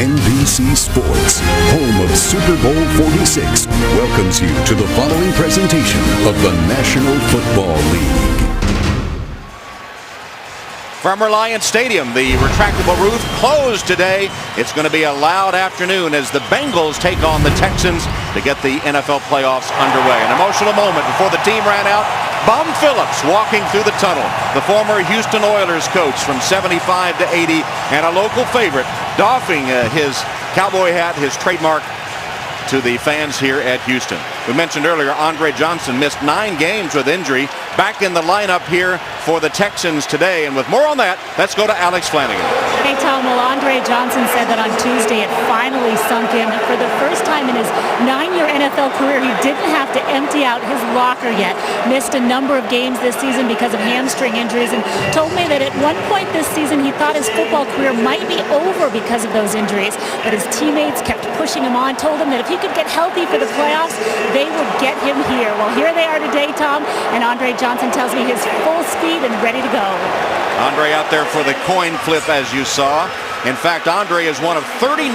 NBC Sports, home of Super Bowl 46, welcomes you to the following presentation of the National Football League. From Reliance Stadium, the retractable roof closed today. It's going to be a loud afternoon as the Bengals take on the Texans to get the NFL playoffs underway. An emotional moment before the team ran out. Bum Phillips walking through the tunnel, the former Houston Oilers coach from 75 to 80, and a local favorite, doffing his cowboy hat, his trademark, to the fans here at Houston. We mentioned earlier, Andre Johnson missed 9 games with injury. Back in the lineup here for the Texans today. And with more on that, let's go to Alex Flanagan. Hey, Tom. Well, Andre Johnson said that on Tuesday it finally sunk in. For the first time in his 9-year NFL career, he didn't have to empty out his locker yet. Missed a number of games this season because of hamstring injuries, and told me that at one point this season he thought his football career might be over because of those injuries. But his teammates kept pushing him on, told him that if he could get healthy for the playoffs, they would get him here. Well, here they are today, Tom, and Andre Johnson tells me he's full speed and ready to go. Andre out there for the coin flip, as you saw. In fact, Andre is one of 39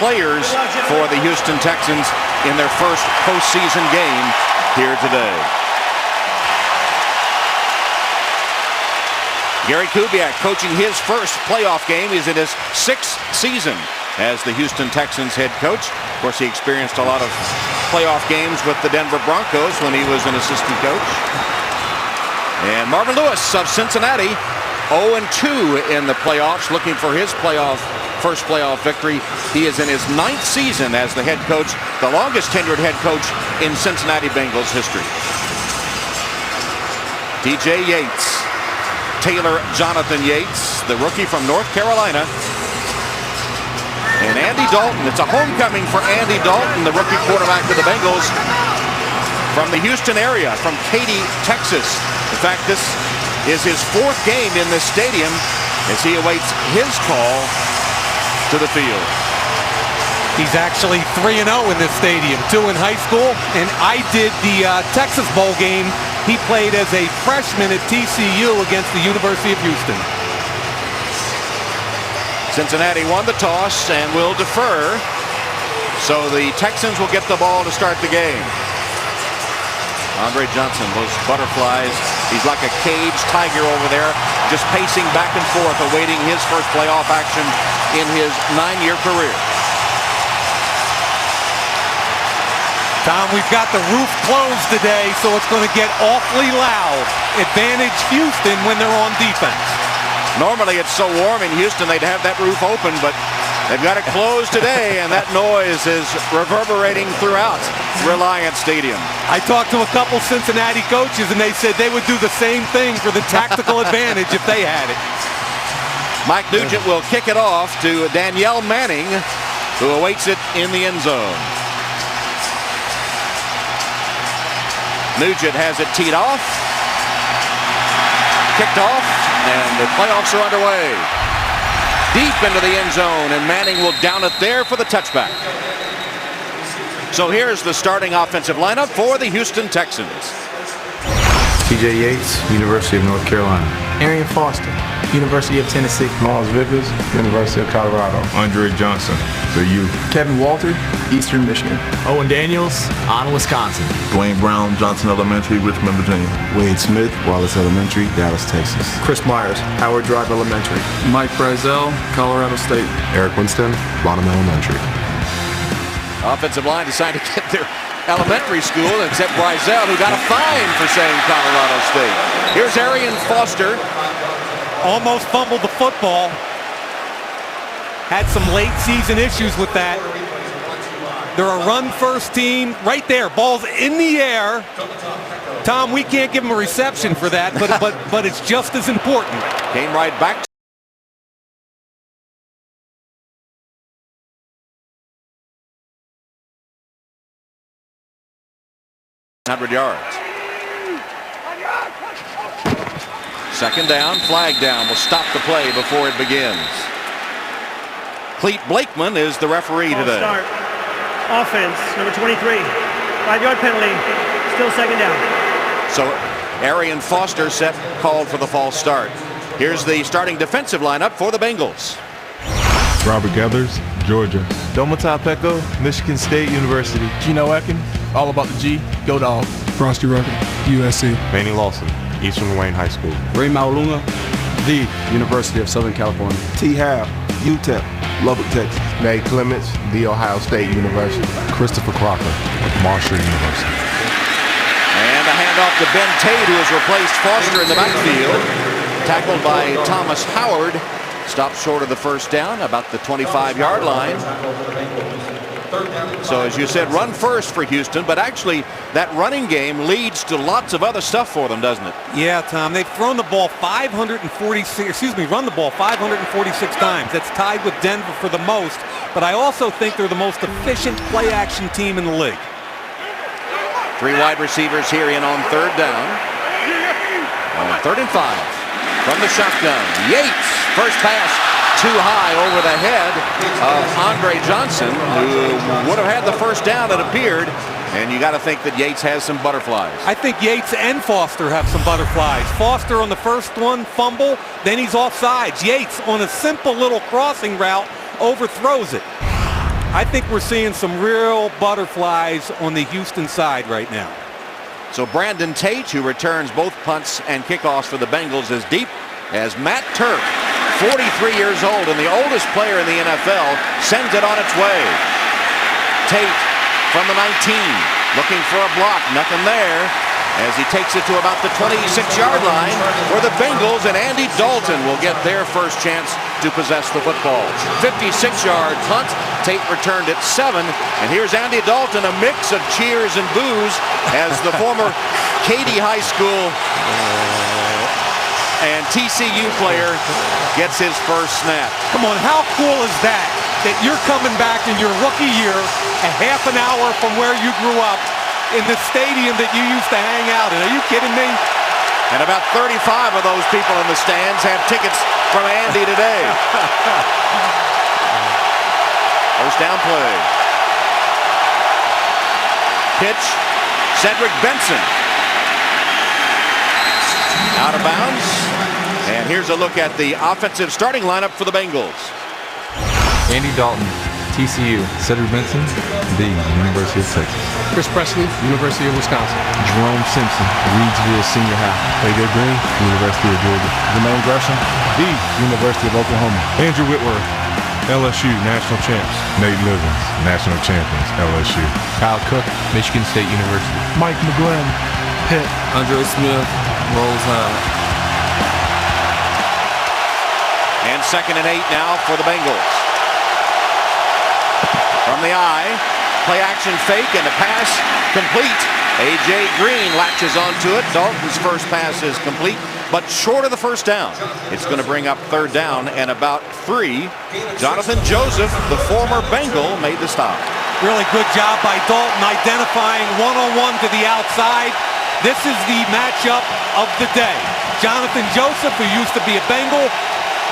players for the Houston Texans in their first postseason game here today. Gary Kubiak coaching his first playoff game. He's in his 6th season as the Houston Texans head coach. Of course, he experienced a lot of playoff games with the Denver Broncos when he was an assistant coach. And Marvin Lewis of Cincinnati, 0-2 in the playoffs, looking for his first playoff victory. He is in his 9th season as the head coach, the longest tenured head coach in Cincinnati Bengals history. TJ Yates, Taylor Jonathan Yates, the rookie from North Carolina. And Andy Dalton, it's a homecoming for Andy Dalton, the rookie quarterback of the Bengals from the Houston area, from Katy, Texas. In fact, this is his 4th game in this stadium as he awaits his call to the field. He's actually 3-0 in this stadium, 2 in high school, and I did the Texas Bowl game. He played as a freshman at TCU against the University of Houston. Cincinnati won the toss and will defer, so the Texans will get the ball to start the game. Andre Johnson, those butterflies, he's like a caged tiger over there, just pacing back and forth, awaiting his first playoff action in his 9-year career. Tom, we've got the roof closed today, so it's going to get awfully loud. Advantage Houston when they're on defense. Normally it's so warm in Houston they'd have that roof open, but they've got it closed today, and that noise is reverberating throughout Reliance Stadium. I talked to a couple Cincinnati coaches, and they said they would do the same thing for the tactical advantage if they had it. Mike Nugent will kick it off to Danielle Manning, who awaits it in the end zone. Nugent has it teed off, kicked off, and the playoffs are underway. Deep into the end zone, and Manning will down it there for the touchback. So here's the starting offensive lineup for the Houston Texans. TJ Yates, University of North Carolina. Arian Foster, University of Tennessee. Miles Vickers, University of Colorado. Andre Johnson, the U. Kevin Walter, Eastern Michigan. Owen Daniels, Anna, Wisconsin. Dwayne Brown, Johnson Elementary, Richmond, Virginia. Wade Smith, Wallace Elementary, Dallas, Texas. Chris Myers, Howard Drive Elementary. Mike Brazel, Colorado State. Eric Winston, Bonham Elementary. Offensive line decided to get their elementary school, except Brazel, who got a fine for saying Colorado State. Here's Arian Foster. Almost fumbled the football. Had some late season issues with that. They're a run-first team. Right there, ball's in the air. Tom, we can't give them a reception for that, but it's just as important. Came right back. 100 yards. Second down, flag down. Will stop the play before it begins. Cleet Blakeman is the referee today. Start. Offense, number 23. 5-yard penalty. Still second down. So Arian Foster called for the false start. Here's the starting defensive lineup for the Bengals. Robert Geathers, Georgia. Domata Peko, Michigan State University. Gino Ekin, all about the G. Go Dog. Frosty Rucker, USC. Manny Lawson, Eastern Wayne High School. Ray Maulunga, the University of Southern California. T. Hal, UTEP, Lubbock, Texas. Nate Clements, The Ohio State University. Christopher Crocker, Marshall University. And a handoff to Ben Tate, who has replaced Foster in the backfield. Tackled by Thomas Howard. Stopped short of the first down, about the 25-yard line. So as you said, run first for Houston, but actually that running game leads to lots of other stuff for them, doesn't it? Yeah, Tom, they've thrown the ball 546 times. That's tied with Denver for the most, but I also think they're the most efficient play-action team in the league. 3 wide receivers here in on third down. On 3rd and 5 from the shotgun. Yates, first pass too high over the head of Andre Johnson, who would have had the first down, it appeared. And you got to think that Yates has some butterflies. I think Yates and Foster have some butterflies. Foster on the first one, fumble, then he's offsides. Yates on a simple little crossing route overthrows it. I think we're seeing some real butterflies on the Houston side right now. So Brandon Tate, who returns both punts and kickoffs for the Bengals, is deep as Matt Turk, 43 years old and the oldest player in the NFL, sends it on its way. Tate from the 19, looking for a block, nothing there, as he takes it to about the 26-yard line, where the Bengals and Andy Dalton will get their first chance to possess the football. 56-yard punt, Tate returned at 7, and here's Andy Dalton, a mix of cheers and boos, as the former Katy High School and TCU player gets his first snap. Come on, how cool is that? That you're coming back in your rookie year, a half an hour from where you grew up, in the stadium that you used to hang out in. Are you kidding me? And about 35 of those people in the stands have tickets from Andy today. First down play. Pitch, Cedric Benson. Out of bounds. And here's a look at the offensive starting lineup for the Bengals. Andy Dalton, TCU. Cedric Benson, the University of Texas. Chris Presley, University of Wisconsin. Jerome Simpson, Reedsville Senior High. AJ Green, University of Georgia. Jermaine Gresham, the University of Oklahoma. Andrew Whitworth, LSU National Champs. Nate Livens, National Champions, LSU. Kyle Cook, Michigan State University. Mike McGlynn, Pitt. Andre Smith, Rolls High. And 2nd and 8 now for the Bengals. From the eye, play action fake and a pass complete. A.J. Green latches onto it. Dalton's first pass is complete, but short of the first down. It's going to bring up 3rd down and about 3. Jonathan Joseph, the former Bengal, made the stop. Really good job by Dalton identifying one-on-one to the outside. This is the matchup of the day. Jonathan Joseph, who used to be a Bengal,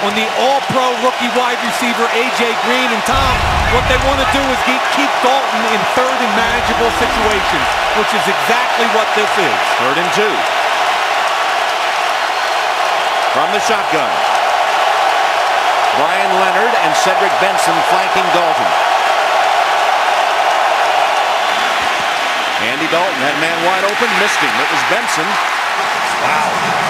on the all-pro rookie wide receiver A.J. Green. And Tom, what they want to do is keep Dalton in 3rd and manageable situations, which is exactly what this is. 3rd and 2. From the shotgun. Brian Leonard and Cedric Benson flanking Dalton. Andy Dalton had a man wide open, missed him. It was Benson. Wow.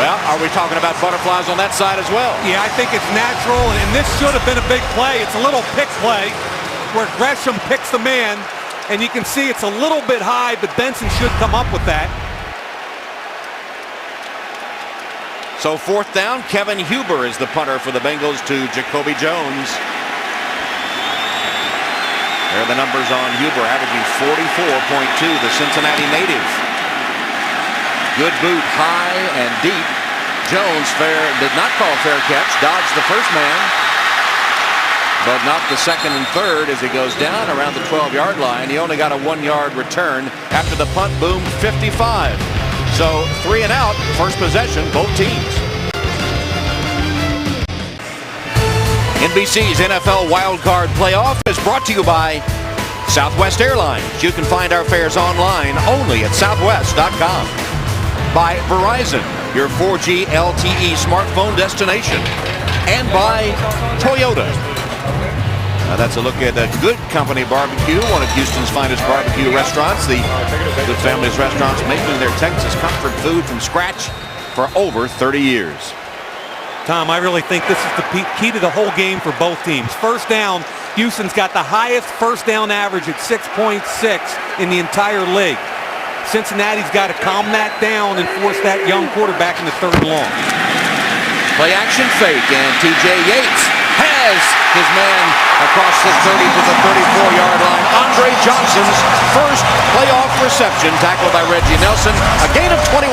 Well, are we talking about butterflies on that side as well? Yeah, I think it's natural, and this should have been a big play. It's a little pick play where Gresham picks the man, and you can see it's a little bit high, but Benson should come up with that. So 4th down, Kevin Huber is the punter for the Bengals to Jacoby Jones. There are the numbers on Huber, averaging 44.2, the Cincinnati native. Good boot, high and deep. Jones did not call fair catch, dodged the first man, but not the 2nd and 3rd as he goes down around the 12-yard line. He only got a 1-yard return after the punt boomed 55. So 3 and out, first possession, both teams. NBC's NFL Wildcard Playoff is brought to you by Southwest Airlines. You can find our fares online only at southwest.com. By Verizon, your 4G LTE smartphone destination. And by Toyota. That's a look at Good Company Barbecue, one of Houston's finest barbecue restaurants. The Good Family's Restaurants making their Texas comfort food from scratch for over 30 years. Tom, I really think this is the key to the whole game for both teams. First down, Houston's got the highest first down average at 6.6 in the entire league. Cincinnati's got to calm that down and force that young quarterback in the third and long. Play action fake, and T.J. Yates has his man across the 30 to the 34-yard line. Andre Johnson's first playoff reception, tackled by Reggie Nelson, a gain of 21.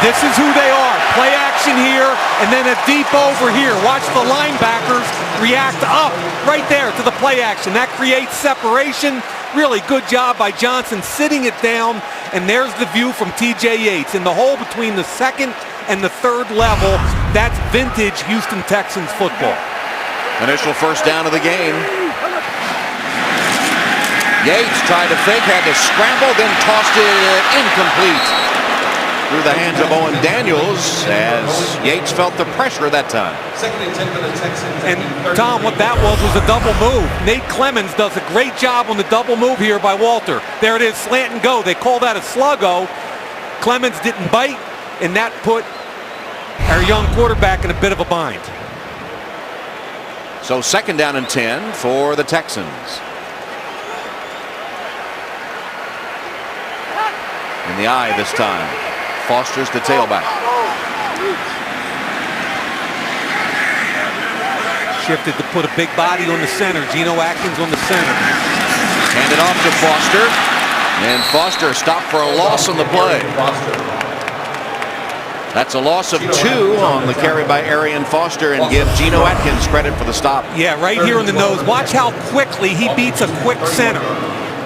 This is who they are. Play action here, and then a deep over here. Watch the linebackers react up right there to the play action. That creates separation. Really good job by Johnson sitting it down, and there's the view from T.J. Yates. In the hole between the second and the third level, that's vintage Houston Texans football. Initial first down of the game. Yates tried to fake, had to scramble, then tossed it incomplete through the hands of Owen Daniels as Yates felt the pressure that time. Second and 10 for the Texans. And Tom, what that was a double move. Nate Clemens does a great job on the double move here by Walter. There it is, slant and go. They call that a sluggo. Clemens didn't bite, and that put our young quarterback in a bit of a bind. So second down and 10 for the Texans. In the eye this time. Foster's the tailback. Shifted to put a big body on the center. Geno Atkins on the center. Handed off to Foster. And Foster stopped for a loss on the play. That's a loss of 2 on the carry by Arian Foster, and give Geno Atkins credit for the stop. Yeah, right here in the nose. Watch how quickly he beats a quick center.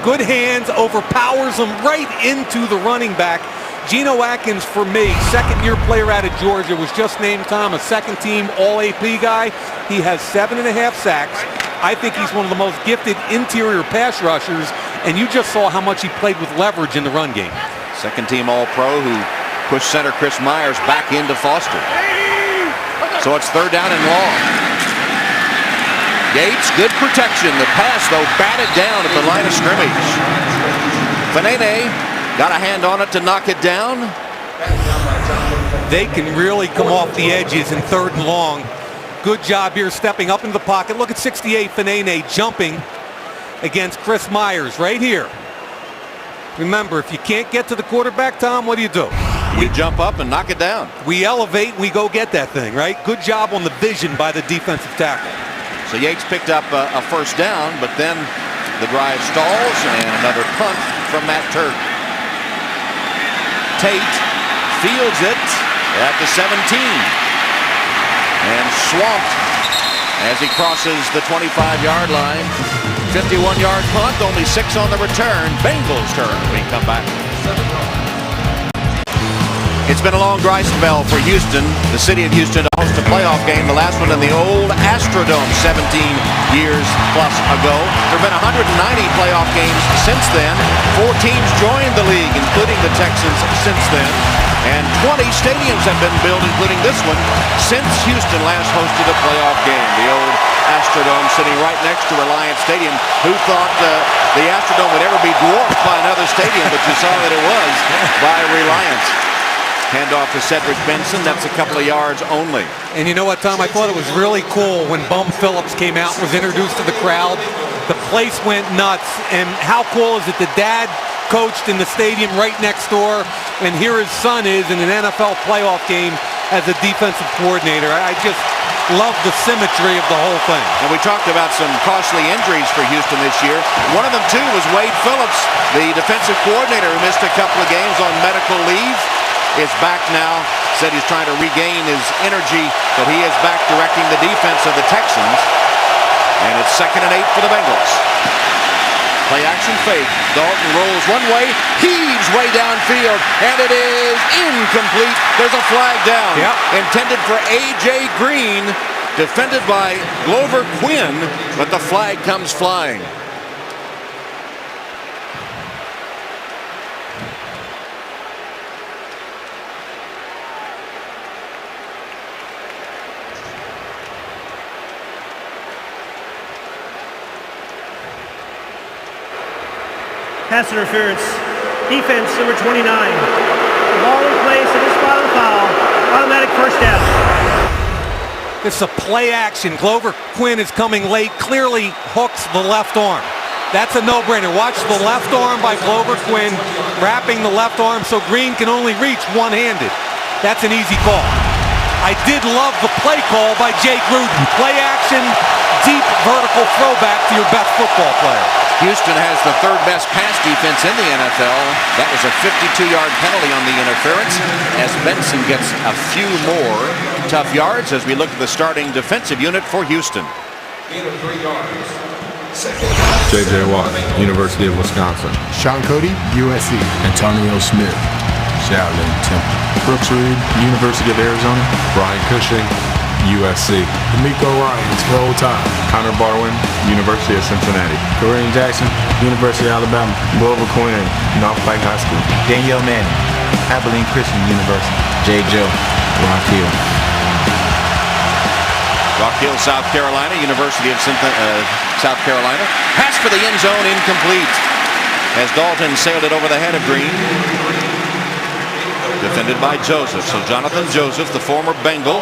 Good hands, overpowers him right into the running back. Geno Atkins, for me, second-year player out of Georgia, was just named, Tom, a second-team All-AP guy. He has 7.5 sacks. I think he's one of the most gifted interior pass rushers, and you just saw how much he played with leverage in the run game. Second-team All-Pro who pushed center Chris Myers back into Foster. So it's third down and long. Yates, good protection. The pass, though, batted down at the line of scrimmage. Fanene got a hand on it to knock it down. They can really come off the edges in third and long. Good job here stepping up into the pocket. Look at 68 Fanene jumping against Chris Myers right here. Remember, if you can't get to the quarterback, Tom, what do? We jump up and knock it down. We elevate, we go get that thing, right? Good job on the vision by the defensive tackle. So Yates picked up a first down, but then the drive stalls, and another punt from Matt Turk. Tate fields it at the 17 and swamped as he crosses the 25-yard line. 51-yard punt, only 6 on the return. Bengals turn when we come back. It's been a long dry spell for Houston, the city of Houston, to host a playoff game. The last one in the old Astrodome 17 years plus ago. There have been 190 playoff games since then. 4 teams joined the league, including the Texans, since then. And 20 stadiums have been built, including this one, since Houston last hosted a playoff game. The old Astrodome sitting right next to Reliant Stadium. Who thought the Astrodome would ever be dwarfed by another stadium, but you saw that it was by Reliant. Handoff to Cedric Benson. That's a couple of yards only. And you know what, Tom? I thought it was really cool when Bum Phillips came out and was introduced to the crowd. The place went nuts. And how cool is it? The dad coached in the stadium right next door, and here his son is in an NFL playoff game as a defensive coordinator. I just love the symmetry of the whole thing. And we talked about some costly injuries for Houston this year. One of them, too, was Wade Phillips, the defensive coordinator who missed a couple of games on medical leave. Is back now, said he's trying to regain his energy, but he is back directing the defense of the Texans. And it's 2nd and 8 for the Bengals. Play action fake. Dalton rolls one way, heaves way downfield, and it is incomplete. There's a flag down. Intended for A.J. Green, defended by Glover Quinn, but the flag comes flying. Pass interference. Defense, number 29. Ball in place at this spot of the foul. Automatic first down. It's a play action. Glover Quinn is coming late. Clearly hooks the left arm. That's a no-brainer. Watch the left arm by Glover Quinn, wrapping the left arm so Green can only reach one-handed. That's an easy call. I did love the play call by Jay Gruden. Play action, deep vertical throwback to your best football player. Houston has the third best pass defense in the NFL. That was a 52-yard penalty on the interference as Benson gets a few more tough yards as we look at the starting defensive unit for Houston. J.J. Watt, University of Wisconsin. Sean Cody, USC. Antonio Smith, Shaolin Temple. Brooks Reed, University of Arizona. Brian Cushing, USC. D'Amico Ryans, Roll Tide. Connor Barwin, University of Cincinnati. Kareem Jackson, University of Alabama. Glover Quinn, North Pike High School. Danielle Manning, Abilene Christian University. J. Joe, Rock Hill. Rock Hill, South Carolina, University of South Carolina. Pass for the end zone, incomplete. As Dalton sailed it over the head of Green. Defended by Joseph. So Jonathan Joseph, the former Bengal,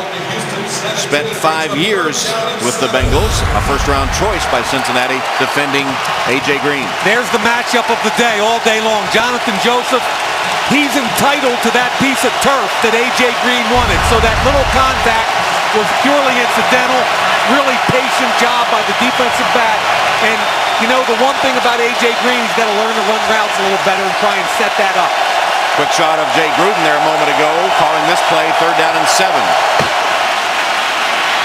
spent 5 years with the Bengals. A first-round choice by Cincinnati, defending A.J. Green. There's the matchup of the day all day long. Jonathan Joseph, he's entitled to that piece of turf that A.J. Green wanted. So that little contact was purely incidental. Really patient job by the defensive back. And, you know, the one thing about A.J. Green, he's got to learn to run routes a little better and try and set that up. Quick shot of Jay Gruden there a moment ago, calling this play 3rd down and 7.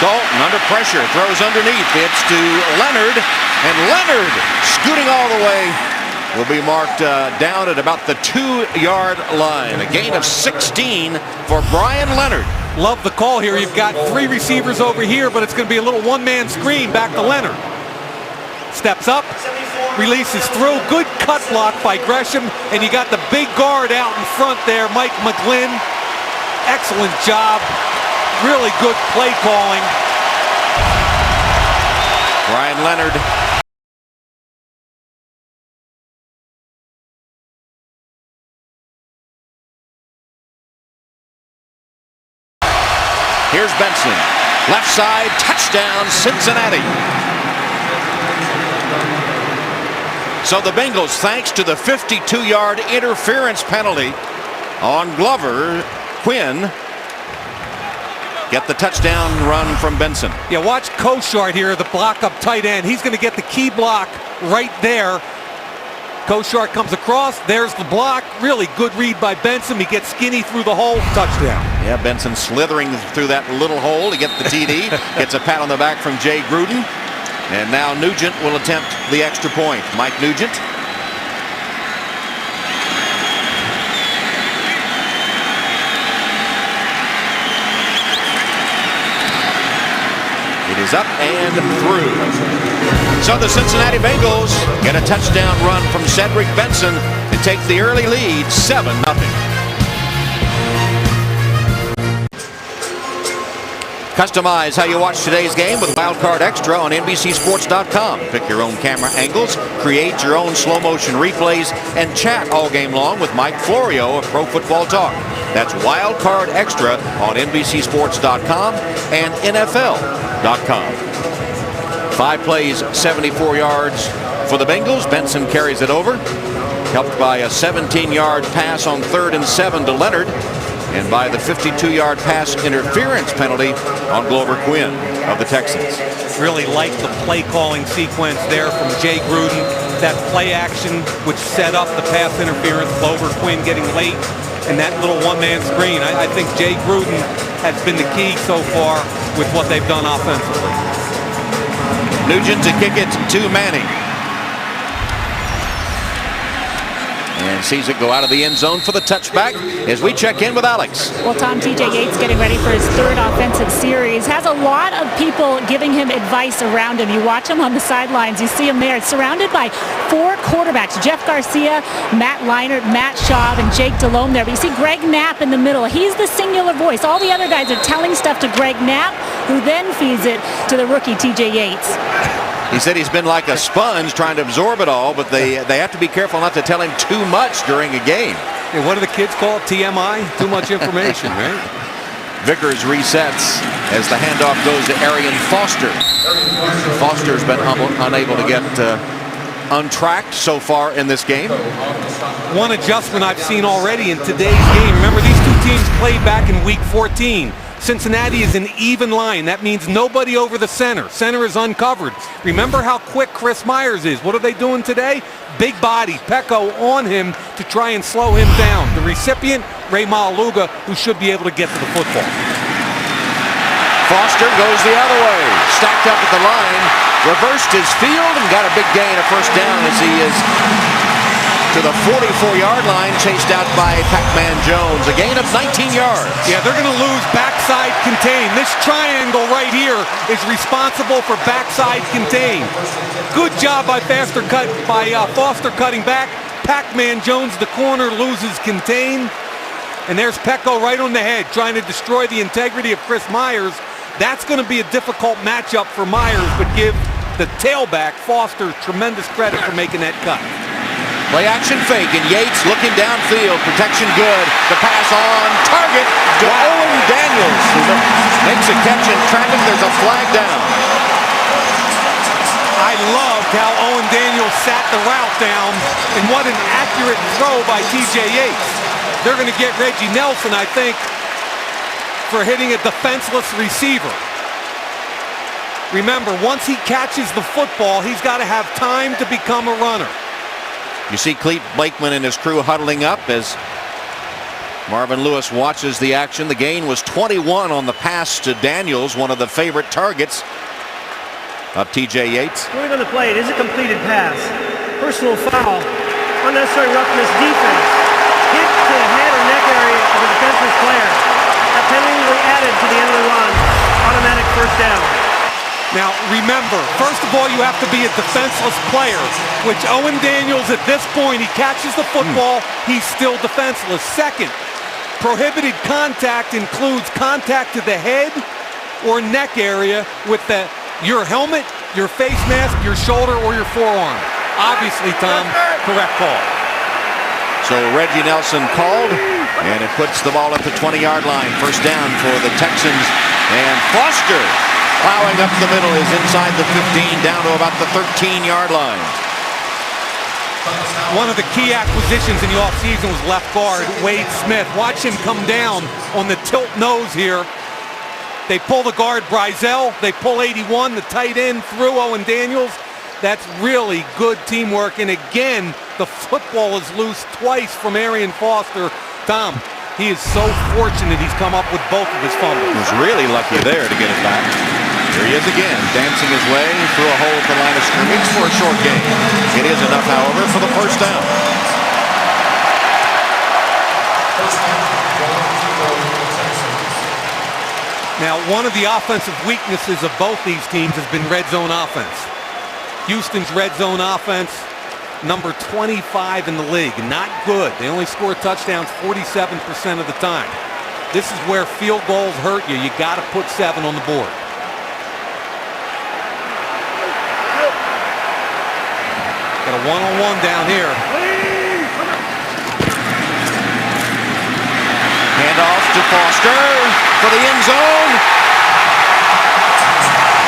Dalton under pressure, throws underneath. It's to Leonard, and Leonard scooting all the way will be marked down at about the 2-yard line. A gain of 16 for Brian Leonard. Love the call here. You've got 3 receivers over here, but it's going to be a little one-man screen back to Leonard. Steps up, releases through. Good cut block by Gresham, and you got the big guard out in front there, Mike McGlynn. Excellent job. Really good play calling. Brian Leonard. Here's Benson. Left side, touchdown, Cincinnati. So the Bengals, thanks to the 52-yard interference penalty on Glover Quinn, get the touchdown run from Benson. Yeah, watch Koshard here, the block up tight end. He's going to get the key block right there. Koshard comes across. There's the block. Really good read by Benson. He gets skinny through the hole. Touchdown. Yeah, Benson slithering through that little hole to get the TD. Gets a pat on the back from Jay Gruden. And now Nugent will attempt the extra point. Mike Nugent. It is up and through. So the Cincinnati Bengals get a touchdown run from Cedric Benson to take the early lead, 7-0. Customize how you watch today's game with Wildcard Extra on NBCSports.com. Pick your own camera angles, create your own slow-motion replays, and chat all game long with Mike Florio of Pro Football Talk. That's Wildcard Extra on NBCSports.com and NFL.com. 5 plays, 74 yards for the Bengals. Benson carries it over, helped by a 17-yard pass on 3rd and 7 to Leonard, and by the 52-yard pass interference penalty on Glover Quinn of the Texans. Really like the play calling sequence there from Jay Gruden. That play action which set up the pass interference, Glover Quinn getting late, and that little one-man screen. I think Jay Gruden has been the key so far with what they've done offensively. Nugent to kick it to Manning. And sees it go out of the end zone for the touchback as we check in with Alex. Well, Tom, TJ Yates getting ready for his 3rd offensive series. Has a lot of people giving him advice around him. You watch him on the sidelines. You see him there. Surrounded by 4 quarterbacks. Jeff Garcia, Matt Leinart, Matt Schaub, and Jake Delhomme there. But you see Greg Knapp in the middle. He's the singular voice. All the other guys are telling stuff to Greg Knapp, who then feeds it to the rookie TJ Yates. He said he's been like a sponge trying to absorb it all, but they have to be careful not to tell him too much during a game. Hey, what do the kids call it? TMI? Too much information, right? Vickers resets as the handoff goes to Arian Foster. Foster's been unable to get untracked so far in this game. One adjustment I've seen already in today's game. Remember, these two teams played back in week 14. Cincinnati is an even line. That means nobody over the center. Center is uncovered. Remember how quick Chris Myers is. What are they doing today? Big body, Pecco on him to try and slow him down. The recipient, Ray Malaluga, who should be able to get to the football. Foster goes the other way. Stacked up at the line. Reversed his field and got a big gain, a first down as he is to the 44-yard line, chased out by Pac-Man Jones. A gain of 19 yards. Yeah, they're going to lose backside contain. This triangle right here is responsible for backside contain. Good job by Foster cutting back. Pac-Man Jones, the corner, loses contain. And there's Pecco right on the head, trying to destroy the integrity of Chris Myers. That's going to be a difficult matchup for Myers, but give the tailback, Foster, tremendous credit for making that cut. Play action fake, and Yates looking downfield. Protection good. The pass on target to Owen Daniels. Makes a catch in traffic. There's a flag down. I loved how Owen Daniels sat the route down, and what an accurate throw by T.J. Yates. They're going to get Reggie Nelson, I think, for hitting a defenseless receiver. Remember, once he catches the football, he's got to have time to become a runner. You see Clete Blakeman and his crew huddling up as Marvin Lewis watches the action. The gain was 21 on the pass to Daniels, one of the favorite targets of T.J. Yates. Going on the play, it is a completed pass. Personal foul. Unnecessary roughness defense. Hit to the head or neck area of a defenseless player. A penalty will be added to the end of the run. Automatic first down. Now, remember, first of all, you have to be a defenseless player, which Owen Daniels, at this point, he catches the football, he's still defenseless. Second, prohibited contact includes contact to the head or neck area with your helmet, your face mask, your shoulder, or your forearm. Obviously, Tom, correct call. So Reggie Nelson called, and it puts the ball at the 20-yard line. First down for the Texans, and Foster plowing up the middle is inside the 15, down to about the 13-yard line. One of the key acquisitions in the offseason was left guard Wade Smith. Watch him come down on the tilt nose here. They pull the guard Brizell. They pull 81, the tight end, through Owen Daniels. That's really good teamwork. And again, the football is loose twice from Arian Foster. Tom, he is so fortunate he's come up with both of his fumbles. He was really lucky there to get it back. Here he is again, dancing his way through a hole at the line of scrimmage for a short gain. It is enough, however, for the first down. Now, one of the offensive weaknesses of both these teams has been red zone offense. Houston's red zone offense, number 25 in the league. Not good. They only score touchdowns 47% of the time. This is where field goals hurt you. You got to put 7 on the board. Got a one-on-one down here. Handoff to Foster for the end zone.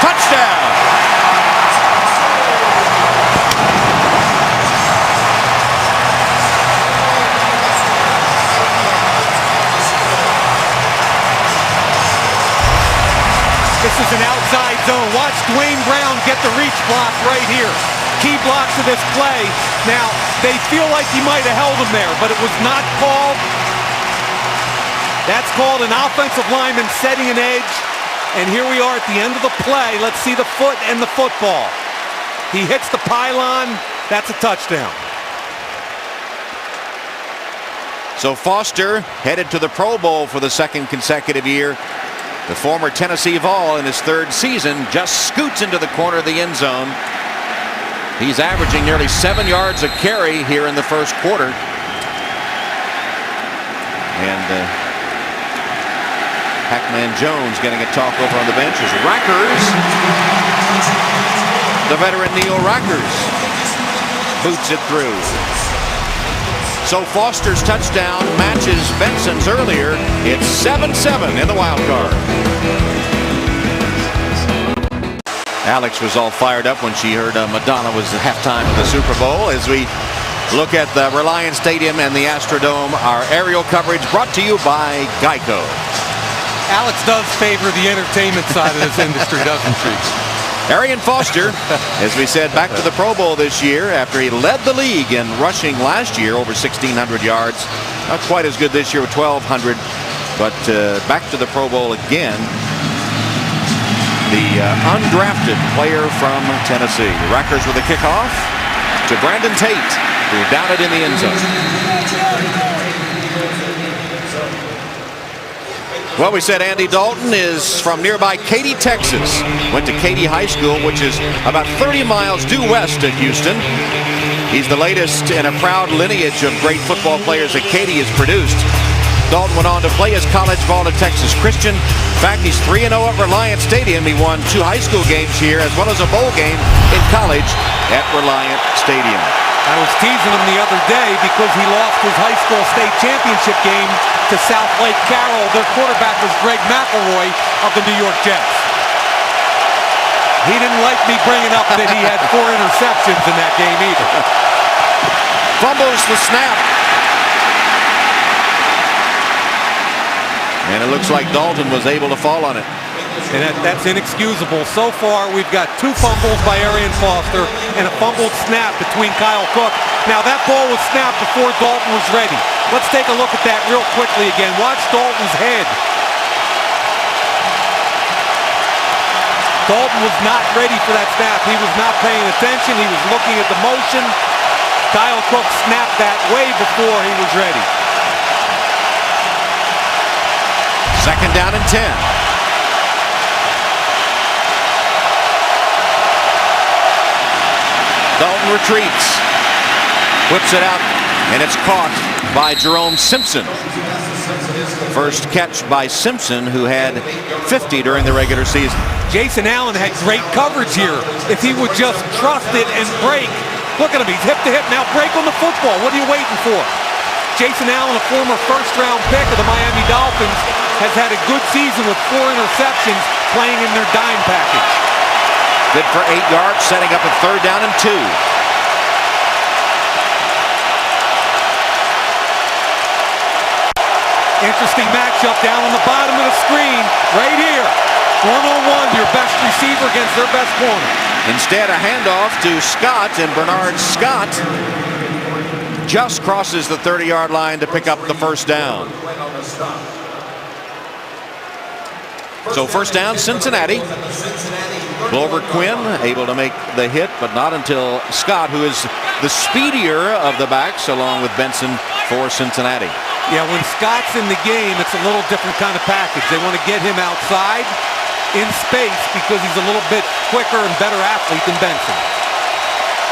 Touchdown. This is an outside zone. Watch Dwayne Brown get the reach block right here. Key blocks of this play. Now, they feel like he might have held him there, but it was not called. That's called an offensive lineman setting an edge. And here we are at the end of the play. Let's see the foot and the football. He hits the pylon. That's a touchdown. So Foster headed to the Pro Bowl for the second consecutive year. The former Tennessee Vol in his third season just scoots into the corner of the end zone. He's averaging nearly 7 yards a carry here in the first quarter. And Pac-Man Jones getting a talk over on the bench as Rackers The veteran Neil Rackers boots it through. So Foster's touchdown matches Benson's earlier. It's 7-7 in the wild card. Alex was all fired up when she heard Madonna was at halftime of the Super Bowl. As we look at the Reliance Stadium and the Astrodome, our aerial coverage brought to you by Geico. Alex does favor the entertainment side of this industry, doesn't she? Arian Foster, as we said, back to the Pro Bowl this year after he led the league in rushing last year, over 1,600 yards. Not quite as good this year with 1,200, but back to the Pro Bowl again. The undrafted player from Tennessee. Rackers with a kickoff to Brandon Tate, who down it in the end zone. Well, we said Andy Dalton is from nearby Katy, Texas. Went to Katy High School, which is about 30 miles due west of Houston. He's the latest in a proud lineage of great football players that Katy has produced. Dalton went on to play his college ball at Texas Christian. In fact, he's 3-0 at Reliance Stadium. He won 2 high school games here, as well as a bowl game in college at Reliance Stadium. I was teasing him the other day because he lost his high school state championship game to South Lake Carroll. Their quarterback was Greg McElroy of the New York Jets. He didn't like me bringing up that he had 4 interceptions in that game either. Fumbles the snap. And it looks like Dalton was able to fall on it. And that's inexcusable. So far, we've got 2 fumbles by Arian Foster and a fumbled snap between Kyle Cook. Now, that ball was snapped before Dalton was ready. Let's take a look at that real quickly again. Watch Dalton's head. Dalton was not ready for that snap. He was not paying attention. He was looking at the motion. Kyle Cook snapped that way before he was ready. 2nd down and 10. Dalton retreats, whips it out, and it's caught by Jerome Simpson. First catch by Simpson, who had 50 during the regular season. Jason Allen had great coverage here. If he would just trust it and break. Look at him, he's hip to hip. Now break on the football. What are you waiting for? Jason Allen, a former first-round pick of the Miami Dolphins, has had a good season with 4 interceptions playing in their dime package. Good for 8 yards, setting up a 3rd down and 2. Interesting matchup down on the bottom of the screen, right here. 1-on-1, your best receiver against their best corner. Instead, a handoff to Scott, and Bernard Scott just crosses the 30-yard line to pick up the 1st down. So 1st down, Cincinnati. Glover Quinn able to make the hit, but not until Scott, who is the speedier of the backs, along with Benson for Cincinnati. Yeah, when Scott's in the game, it's a little different kind of package. They want to get him outside in space because he's a little bit quicker and better athlete than Benson.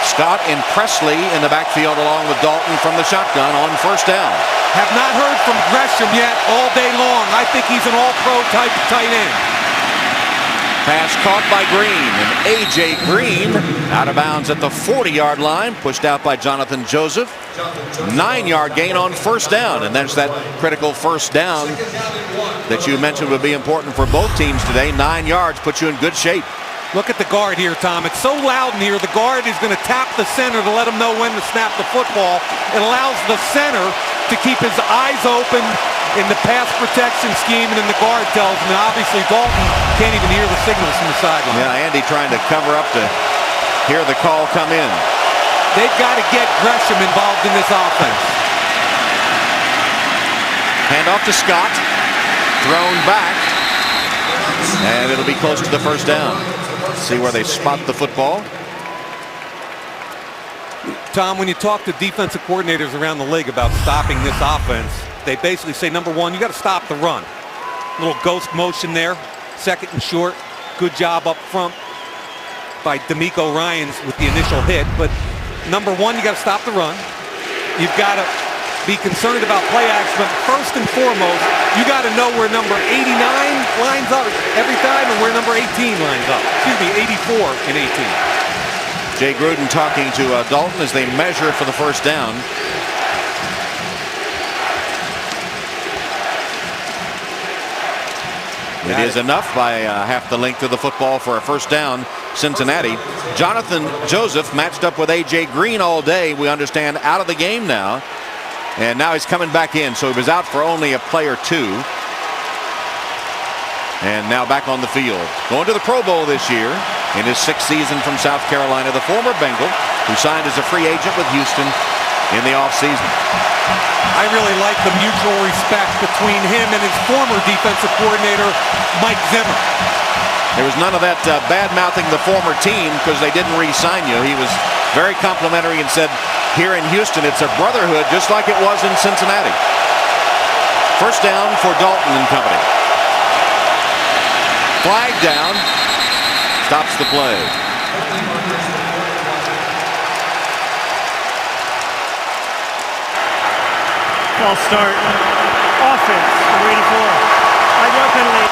Scott and Presley in the backfield along with Dalton from the shotgun on 1st down. Have not heard from Gresham yet all day long. I think he's an all-pro type tight end. Pass caught by Green, and A.J. Green out of bounds at the 40-yard line, pushed out by Jonathan Joseph. 9-yard gain on 1st down, and there's that critical 1st down that you mentioned would be important for both teams today. 9 yards puts you in good shape. Look at the guard here, Tom. It's so loud in here. The guard is going to tap the center to let him know when to snap the football. It allows the center to keep his eyes open in the pass protection scheme, and then the guard tells him. And obviously, Dalton can't even hear the signals from the sideline. Yeah, Andy trying to cover up to hear the call come in. They've got to get Gresham involved in this offense. Hand off to Scott. Thrown back. And it'll be close to the 1st down. See where they spot the football. Tom, when you talk to defensive coordinators around the league about stopping this offense, they basically say, number one, you got to stop the run. Little ghost motion there, 2nd and short. Good job up front by D'Amico Ryans with the initial hit. But number one, you got to stop the run. You've got to be concerned about play action, but first and foremost, you got to know where number 89 lines up every time and where number 18 lines up. Excuse me, 84 and 18. Jay Gruden talking to Dalton as they measure for the first down. It is enough by half the length of the football for a first down. Cincinnati. Jonathan Joseph matched up with A.J. Green all day. We understand out of the game now. And now he's coming back in. So he was out for only a play or two. And now back on the field. Going to the Pro Bowl this year in his 6th season from South Carolina. The former Bengal who signed as a free agent with Houston in the offseason. I really like the mutual respect between him and his former defensive coordinator, Mike Zimmer. There was none of that bad-mouthing the former team because they didn't re-sign you. He was very complimentary and said, here in Houston, it's a brotherhood just like it was in Cincinnati. First down for Dalton and company. Flag down. Stops the play. False start. Offense. Number 84. 5-yard penalty.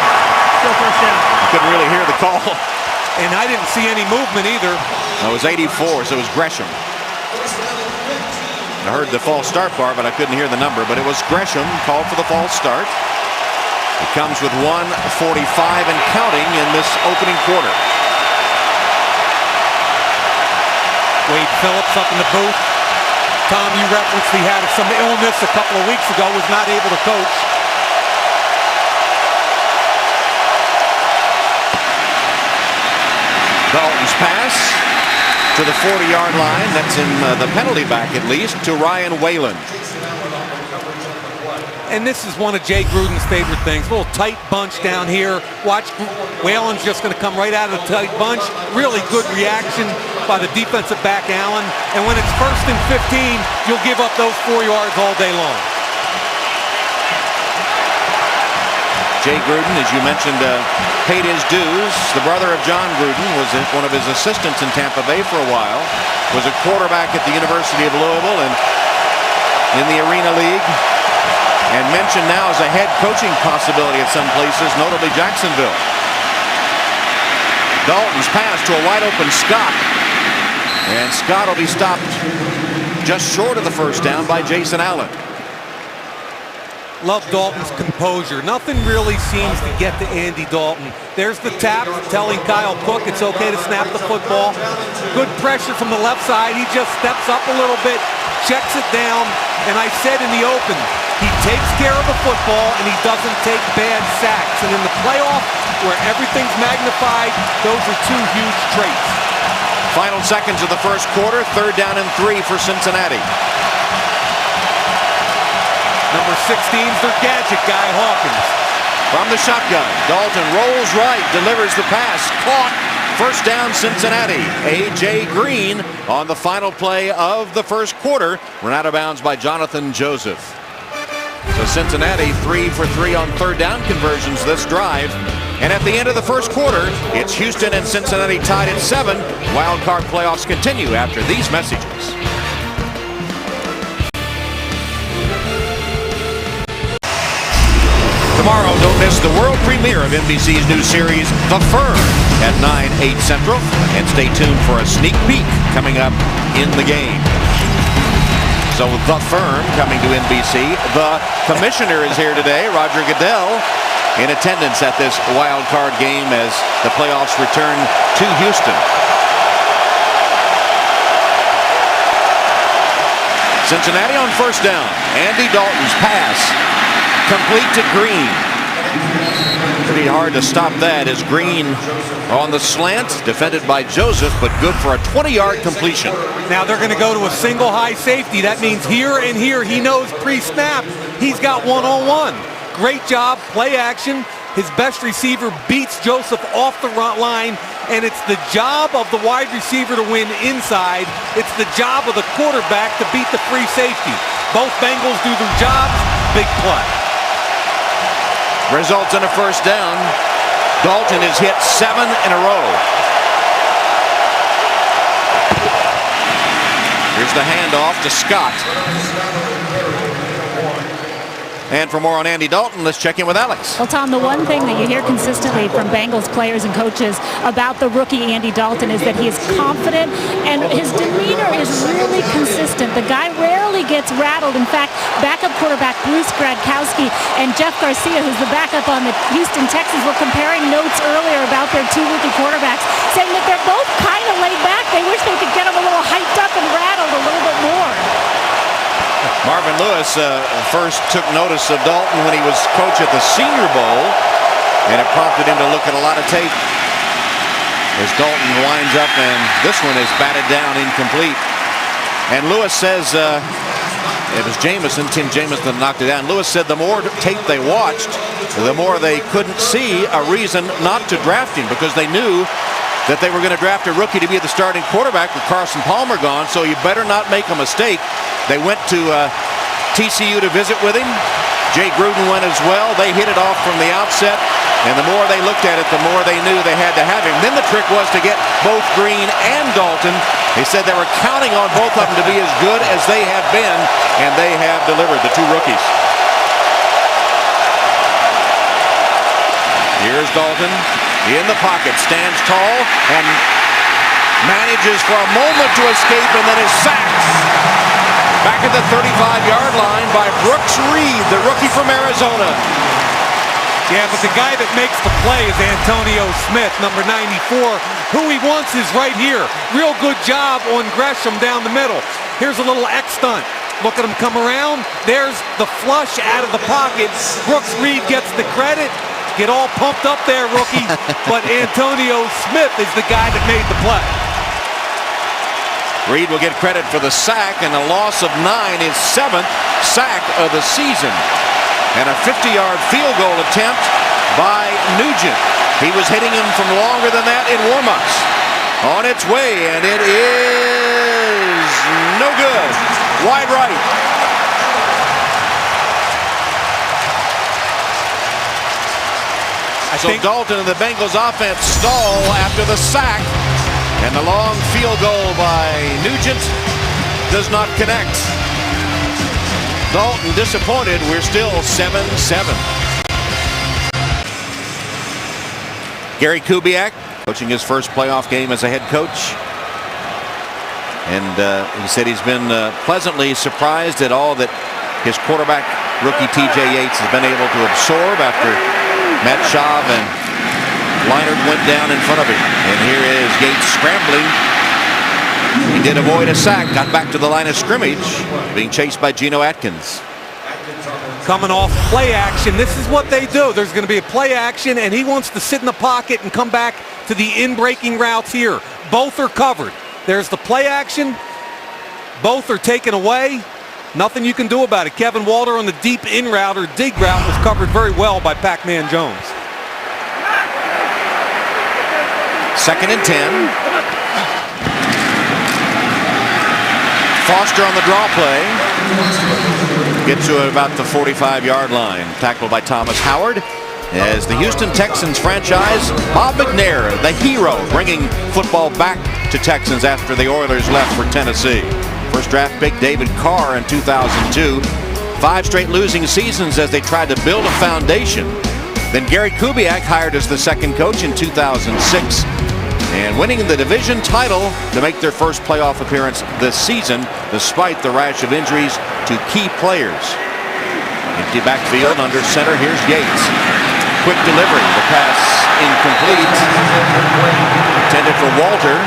Still first down. Couldn't really hear the call. And I didn't see any movement either. It was 84, so it was Gresham. I heard the false start bar, but I couldn't hear the number. But it was Gresham called for the false start. It comes with 1:45 and counting in this opening quarter. Wade Phillips up in the booth. Tom, you referenced he had some illness a couple of weeks ago, was not able to coach. Dalton's pass to the 40-yard line. That's in the penalty back at least to Ryan Whalen. And this is one of Jay Gruden's favorite things. A little tight bunch down here. Watch, Whalen's just going to come right out of the tight bunch. Really good reaction by the defensive back, Allen. And when it's 1st and 15, you'll give up those 4 yards all day long. Jay Gruden, as you mentioned, paid his dues. The brother of John Gruden was one of his assistants in Tampa Bay for a while. Was a quarterback at the University of Louisville and in the Arena League. And mentioned now as a head coaching possibility at some places, notably Jacksonville. Dalton's pass to a wide open Scott. And Scott will be stopped just short of the first down by Jason Allen. Love Dalton's composure. Nothing really seems to get to Andy Dalton. There's the tap telling Kyle Cook it's okay to snap the football. Good pressure from the left side. He just steps up a little bit, checks it down, and I said in the open, he takes care of the football and he doesn't take bad sacks. And in the playoff, where everything's magnified, those are two huge traits. Final seconds of the first quarter, 3rd down and 3 for Cincinnati. Number 16's their gadget guy, Hawkins. From the shotgun, Dalton rolls right, delivers the pass, caught. First down, Cincinnati. A.J. Green on the final play of the first quarter. Run out of bounds by Jonathan Joseph. So Cincinnati 3 for 3 on 3rd down conversions this drive. And at the end of the first quarter, it's Houston and Cincinnati tied at 7. Wildcard playoffs continue after these messages. Tomorrow, don't miss the world premiere of NBC's new series, The Firm, at 9/8 Central. And stay tuned for a sneak peek coming up in the game. So The Firm coming to NBC. The commissioner is here today, Roger Goodell, in attendance at this wild card game as the playoffs return to Houston. Cincinnati on first down. Andy Dalton's pass complete to Green. Pretty hard to stop that as Green on the slant, defended by Joseph, but good for a 20-yard completion. Now they're going to go to a single high safety. That means here and here he knows pre-snap he's got one-on-one. Great job, play action. His best receiver beats Joseph off the front line, and it's the job of the wide receiver to win inside. It's the job of the quarterback to beat the free safety. Both Bengals do their jobs. Big play. Results in a first down. Dalton has hit 7 in a row. Here's the handoff to Scott. And for more on Andy Dalton, let's check in with Alex. Well, Tom, the one thing that you hear consistently from Bengals players and coaches about the rookie Andy Dalton is that he is confident and his demeanor is really consistent. The guy rarely gets rattled. In fact, backup quarterback Bruce Gradkowski and Jeff Garcia, who's the backup on the Houston Texans, were comparing notes earlier about their two rookie quarterbacks, saying that they're both kind of laid back. They wish they could get them a little hyped up and rattled a little bit more. Marvin Lewis first took notice of Dalton when he was coach at the Senior Bowl, and it prompted him to look at a lot of tape as Dalton winds up, and this one is batted down incomplete. And Lewis says it was Jameson, Tim Jameson knocked it down. Lewis said the more tape they watched, the more they couldn't see a reason not to draft him, because they knew that they were going to draft a rookie to be the starting quarterback with Carson Palmer gone, so you better not make a mistake. They went to TCU to visit with him. Jay Gruden went as well. They hit it off from the outset, and the more they looked at it, the more they knew they had to have him. Then the trick was to get both Green and Dalton. They said they were counting on both of them to be as good as they have been, and they have delivered, the two rookies. Here's Dalton in the pocket, stands tall, and manages for a moment to escape, and then is sacked. Back at the 35-yard line by Brooks Reed, the rookie from Arizona. Yeah, but the guy that makes the play is Antonio Smith, number 94. Who he wants is right here. Real good job on Gresham down the middle. Here's a little X stunt. Look at him come around. There's the flush out of the pocket. Brooks Reed gets the credit. Get all pumped up there, rookie. But Antonio Smith is the guy that made the play. Reed will get credit for the sack, and a loss of 9, his 7th sack of the season. And a 50-yard field goal attempt by Nugent. He was hitting him from longer than that in warm-ups. On its way, and it is no good. Wide right. So Dalton and the Bengals offense stall after the sack, and the long field goal by Nugent does not connect. Dalton disappointed. We're still 7-7. Gary Kubiak coaching his first playoff game as a head coach, and he said he's been pleasantly surprised at all that his quarterback, rookie T.J. Yates, has been able to absorb after Matt Schaub and Leinart went down in front of him. And here is Yates scrambling. He did avoid a sack, got back to the line of scrimmage, being chased by Geno Atkins. Coming off play action, this is what they do. There's going to be a play action, and he wants to sit in the pocket and come back to the in-breaking routes here. Both are covered. There's the play action. Both are taken away. Nothing you can do about it. Kevin Walter on the deep in route or dig route was covered very well by Pac-Man Jones. 2nd and 10. Foster on the draw play. Gets to about the 45-yard line. Tackled by Thomas Howard. As the Houston Texans franchise, Bob McNair, the hero, bringing football back to Texans after the Oilers left for Tennessee. First draft pick David Carr in 2002. 5 straight losing seasons as they tried to build a foundation. Then Gary Kubiak hired as the second coach in 2006. And winning the division title to make their first playoff appearance this season, despite the rash of injuries to key players. Empty backfield under center. Here's Yates. Quick delivery. The pass incomplete. Intended for Walter.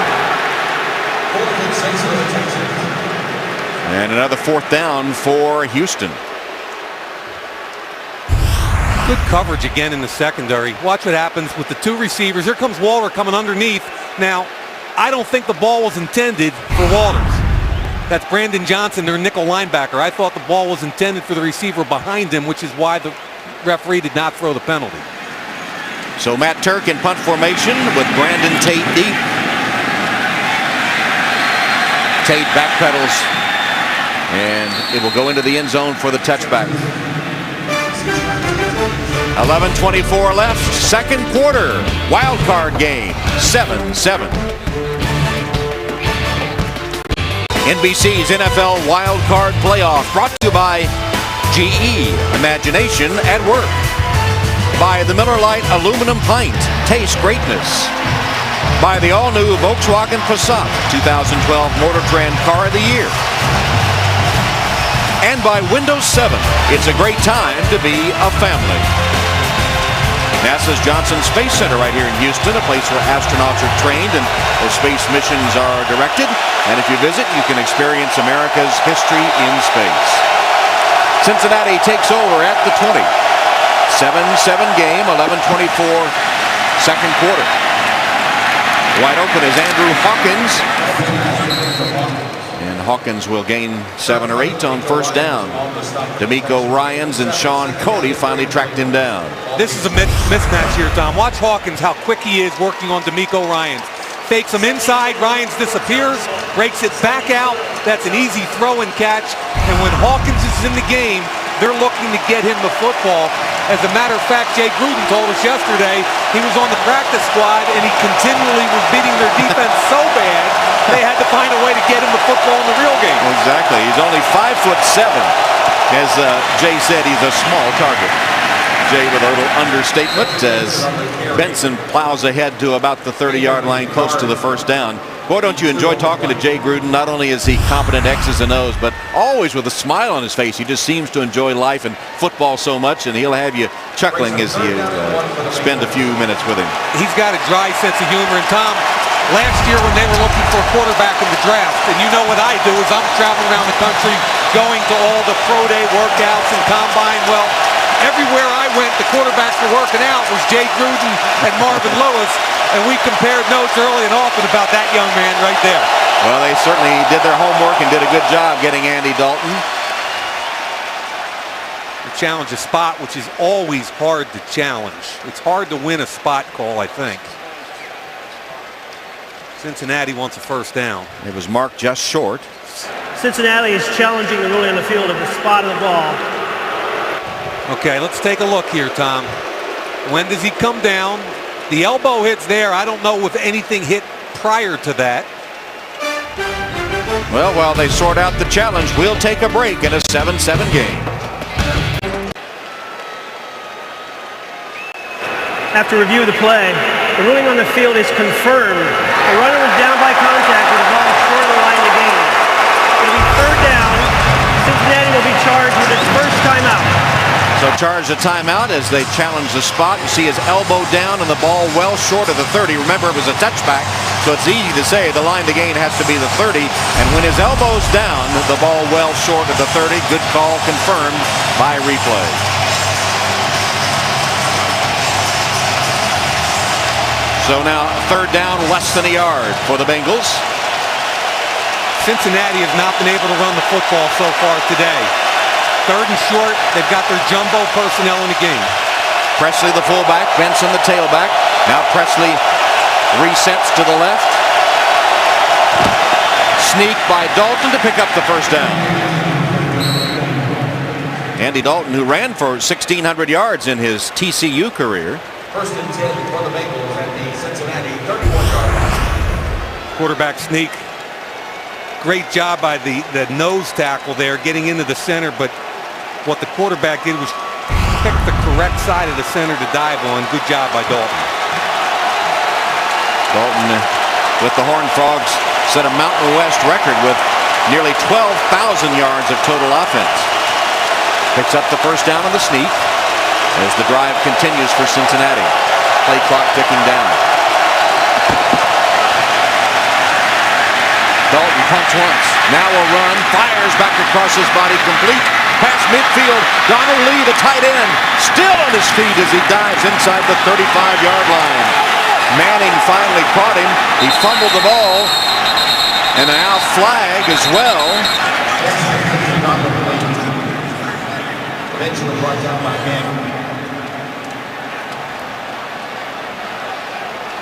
And another 4th down for Houston. Good coverage again in the secondary. Watch what happens with the 2 receivers. Here comes Walter coming underneath. Now, I don't think the ball was intended for Walters. That's Brandon Johnson, their nickel linebacker. I thought the ball was intended for the receiver behind him, which is why the referee did not throw the penalty. So Matt Turk in punt formation with Brandon Tate deep. Tate backpedals, and it will go into the end zone for the touchback. 11:24 left, 2nd quarter. Wildcard game, 7-7. NBC's NFL Wildcard Playoff brought to you by GE, imagination at work. By the Miller Lite aluminum pint, taste greatness. By the all-new Volkswagen Passat, 2012 Motor Trend Car of the Year. And by Windows 7, it's a great time to be a family. NASA's Johnson Space Center right here in Houston, a place where astronauts are trained and their space missions are directed. And if you visit, you can experience America's history in space. Cincinnati takes over at the 20. 7-7 game, 11:24 second quarter. Wide open is Andrew Hawkins. And Hawkins will gain 7 or 8 on first down. D'Amico Ryans and Sean Cody finally tracked him down. This is a mismatch here, Tom. Watch Hawkins, how quick he is working on D'Amico Ryans. Fakes him inside, Ryans disappears, breaks it back out. That's an easy throw and catch. And when Hawkins is in the game, they're looking to get him the football. As a matter of fact, Jay Gruden told us yesterday he was on the practice squad and he continually was beating their defense so bad they had to find a way to get him the football in the real game. Exactly. He's only 5'7". As Jay said, he's a small target. Jay with a little understatement as Benson plows ahead to about the 30-yard line, close to the first down. Boy, don't you enjoy talking to Jay Gruden. Not only is he competent X's and O's, but always with a smile on his face. He just seems to enjoy life and football so much, and he'll have you chuckling as you spend a few minutes with him. He's got a dry sense of humor. And Tom, last year when they were looking for a quarterback in the draft, and you know what I do is I'm traveling around the country going to all the pro day workouts and combine. Well, everywhere I went, the quarterbacks were working out was Jay Gruden and Marvin Lewis, and we compared notes early and often about that young man right there. Well, they certainly did their homework and did a good job getting Andy Dalton. The challenge a spot, which is always hard to challenge. It's hard to win a spot call, I think. Cincinnati wants a first down. It was marked just short. Cincinnati is challenging the ruling on the field of the spot of the ball. Okay, let's take a look here, Tom. When does he come down? The elbow hits there. I don't know if anything hit prior to that. Well, while they sort out the challenge, we'll take a break in a 7-7 game. After review of the play, the ruling on the field is confirmed. The runner was down by contact with the ball short of the line of the game. It'll be third down. Cincinnati will be charged with its first timeout. So charge the timeout as they challenge the spot. You see his elbow down and the ball well short of the 30. Remember, it was a touchback, so it's easy to say the line to gain has to be the 30. And when his elbow's down, the ball well short of the 30. Good call confirmed by replay. So now third down, less than a yard for the Bengals. Cincinnati has not been able to run the football so far today. Third and short, they've got their jumbo personnel in the game. Presley the fullback, Benson the tailback. Now Presley resets to the left. Sneak by Dalton to pick up the first down. Andy Dalton, who ran for 1,600 yards in his TCU career. First and 10 for the Bengals at the Cincinnati 31-yard line. Quarterback sneak. Great job by the nose tackle there, getting into the center, but what the quarterback did was pick the correct side of the center to dive on. Good job by Dalton. Dalton with the Horned Frogs set a Mountain West record with nearly 12,000 yards of total offense. Picks up the first down on the sneak as the drive continues for Cincinnati. Play clock ticking down. Dalton punts once, now a run, fires back across his body, complete past midfield. Donald Lee, the tight end, still on his feet as he dives inside the 35-yard line. Manning finally caught him. He fumbled the ball, and now flag as well. Eventually brought down by Manning.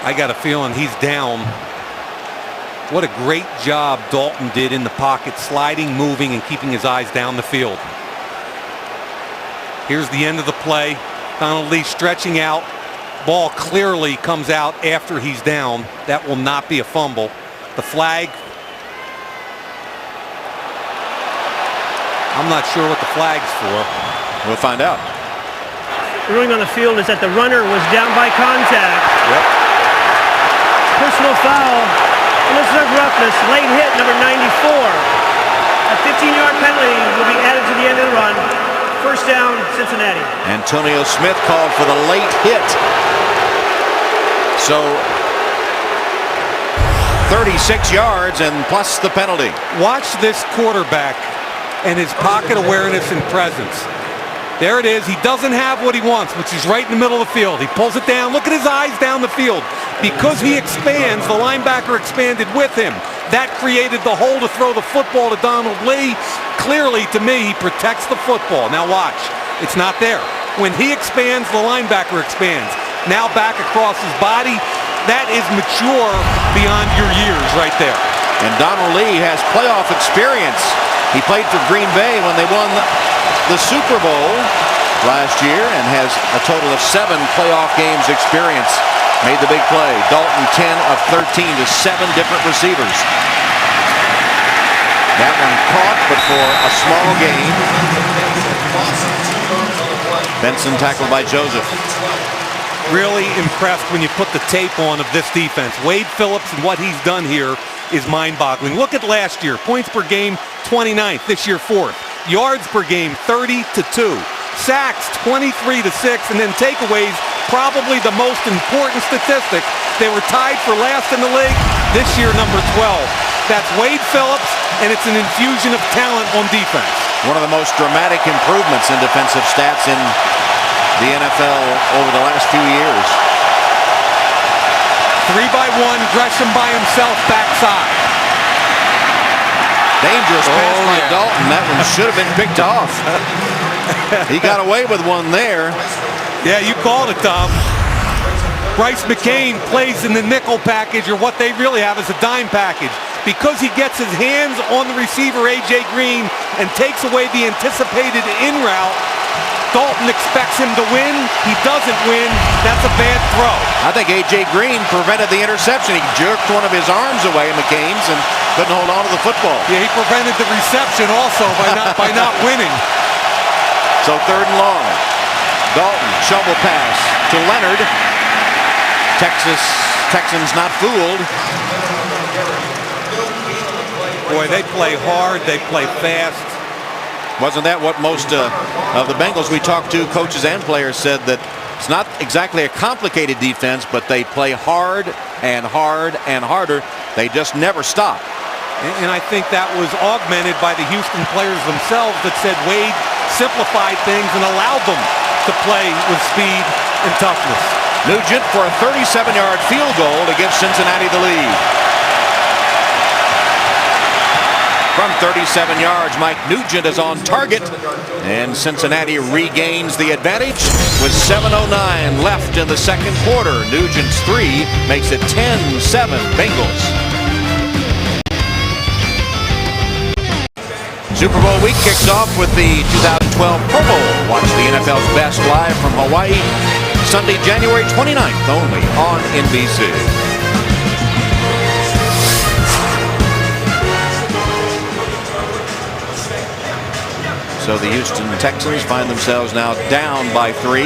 I got a feeling he's down. What a great job Dalton did in the pocket, sliding, moving, and keeping his eyes down the field. Here's the end of the play. Donald Lee stretching out. Ball clearly comes out after he's down. That will not be a fumble. The flag. I'm not sure what the flag's for. We'll find out. The ruling on the field is that the runner was down by contact. Yep. Personal foul. Unnecessary roughness. Late hit, number 94. A 15-yard penalty will be added to the end of the run. First down, Cincinnati. Antonio Smith called for the late hit. So 36 yards and plus the penalty. Watch this quarterback and his pocket awareness and presence. There it is. He doesn't have what he wants, which is right in the middle of the field. He pulls it down. Look at his eyes down the field. Because he expands, the linebacker expanded with him. That created the hole to throw the football to Donald Lee. Clearly, to me, he protects the football. Now watch. It's not there. When he expands, the linebacker expands. Now back across his body. That is mature beyond your years right there. And Donald Lee has playoff experience. He played for Green Bay when they won the Super Bowl last year and has a total of 7 playoff games experience. Made the big play. Dalton 10 of 13 to 7 different receivers. That one caught, but for a small gain. Benson tackled by Joseph. Really impressed when you put the tape on of this defense. Wade Phillips and what he's done here is mind-boggling. Look at last year. Points per game, 29th. This year, 4th. Yards per game, 30-2. Sacks, 23-6. And then takeaways, probably the most important statistic. They were tied for last in the league. This year, number 12. That's Wade Phillips, and it's an infusion of talent on defense. One of the most dramatic improvements in defensive stats in the NFL over the last few years. 3-by-1, Gresham by himself, backside. Dangerous pass by Dalton. That one should have been picked off. He got away with one there. Yeah, you called it, Tom. Bryce McCain plays in the nickel package, or what they really have is a dime package. Because he gets his hands on the receiver, A.J. Green, and takes away the anticipated in route, Dalton expects him to win. He doesn't win. That's a bad throw. I think A.J. Green prevented the interception. He jerked one of his arms away, McCain's, and couldn't hold on to the football. Yeah, he prevented the reception also by not winning. So 3rd and long. Dalton, shovel pass to Leonard. Texans not fooled. Boy, they play hard. They play fast. Wasn't that what most of the Bengals we talked to, coaches and players, said, that it's not exactly a complicated defense, but they play hard and hard and harder. They just never stop. And I think that was augmented by the Houston players themselves that said Wade simplified things and allowed them to play with speed and toughness. Nugent for a 37-yard field goal to give Cincinnati the lead. From 37 yards, Mike Nugent is on target, and Cincinnati regains the advantage with 7:09 left in the second quarter. Nugent's 3 makes it 10-7 Bengals. Super Bowl week kicks off with the 2012 Pro Bowl. Watch the NFL's best live from Hawaii, Sunday, January 29th, only on NBC. So the Houston Texans find themselves now down by 3.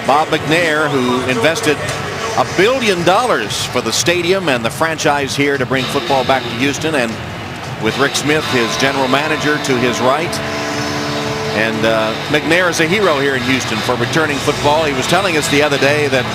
Bob McNair, who invested $1 billion for the stadium and the franchise here to bring football back to Houston, and with Rick Smith, his general manager, to his right. And McNair is a hero here in Houston for returning football. He was telling us the other day that,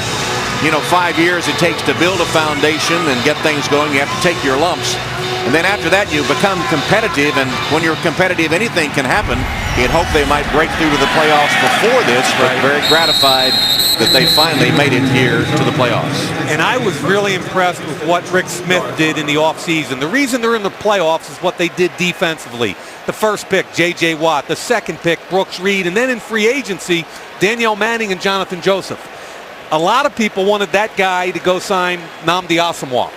5 years it takes to build a foundation and get things going. You have to take your lumps. And then after that, you become competitive. And when you're competitive, anything can happen. He'd hoped they might break through to the playoffs before this, but very gratified that they finally made it here to the playoffs. And I was really impressed with what Rick Smith did in the offseason. The reason they're in the playoffs is what they did defensively. The first pick, J.J. Watt. The second pick, Brooks Reed. And then in free agency, Danielle Manning and Jonathan Joseph. A lot of people wanted that guy to go sign Nnamdi Asomugha.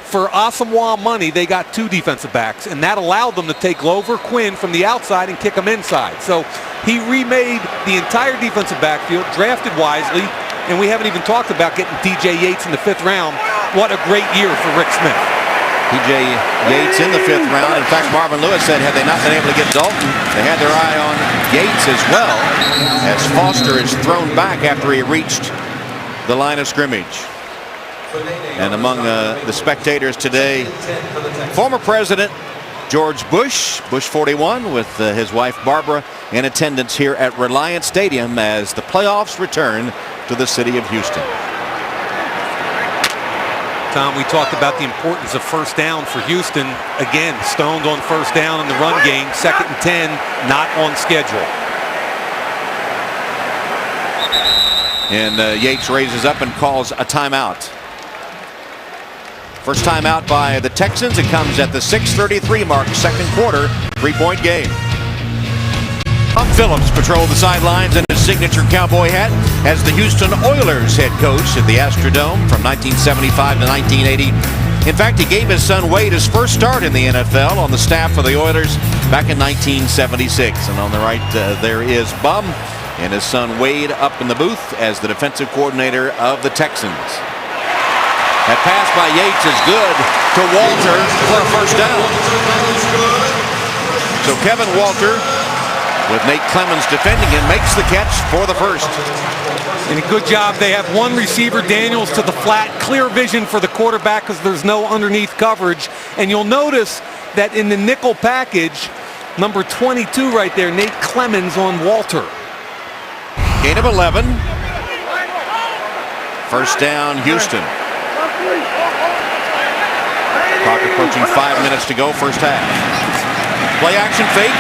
For Asomugha money, they got 2 defensive backs, and that allowed them to take Glover Quinn from the outside and kick him inside. So he remade the entire defensive backfield, drafted wisely, and we haven't even talked about getting DJ Yates in the 5th round. What a great year for Rick Smith. P.J. Yates in the 5th round. In fact, Marvin Lewis said had they not been able to get Dalton, they had their eye on Yates as well, as Foster is thrown back after he reached the line of scrimmage. And among the spectators today, former President George Bush, Bush 41, with his wife Barbara in attendance here at Reliance Stadium as the playoffs return to the city of Houston. Tom, we talked about the importance of first down for Houston. Again, stoned on first down in the run game. 2nd and 10, not on schedule. And Yates raises up and calls a timeout. First timeout by the Texans. It comes at the 6:33 mark, 2nd quarter, 3-point game. Tom Phillips patrolled the sidelines in his signature cowboy hat as the Houston Oilers head coach at the Astrodome from 1975 to 1980. In fact, he gave his son Wade his first start in the NFL on the staff of the Oilers back in 1976. And on the right, there is Bum and his son Wade up in the booth as the defensive coordinator of the Texans. That pass by Yates is good to Walter for a first down. So Kevin Walter, with Nate Clemens defending him, makes the catch for the first. And a good job. They have one receiver, Daniels, to the flat. Clear vision for the quarterback because there's no underneath coverage. And you'll notice that in the nickel package, number 22 right there, Nate Clemens on Walter. Gain of 11. First down, Houston. Clock approaching 5 minutes to go, first half. Play action fake.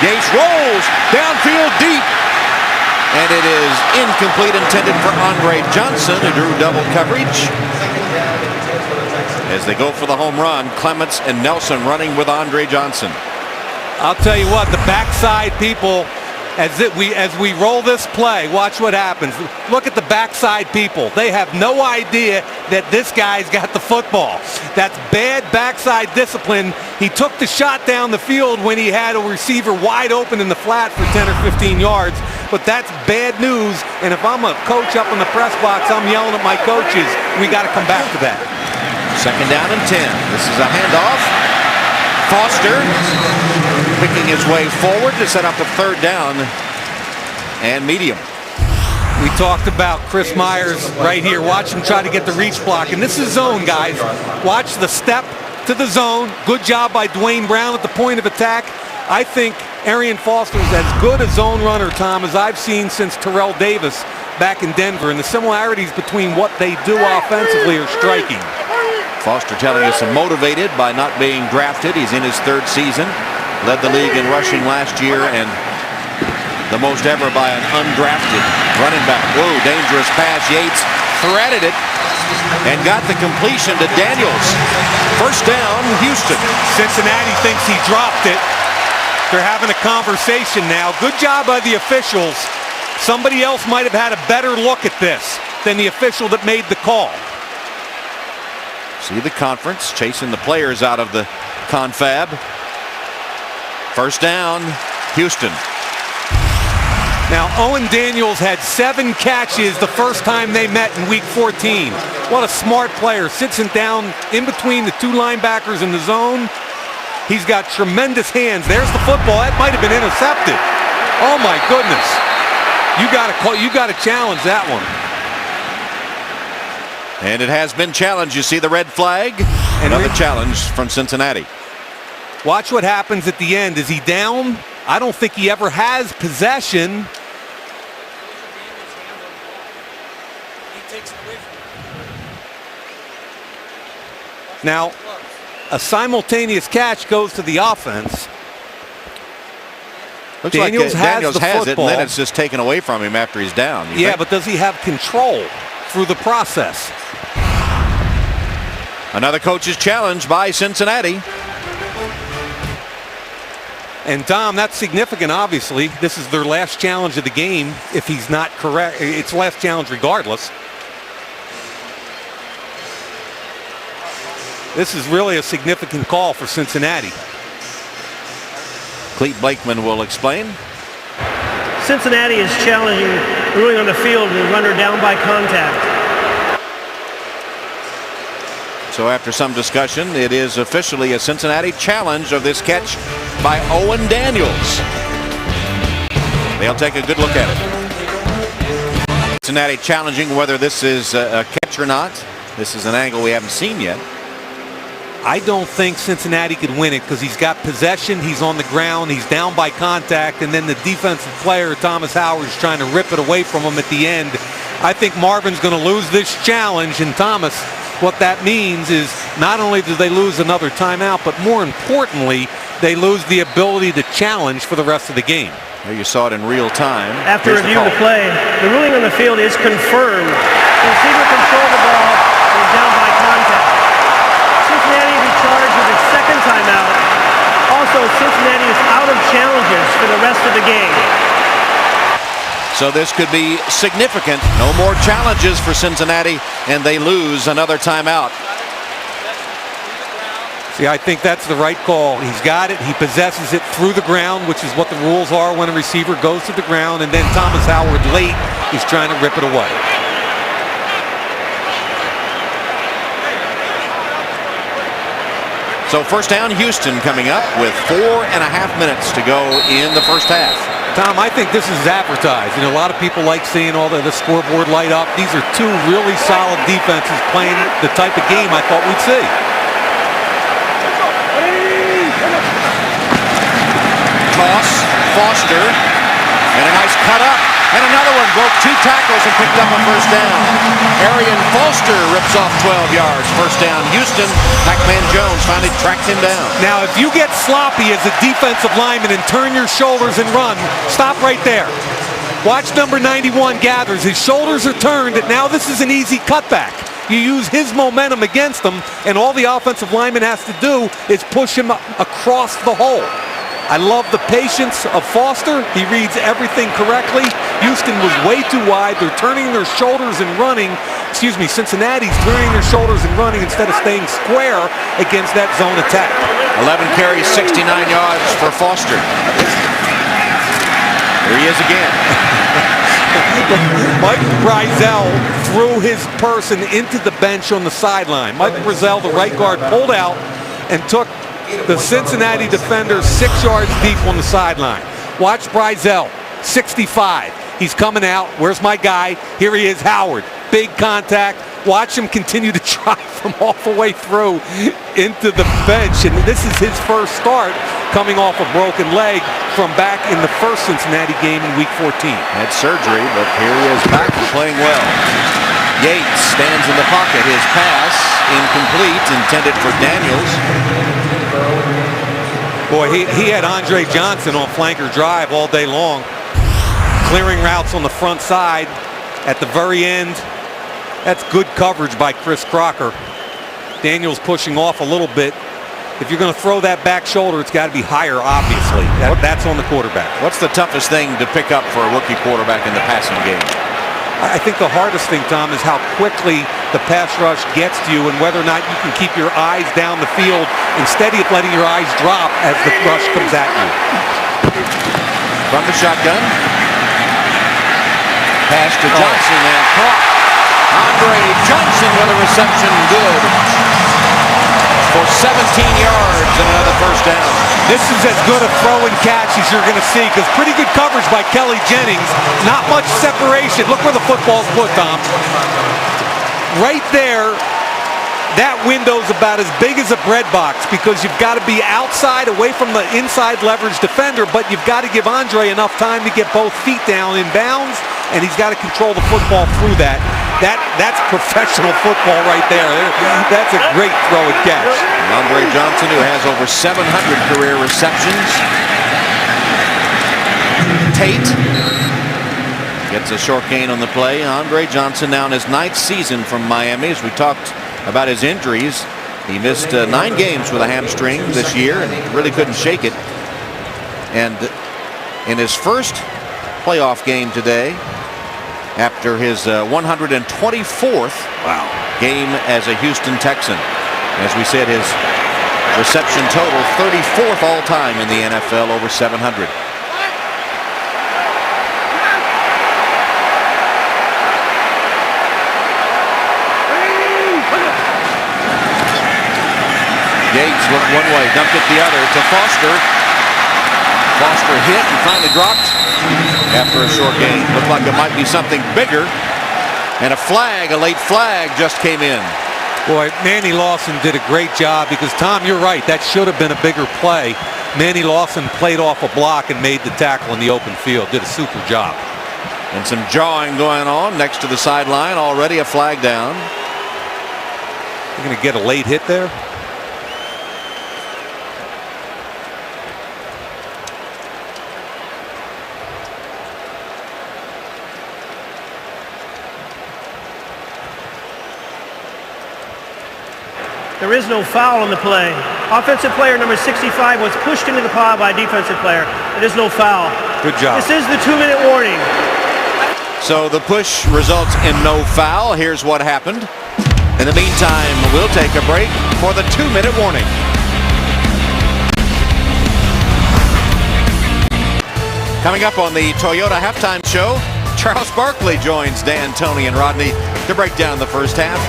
Yates rolls downfield deep. And it is incomplete, intended for Andre Johnson, who drew double coverage. As they go for the home run, Clements and Nelson running with Andre Johnson. I'll tell you what, the backside people, as we roll this play, watch what happens. Look at the backside people. They have no idea that this guy's got the football. That's bad backside discipline. He took the shot down the field when he had a receiver wide open in the flat for 10 or 15 yards. But that's bad news. And if I'm a coach up in the press box, I'm yelling at my coaches, we got to come back to that. 2nd down and 10. This is a handoff. Foster picking his way forward to set up a 3rd down and medium. We talked about Chris Myers right here. Watch him try to get the reach block. And this is zone, guys. Watch the step to the zone. Good job by Dwayne Brown at the point of attack. I think Arian Foster is as good a zone runner, Tom, as I've seen since Terrell Davis back in Denver. And the similarities between what they do offensively are striking. Foster telling us motivated by not being drafted. He's in his 3rd season. Led the league in rushing last year and the most ever by an undrafted running back. Whoa, dangerous pass. Yates threaded it and got the completion to Daniels. First down, Houston. Cincinnati thinks he dropped it. They're having a conversation now. Good job by the officials. Somebody else might have had a better look at this than the official that made the call. See the conference chasing the players out of the confab. First down, Houston. Now, Owen Daniels had 7 catches the first time they met in week 14. What a smart player. Sits him down in between the 2 linebackers in the zone. He's got tremendous hands. There's the football. That might have been intercepted. Oh my goodness. You got to challenge that one. And it has been challenged. You see the red flag. Another challenge from Cincinnati. Watch what happens at the end. Is he down? I don't think he ever has possession. Now, a simultaneous catch goes to the offense. Looks Daniels like Daniels has it, and then it's just taken away from him after he's down. Yeah, but does he have control through the process? Another coach's challenge by Cincinnati. And Tom, that's significant, obviously. This is their last challenge of the game. If he's not correct, it's last challenge regardless. This is really a significant call for Cincinnati. Clete Blakeman will explain. Cincinnati is challenging, ruling on the field, the runner down by contact. So after some discussion, it is officially a Cincinnati challenge of this catch by Owen Daniels. They'll take a good look at it. Cincinnati challenging whether this is a catch or not. This is an angle we haven't seen yet. I don't think Cincinnati could win it because he's got possession, he's on the ground, he's down by contact, and then the defensive player, Thomas Howard, is trying to rip it away from him at the end. I think Marvin's going to lose this challenge, and Thomas, what that means is not only do they lose another timeout, but more importantly, they lose the ability to challenge for the rest of the game. There you saw it in real time. After reviewing the play, the ruling on the field is confirmed. The receiver controlled the ball and was down by contact. Cincinnati will be charged with its second timeout. Also, Cincinnati is out of challenges for the rest of the game. So this could be significant. No more challenges for Cincinnati, and they lose another timeout. See, I think that's the right call. He's got it. He possesses it through the ground, which is what the rules are when a receiver goes to the ground, and then Thomas Howard late is trying to rip it away. So first down, Houston coming up with 4.5 minutes to go in the first half. Tom, I think this is advertised. You know, a lot of people like seeing all the scoreboard light up. These are two really solid defenses playing the type of game I thought we'd see. Toss, Foster, and a nice cut up. And another one broke 2 tackles and picked up a first down. Arian Foster rips off 12 yards. First down, Houston. Pac-Man Jones finally tracked him down. Now, if you get sloppy as a defensive lineman and turn your shoulders and run, stop right there. Watch number 91 gathers. His shoulders are turned, and now this is an easy cutback. You use his momentum against him, and all the offensive lineman has to do is push him across the hole. I love the patience of Foster. He reads everything correctly. Houston was way too wide. They're turning their shoulders and running. Excuse me, Cincinnati's turning their shoulders and running instead of staying square against that zone attack. 11 carries, 69 yards for Foster. Here he is again. Mike Brizell threw his person into the bench on the sideline. Mike Brizell, the right guard, pulled out and took the Cincinnati defender 6 yards deep on the sideline. Watch Brizell, 65. He's coming out. Where's my guy? Here he is, Howard. Big contact. Watch him continue to drive him all the way through into the bench. And this is his first start coming off a broken leg from back in the first Cincinnati game in Week 14. Had surgery, but here he is back and playing well. Yates stands in the pocket. His pass incomplete, intended for Daniels. Boy, he had Andre Johnson on flanker drive all day long, clearing routes on the front side. At the very end, that's good coverage by Chris Crocker. Daniels pushing off a little bit. If you're going to throw that back shoulder, it's got to be higher, obviously. That's on the quarterback. What's the toughest thing to pick up for a rookie quarterback in the passing game? I think the hardest thing, Tom, is how quickly the pass rush gets to you and whether or not you can keep your eyes down the field instead of letting your eyes drop as the rush comes at you. From the shotgun. Pass to Johnson and caught. Andre Johnson with a reception, good. For 17 yards and another first down. This is as good a throw and catch as you're going to see because pretty good coverage by Kelly Jennings. Not much separation. Look where the football's put, Tom. Right there, that window's about as big as a bread box because you've got to be outside away from the inside leverage defender, but you've got to give Andre enough time to get both feet down in bounds, and he's got to control the football through that. That's professional football right there. That's a great throw and catch. Andre Johnson, who has over 700 career receptions. Tate gets a short gain on the play. Andre Johnson now in his 9th season from Miami. As we talked about his injuries, he missed 9 games with a hamstring this year and really couldn't shake it. And in his first playoff game today, after his 124th game as a Houston Texan. As we said, his reception total 34th all time in the NFL, over 700. Yates looked one way, dumped it the other to Foster. Foster hit and finally dropped after a short gain. Looked like it might be something bigger. And a late flag just came in. Boy, Manny Lawson did a great job because, Tom, you're right. That should have been a bigger play. Manny Lawson played off a block and made the tackle in the open field. Did a super job. And some jawing going on next to the sideline. Already a flag down. You're going to get a late hit there. There is no foul on the play. Offensive player number 65 was pushed into the pile by a defensive player. There is no foul. Good job. This is the 2-minute warning. So the push results in no foul. Here's what happened. In the meantime, we'll take a break for the 2-minute warning. Coming up on the Toyota Halftime Show, Charles Barkley joins Dan, Tony, and Rodney to break down the first half.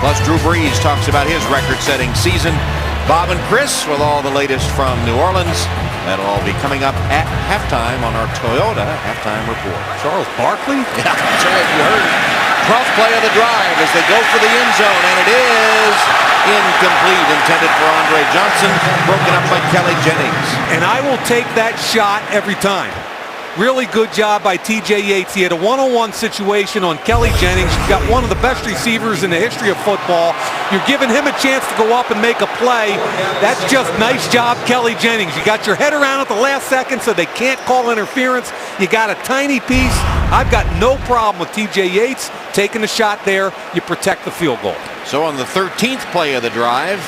Plus, Drew Brees talks about his record-setting season. Bob and Chris with all the latest from New Orleans. That'll all be coming up at halftime on our Toyota Halftime Report. Charles Barkley? Yeah, that's right, you heard it. 12th play of the drive as they go for the end zone, and it is incomplete, intended for Andre Johnson, broken up by Kelly Jennings. And I will take that shot every time. Really good job by T.J. Yates. He had a one-on-one situation on Kelly Jennings. You've got one of the best receivers in the history of football. You're giving him a chance to go up and make a play. That's just nice job, Kelly Jennings. You got your head around at the last second so they can't call interference. You got a tiny piece. I've got no problem with T.J. Yates taking a shot there. You protect the field goal. So on the 13th play of the drive,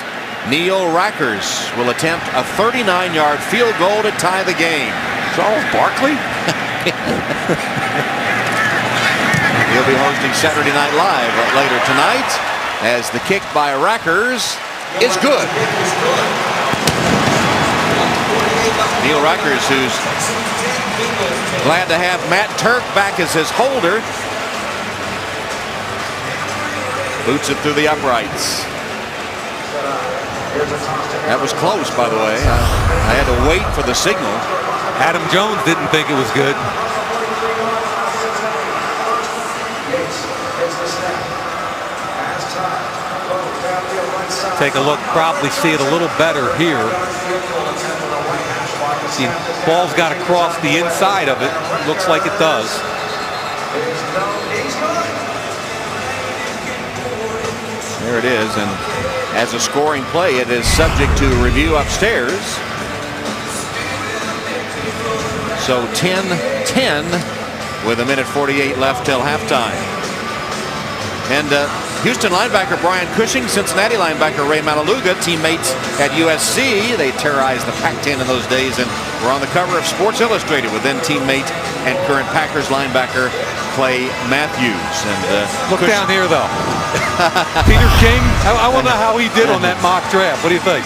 Neil Rackers will attempt a 39-yard field goal to tie the game. Charles Barkley? He'll be hosting Saturday Night Live later tonight as the kick by Rackers is good. Neil Rackers, who's glad to have Matt Turk back as his holder, boots it through the uprights. That was close, by the way. I had to wait for the signal. Adam Jones didn't think it was good. Take a look, probably see it a little better here. See, ball's got to cross the inside of it. Looks like it does. There it is, and as a scoring play, it is subject to review upstairs. So 10-10 with 1:48 left till halftime. And Houston linebacker Brian Cushing, Cincinnati linebacker Ray Mataluga, teammates at USC. They terrorized the Pac-10 in those days and were on the cover of Sports Illustrated with then teammate and current Packers linebacker Clay Matthews. And look down here, though. Peter King, I wonder how he did on that mock draft. What do you think?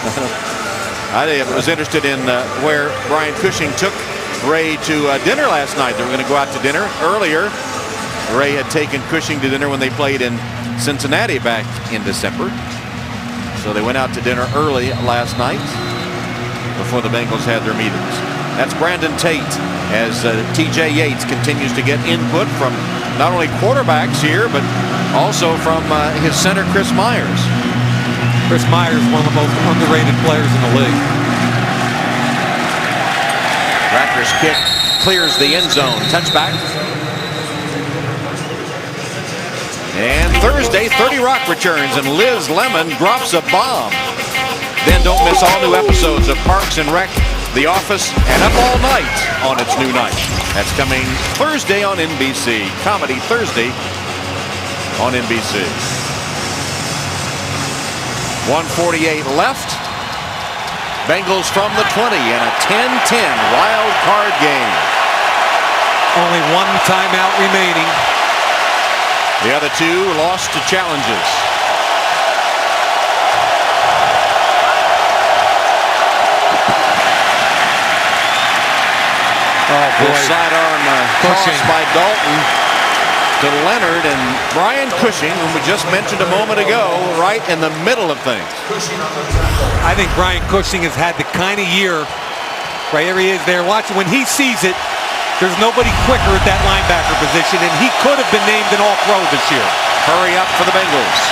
I was interested in where Brian Cushing took Ray to dinner last night. They were going to go out to dinner earlier. Ray had taken Cushing to dinner when they played in Cincinnati back in December. So they went out to dinner early last night before the Bengals had their meetings. That's Brandon Tate as T.J. Yates continues to get input from not only quarterbacks here, but also from his center, Chris Myers. Chris Myers, one of the most underrated players in the league. Raptors kick clears the end zone. Touchback. And Thursday, 30 Rock returns and Liz Lemon drops a bomb. Then don't miss all new episodes of Parks and Rec, The Office, and Up All Night on its new night. That's coming Thursday on NBC. Comedy Thursday on NBC. 1:48 left. Bengals from the 20 and a 10-10 wild card game. Only one timeout remaining. The other two lost to challenges. Oh boy. Sidearm toss by Dalton. to Leonard, and Brian Cushing, whom we just mentioned a moment ago, right in the middle of things. I think Brian Cushing has had the kind of year, right here he is there watching, when he sees it, there's nobody quicker at that linebacker position, and he could have been named an all-pro this year. Hurry up for the Bengals.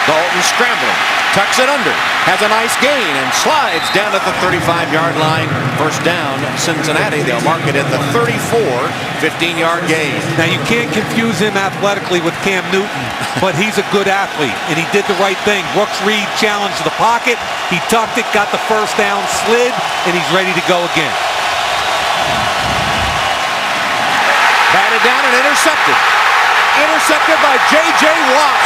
Dalton scrambling, tucks it under, has a nice gain, and slides down at the 35-yard line. First down, Cincinnati. They'll mark it at the 34, 15-yard gain. Now, you can't confuse him athletically with Cam Newton, but he's a good athlete, and he did the right thing. Brooks Reed challenged the pocket. He tucked it, got the first down, slid, and he's ready to go again. Batted down and intercepted. Intercepted by J.J. Watt.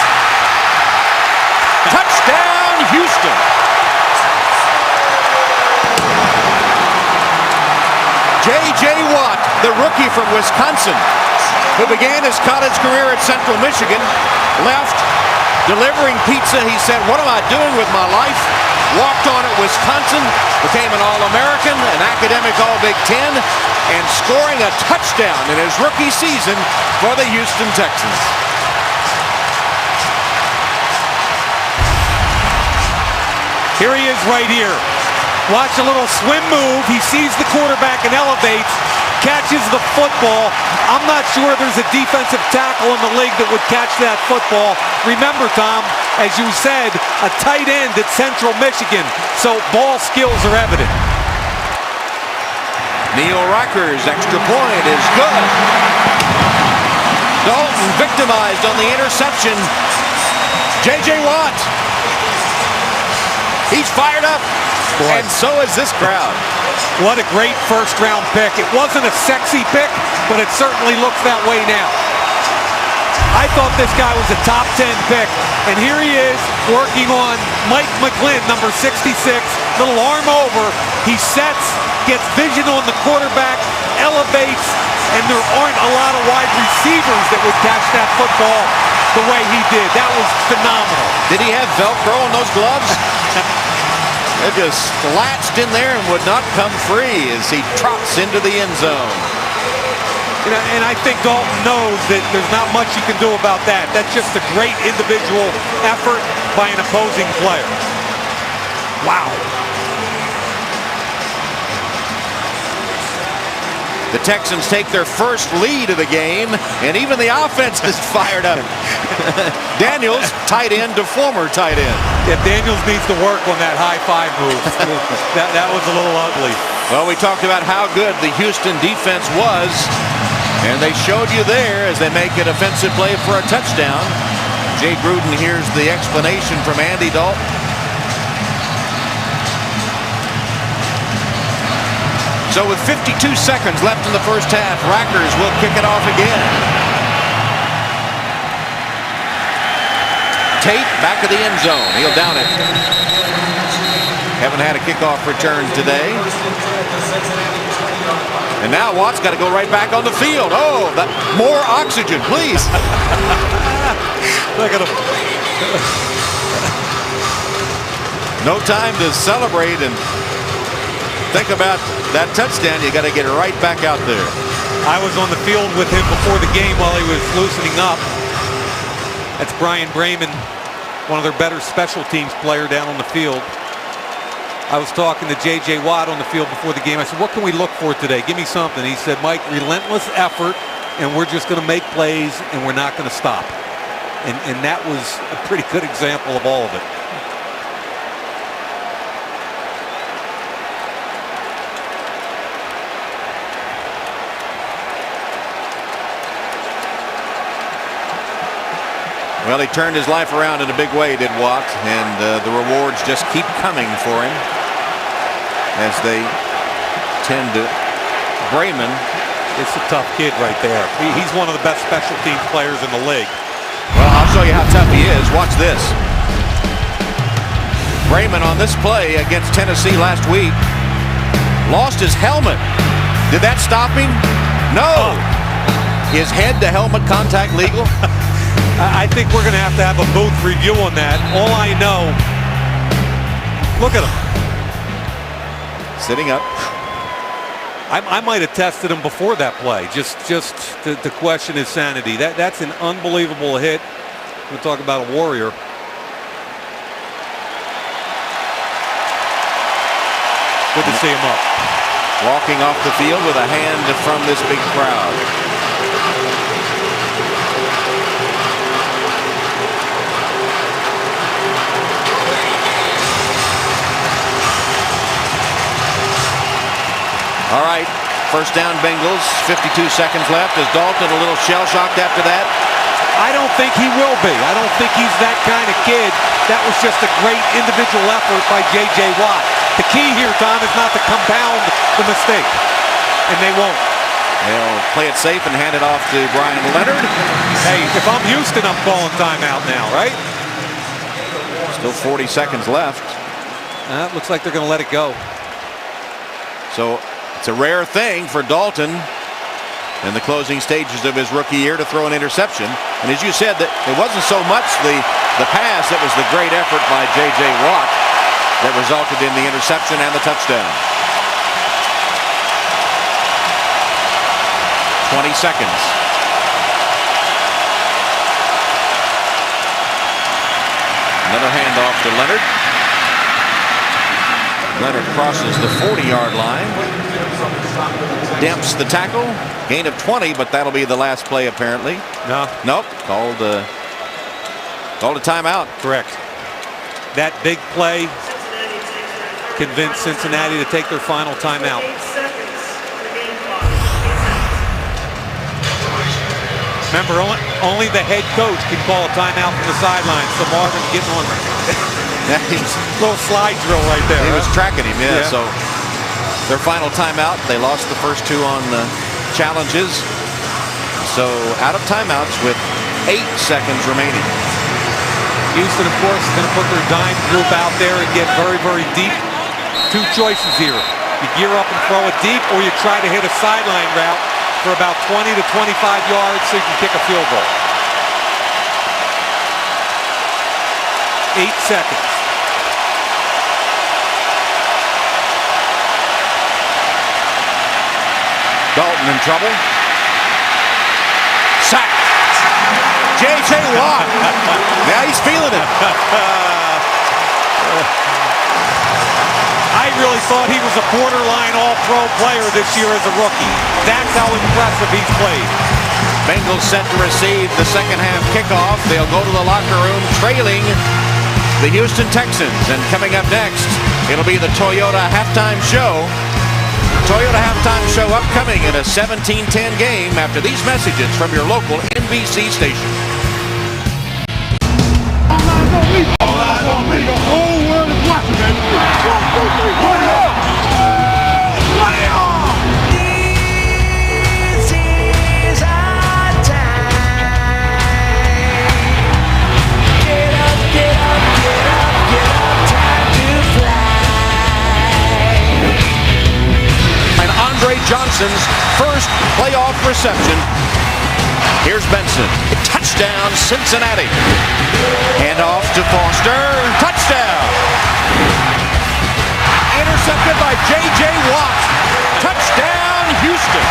Touchdown, Houston. J.J. Watt, the rookie from Wisconsin, who began his college career at Central Michigan, left delivering pizza. He said, "What am I doing with my life?" Walked on at Wisconsin, became an All-American, an academic All-Big Ten, and scoring a touchdown in his rookie season for the Houston Texans. Here he is right here. Watch a little swim move. He sees the quarterback and elevates, catches the football. I'm not sure there's a defensive tackle in the league that would catch that football. Remember, Tom, as you said, a tight end at Central Michigan, so ball skills are evident. Neil Rocker's extra point is good. Dalton victimized on the interception. J.J. Watt. He's fired up, and so is this crowd. What a great first-round pick. It wasn't a sexy pick, but it certainly looks that way now. I thought this guy was a top 10 pick, and here he is working on Mike McGlynn, number 66, little arm over. He sets, gets vision on the quarterback, elevates, and there aren't a lot of wide receivers that would catch that football the way he did. That was phenomenal. Did he have Velcro on those gloves? It just latched in there and would not come free as he trots into the end zone. You know, and I think Dalton knows that there's not much you can do about that. That's just a great individual effort by an opposing player. Wow. The Texans take their first lead of the game, and even the offense is fired up. Daniels, tight end to former tight end. Yeah, Daniels needs to work on that high five move. that was a little ugly. Well, we talked about how good the Houston defense was, and they showed you there as they make an offensive play for a touchdown. Jay Gruden hears the explanation from Andy Dalton. So with 52 seconds left in the first half, Rackers will kick it off again. Tate back of the end zone. He'll down it. Haven't had a kickoff return today. And now Watt's got to go right back on the field. Oh, more oxygen, please. Look at him. No time to celebrate and think about that touchdown. You got to get right back out there. I was on the field with him before the game while he was loosening up. That's Brian Bremen, one of their better special teams player down on the field. I was talking to J.J. Watt on the field before the game. I said, "What can we look for today? Give me something." He said, "Mike, relentless effort, and we're just going to make plays, and we're not going to stop." And that was a pretty good example of all of it. Well, he turned his life around in a big way, did Watt, and the rewards just keep coming for him as they tend to. Bremen. It's a tough kid right there. He's one of the best special teams players in the league. Well, I'll show you how tough he is. Watch this. Bremen on this play against Tennessee last week lost his helmet. Did that stop him? No. Is head-to-helmet contact legal? I think we're going to have a booth review on that. All I know, look at him. Sitting up. I might have tested him before that play, just to question his sanity. That's an unbelievable hit. We'll talk about a warrior. Good to see him up. Walking off the field with a hand from this big crowd. All right, first down Bengals, 52 seconds left. Is Dalton a little shell-shocked after that? I don't think he will be. I don't think he's that kind of kid. That was just a great individual effort by J.J. Watt. The key here, Tom, is not to compound the mistake, and they won't. They'll play it safe and hand it off to Brian Leonard. Hey, if I'm Houston, I'm calling timeout now, right? Still 40 seconds left. Looks like they're going to let it go. So it's a rare thing for Dalton in the closing stages of his rookie year to throw an interception. And as you said, that it wasn't so much the pass, it was the great effort by J.J. Watt that resulted in the interception and the touchdown. 20 seconds. Another handoff to Leonard. Leonard crosses the 40-yard line. Demps the tackle. Gain of 20, but that'll be the last play apparently. Nope. Called a timeout. Correct. That big play convinced Cincinnati to take their final timeout. Remember, only the head coach can call a timeout from the sideline, so Marvin's getting on little slide drill right there. He was tracking him, yeah. So their final timeout, they lost the first two on the challenges. So out of timeouts with 8 seconds remaining. Houston, of course, is going to put their dime group out there and get very, very deep. Two choices here. You gear up and throw it deep, or you try to hit a sideline route for about 20 to 25 yards so you can kick a field goal. 8 seconds. Dalton in trouble. Sacked. J.J. Watt. Now he's feeling it. I really thought he was a borderline all-pro player this year as a rookie. That's how impressive he's played. Bengals set to receive the second half kickoff. They'll go to the locker room trailing the Houston Texans. And coming up next, it'll be the Toyota halftime show. Toyota halftime show upcoming in a 17-10 game after these messages from your local NBC station. All eyes on me. The whole world is watching, baby. 1, 2, 3, play on! Play on! This is our time. Get up, get up, get up, get up. Time to fly. And Andre Johnson's first playoff reception. Here's Benson. Touchdown, Cincinnati. Hand off to Foster. Touchdown. Intercepted by J.J. Watt. Touchdown, Houston.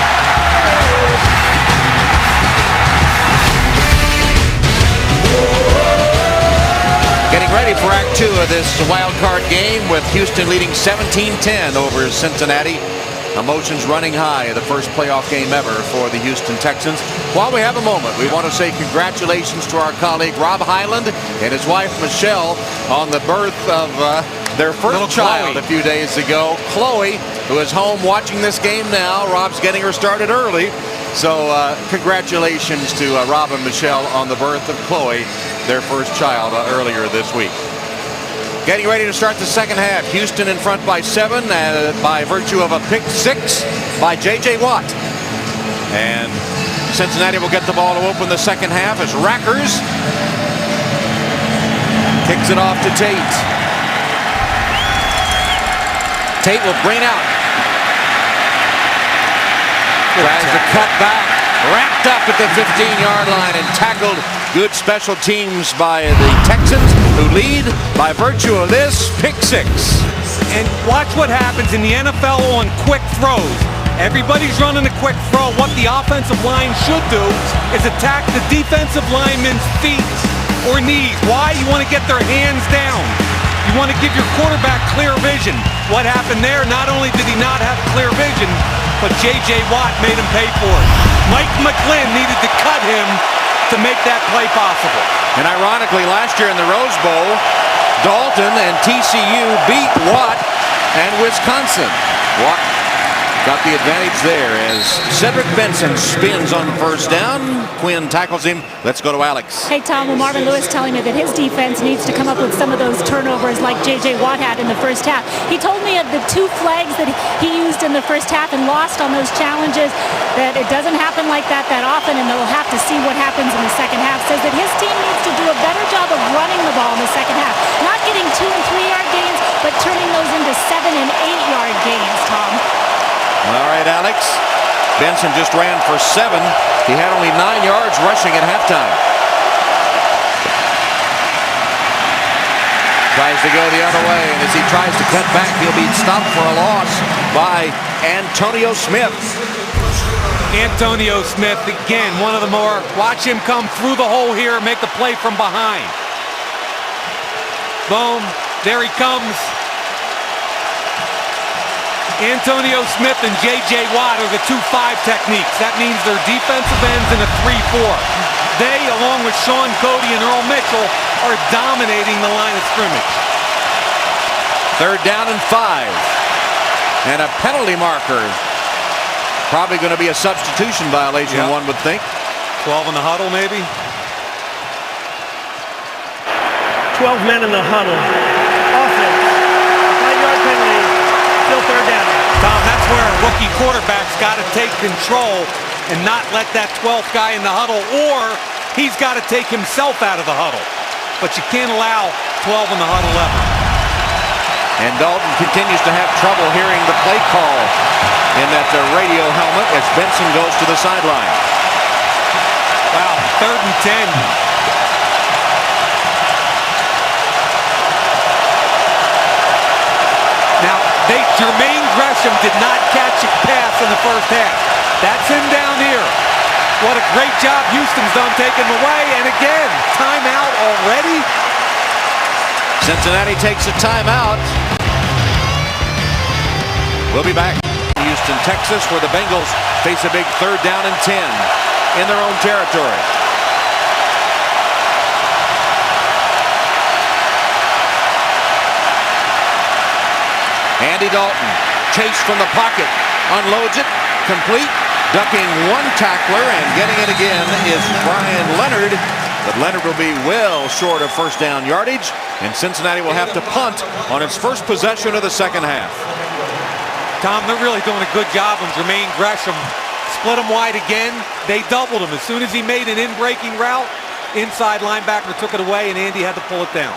Getting ready for Act 2 of this wildcard game with Houston leading 17-10 over Cincinnati. Emotions running high, the first playoff game ever for the Houston Texans. While we have a moment, we want to say congratulations to our colleague Rob Hyland and his wife Michelle on the birth of their first child a few days ago. Chloe, who is home watching this game now. Rob's getting her started early. So congratulations to Rob and Michelle on the birth of Chloe, their first child earlier this week. Getting ready to start the second half. Houston in front by 7 by virtue of a pick 6 by J.J. Watt. And Cincinnati will get the ball to open the second half as Rackers kicks it off to Tate. Tate will bring out. Tries to cut back. Wrapped up at the 15-yard line and tackled. Good special teams by the Texans, who lead by virtue of this pick 6. And watch what happens in the NFL on quick throws. Everybody's running a quick throw. What the offensive line should do is attack the defensive lineman's feet or knees. Why? You want to get their hands down. You want to give your quarterback clear vision. What happened there? Not only did he not have clear vision, but J.J. Watt made him pay for it. Mike McGlynn needed to cut him to make that play possible. And ironically, last year in the Rose Bowl, Dalton and TCU beat Watt and Wisconsin. Watt got the advantage there as Cedric Benson spins on first down. Quinn tackles him. Let's go to Alex. Hey, Tom, well, Marvin Lewis telling me that his defense needs to come up with some of those turnovers like J.J. Watt had in the first half. He told me of the 2 flags that he used in the first half and lost on those challenges, that it doesn't happen like that often, and they'll have to see what happens in the second half. Says that his team needs to do a better job of running the ball in the second half. Not getting 2 and 3 yard gains, but turning those into 7 and 8 yard gains, Tom. All right, Alex. Benson just ran for 7. He had only 9 yards rushing at halftime. Tries to go the other way, and as he tries to cut back, he'll be stopped for a loss by Antonio Smith. Antonio Smith, again, one of the more. Watch him come through the hole here and make the play from behind. Boom. There he comes. Antonio Smith and J.J. Watt are the 2-5 techniques. That means they're defensive ends in a 3-4. They, along with Sean Cody and Earl Mitchell, are dominating the line of scrimmage. 3rd down and 5. And a penalty marker. Probably going to be a substitution violation, one would think. 12 in the huddle, maybe? 12 men in the huddle. Offense. 5-yard penalty. Still 3rd down. Tom, that's where a rookie quarterback's got to take control and not let that 12th guy in the huddle, or he's got to take himself out of the huddle. But you can't allow 12 in the huddle ever. And Dalton continues to have trouble hearing the play call in that radio helmet as Benson goes to the sideline. Wow, 3rd and 10. Now, Jermaine Gresham did not catch a pass in the first half. That's him down here. What a great job Houston's done taking him away. And again, timeout already. Cincinnati takes a timeout. We'll be back in Houston, Texas, where the Bengals face a big 3rd down and 10 in their own territory. Andy Dalton, chased from the pocket, unloads it, complete, ducking one tackler, and getting it again is Brian Leonard. But Leonard will be well short of 1st down yardage, and Cincinnati will have to punt on its first possession of the second half. Tom, they're really doing a good job on Jermaine Gresham. Split him wide again. They doubled him. As soon as he made an in-breaking route, inside linebacker took it away, and Andy had to pull it down.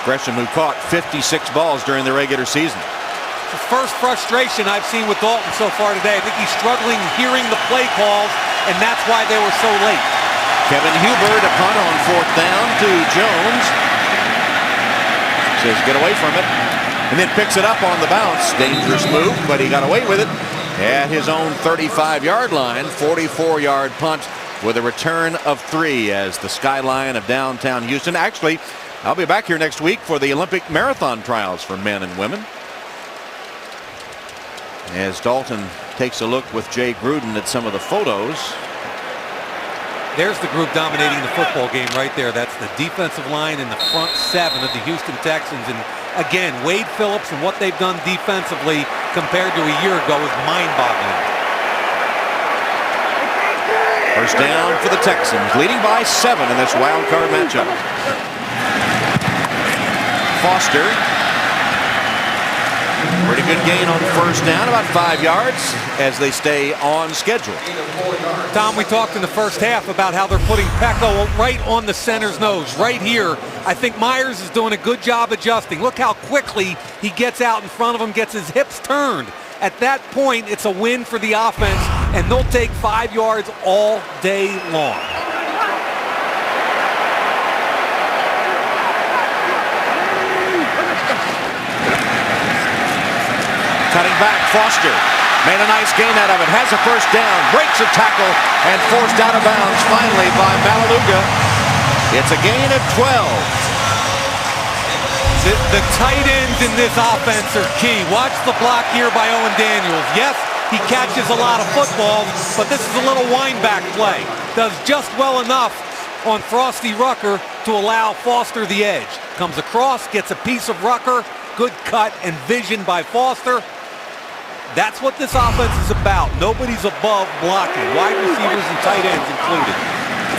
Gresham, who caught 56 balls during the regular season. The first frustration I've seen with Dalton so far today. I think he's struggling hearing the play calls, and that's why they were so late. Kevin Huber to punt on 4th down to Jones. Says get away from it. And then picks it up on the bounce. Dangerous move, but he got away with it at his own 35-yard line. 44-yard punt with a return of 3 as the skyline of downtown Houston. Actually, I'll be back here next week for the Olympic marathon trials for men and women. As Dalton takes a look with Jay Gruden at some of the photos. There's the group dominating the football game right there. That's the defensive line in the front 7 of the Houston Texans. And again, Wade Phillips and what they've done defensively compared to a year ago is mind-boggling. 1st down for the Texans, leading by 7 in this wild card matchup. Foster. Pretty good gain on 1st down, about 5 yards as they stay on schedule. Tom, we talked in the first half about how they're putting Pecco right on the center's nose, right here. I think Myers is doing a good job adjusting. Look how quickly he gets out in front of him, gets his hips turned. At that point, it's a win for the offense, and they'll take 5 yards all day long. Cutting back. Foster made a nice gain out of it. Has a first down. Breaks a tackle and forced out of bounds finally by Malaluga. It's a gain of 12. The tight ends in this offense are key. Watch the block here by Owen Daniels. Yes, he catches a lot of footballs, but this is a little wind-back play. Does just well enough on Frosty Rucker to allow Foster the edge. Comes across, gets a piece of Rucker. Good cut and vision by Foster. That's what this offense is about. Nobody's above blocking. Wide receivers and tight ends included.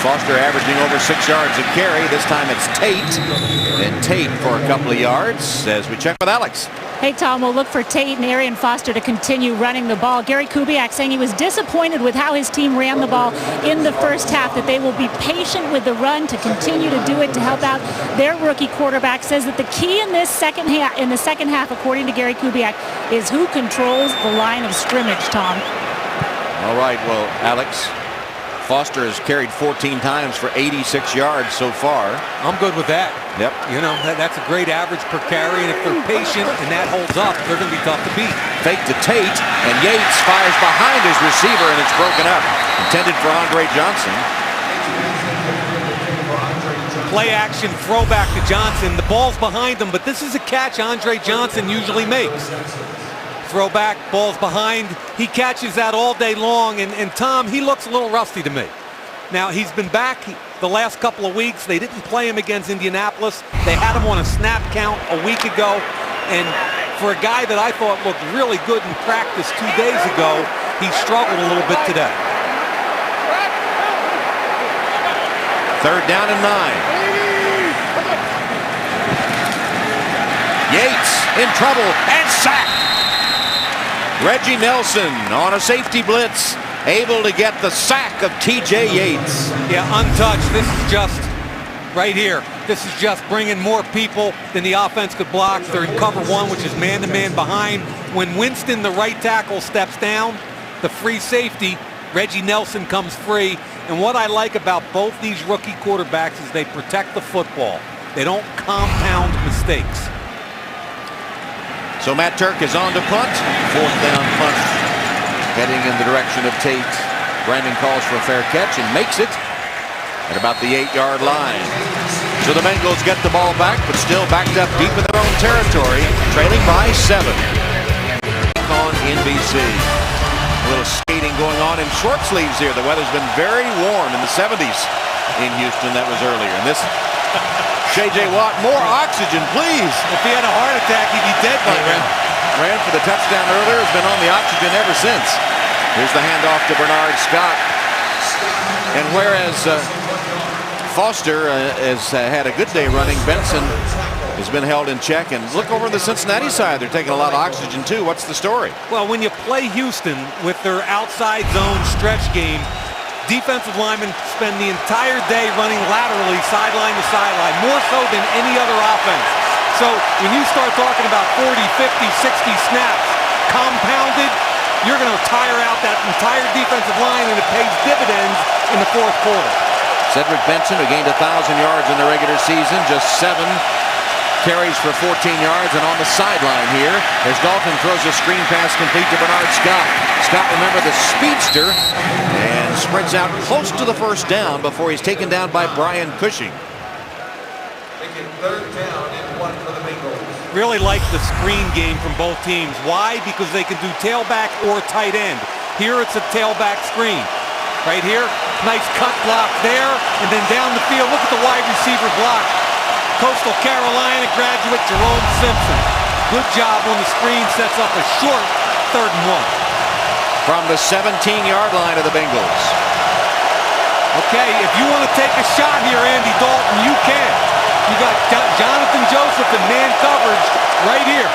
Foster averaging over 6 yards a carry. This time it's Tate. And Tate for a couple of yards as we check with Alex. Hey, Tom, we'll look for Tate and Arian Foster to continue running the ball. Gary Kubiak saying he was disappointed with how his team ran the ball in the first half, that they will be patient with the run to continue to do it to help out their rookie quarterback. Says that the key in the second half, according to Gary Kubiak, is who controls the line of scrimmage, Tom. All right, well, Alex, Foster has carried 14 times for 86 yards so far. I'm good with that. Yep. You know, that's a great average per carry, and if they're patient and that holds up, they're going to be tough to beat. Fake to Tate, and Yates fires behind his receiver, and it's broken up. Intended for Andre Johnson. Play action, throwback to Johnson. The ball's behind him, but this is a catch Andre Johnson usually makes. Throwback, ball's behind. He catches that all day long, and Tom, he looks a little rusty to me. Now, he's been back the last couple of weeks. They didn't play him against Indianapolis. They had him on a snap count a week ago, and for a guy that I thought looked really good in practice 2 days ago, he struggled a little bit today. 3rd down and 9. Yates in trouble and sacked. Reggie Nelson on a safety blitz, able to get the sack of TJ Yates. Yeah, untouched. This is just right here. This is just bringing more people than the offense could block. They're in cover 1, which is man-to-man behind. When Winston, the right tackle, steps down, the free safety, Reggie Nelson comes free. And what I like about both these rookie quarterbacks is they protect the football. They don't compound mistakes. So Matt Turk is on to punt. 4th down punt. Heading in the direction of Tate. Brandon calls for a fair catch and makes it at about the 8-yard line. So the Bengals get the ball back, but still backed up deep in their own territory, trailing by 7. On NBC. A little skating going on in short sleeves here. The weather's been very warm in the 70s in Houston. That was earlier. And this J.J. Watt, more oxygen, please. If he had a heart attack, he'd be dead by now. Ran for the touchdown earlier, has been on the oxygen ever since. Here's the handoff to Bernard Scott. And whereas Foster has had a good day running, Benson has been held in check. And look over on the Cincinnati side. They're taking a lot of oxygen, too. What's the story? Well, when you play Houston with their outside zone stretch game, defensive linemen spend the entire day running laterally sideline to sideline, more so than any other offense. So when you start talking about 40, 50, 60 snaps compounded, you're going to tire out that entire defensive line, and it pays dividends in the 4th quarter. Cedric Benson, who gained 1,000 yards in the regular season, just 7 carries for 14 yards, and on the sideline here, as Dalton throws a screen pass complete to Bernard Scott. Scott, remember, the speedster, and sprints out close to the 1st down before he's taken down by Brian Cushing. Making 3rd down and 1 for the Bengals. Really like the screen game from both teams. Why? Because they can do tailback or tight end. Here it's a tailback screen. Right here, nice cut block there, and then down the field, look at the wide receiver block. Coastal Carolina graduate Jerome Simpson. Good job on the screen, sets up a short 3rd and 1. From the 17-yard line of the Bengals. Okay, if you want to take a shot here, Andy Dalton, you can. You got Jonathan Joseph in man coverage right here.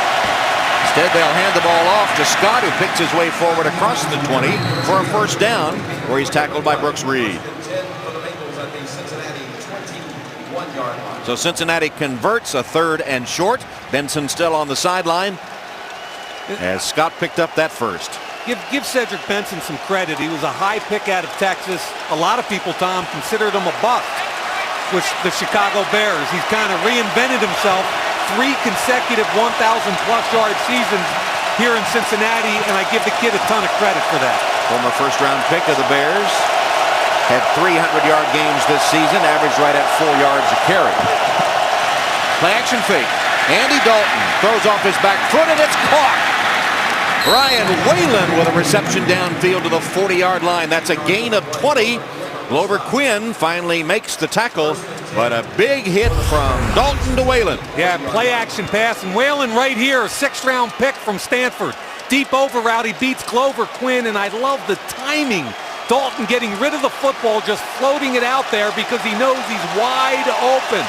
Instead, they'll hand the ball off to Scott, who picks his way forward across the 20 for a 1st down, where he's tackled by Brooks Reed. So Cincinnati converts a 3rd and short. Benson still on the sideline as Scott picked up that 1st. Give Cedric Benson some credit. He was a high pick out of Texas. A lot of people, Tom, considered him a bust with the Chicago Bears. He's kind of reinvented himself. 3 consecutive 1,000-plus yard seasons here in Cincinnati, and I give the kid a ton of credit for that. Former first-round pick of the Bears. Had 300-yard games this season, averaged right at 4 yards a carry. Play action fake. Andy Dalton throws off his back foot, and it's caught. Ryan Whalen with a reception downfield to the 40-yard line. That's a gain of 20. Glover Quinn finally makes the tackle, but a big hit from Dalton to Whalen. Yeah, play action pass, and Whalen right here, a 6th-round pick from Stanford. Deep over route, he beats Glover Quinn, and I love the timing. Dalton getting rid of the football, just floating it out there because he knows he's wide open.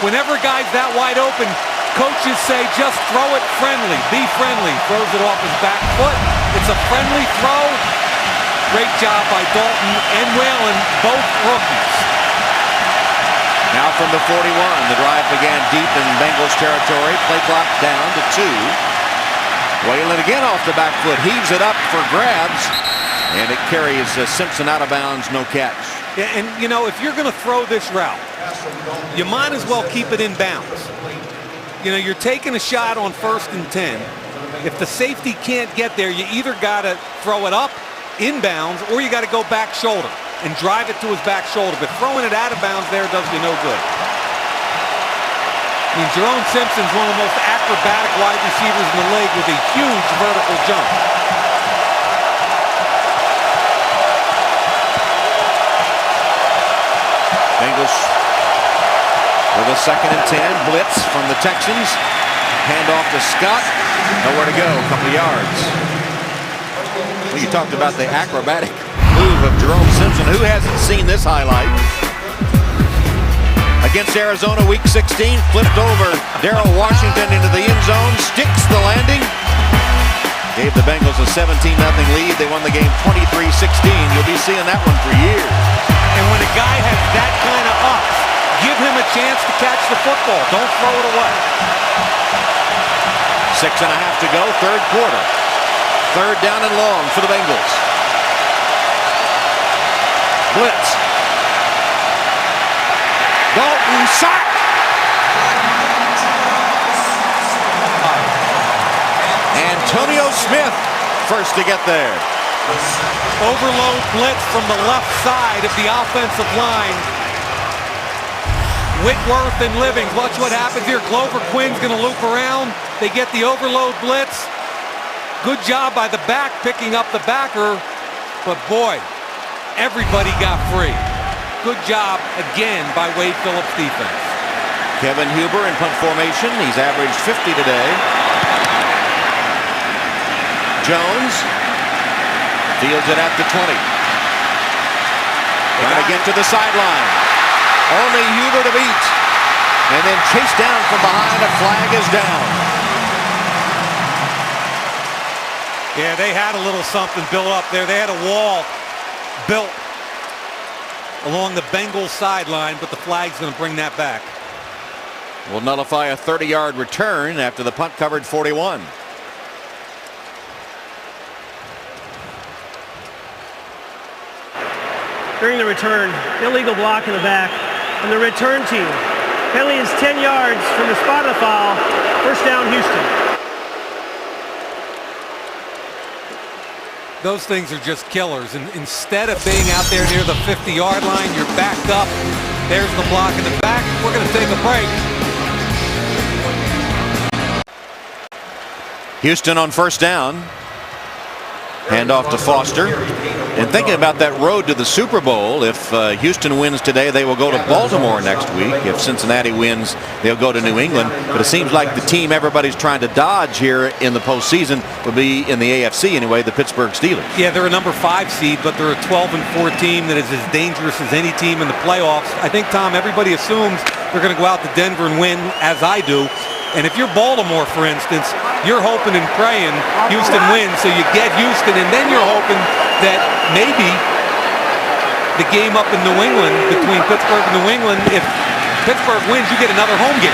Whenever a guy's that wide open, coaches say just throw it friendly, be friendly. Throws it off his back foot. It's a friendly throw. Great job by Dalton and Whalen, both rookies. Now from the 41, the drive began deep in Bengals territory. Play clock down to 2. Whalen again off the back foot, heaves it up for grabs, and it carries Simpson out of bounds, no catch. Yeah, and you know, if you're going to throw this route, you might as well keep it in bounds. You know, you're taking a shot on 1st and 10. If the safety can't get there, you either got to throw it up inbounds or you got to go back shoulder and drive it to his back shoulder. But throwing it out of bounds there does you no good. I mean, Jerome Simpson's one of the most acrobatic wide receivers in the league with a huge vertical jump. Bengals with a 2nd and 10. Blitz from the Texans. Hand off to Scott. Nowhere to go. A couple of yards. Well, you talked about the acrobatic move of Jerome Simpson. Who hasn't seen this highlight? Against Arizona, Week 16, flipped over Darrell Washington into the end zone, sticks the landing. Gave the Bengals a 17-0 lead. They won the game 23-16. You'll be seeing that one for years. And when a guy has that kind of ups, give him a chance to catch the football. Don't throw it away. 6.5 to go, 3rd quarter. 3rd down and long for the Bengals. Blitz. Dalton sacked. Antonio Smith first to get there. Overload blitz from the left side of the offensive line. Whitworth and Livings. Watch what happens here. Glover Quinn's going to loop around. They get the overload blitz. Good job by the back picking up the backer. But boy, everybody got free. Good job again by Wade Phillips' defense. Kevin Huber in punt formation. He's averaged 50 today. Jones fields it at the 20. Trying to get to the sideline. Only Huber to beat. And then chased down from behind. A flag is down. Yeah, they had a little something built up there. They had a wall built along the Bengals sideline, but the flag's going to bring that back. Will nullify a 30-yard return after the punt covered 41. During the return, illegal block in the back, and the return team. Penalty is 10 yards from the spot of the foul. 1st down, Houston. Those things are just killers. And instead of being out there near the 50-yard line, you're backed up. There's the block in the back. We're going to take a break. Houston on 1st down. Hand off to Foster. And thinking about that road to the Super Bowl, if Houston wins today, they will go to Baltimore next week. If Cincinnati wins, they'll go to New England. But it seems like the team everybody's trying to dodge here in the postseason would be in the AFC anyway, the Pittsburgh Steelers. Yeah, they're a number 5 seed, but they're a 12-4 team that is as dangerous as any team in the playoffs. I think, Tom, everybody assumes they're going to go out to Denver and win, as I do. And if you're Baltimore, for instance, you're hoping and praying Houston wins, so you get Houston, and then you're hoping that maybe the game up in New England, between Pittsburgh and New England, if Pittsburgh wins, you get another home game.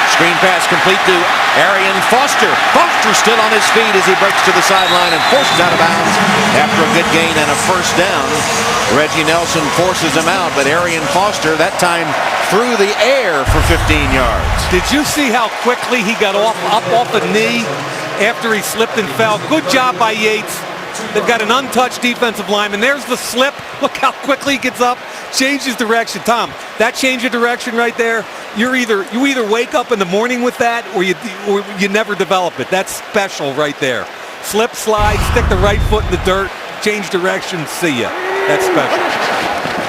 Screen pass complete to Arian Foster. Foster still on his feet as he breaks to the sideline and forces out of bounds after a good gain and a 1st down. Reggie Nelson forces him out, but Arian Foster that time through the air for 15 yards. Did you see how quickly he got up off the knee after he slipped and fell. Good job by Yates. They've got an untouched defensive lineman. There's the slip. Look how quickly he gets up, changes direction. Tom, that change of direction right there, you either wake up in the morning with that or you never develop it. That's special right there. Slip, slide, stick the right foot in the dirt, change direction, see ya. That's special.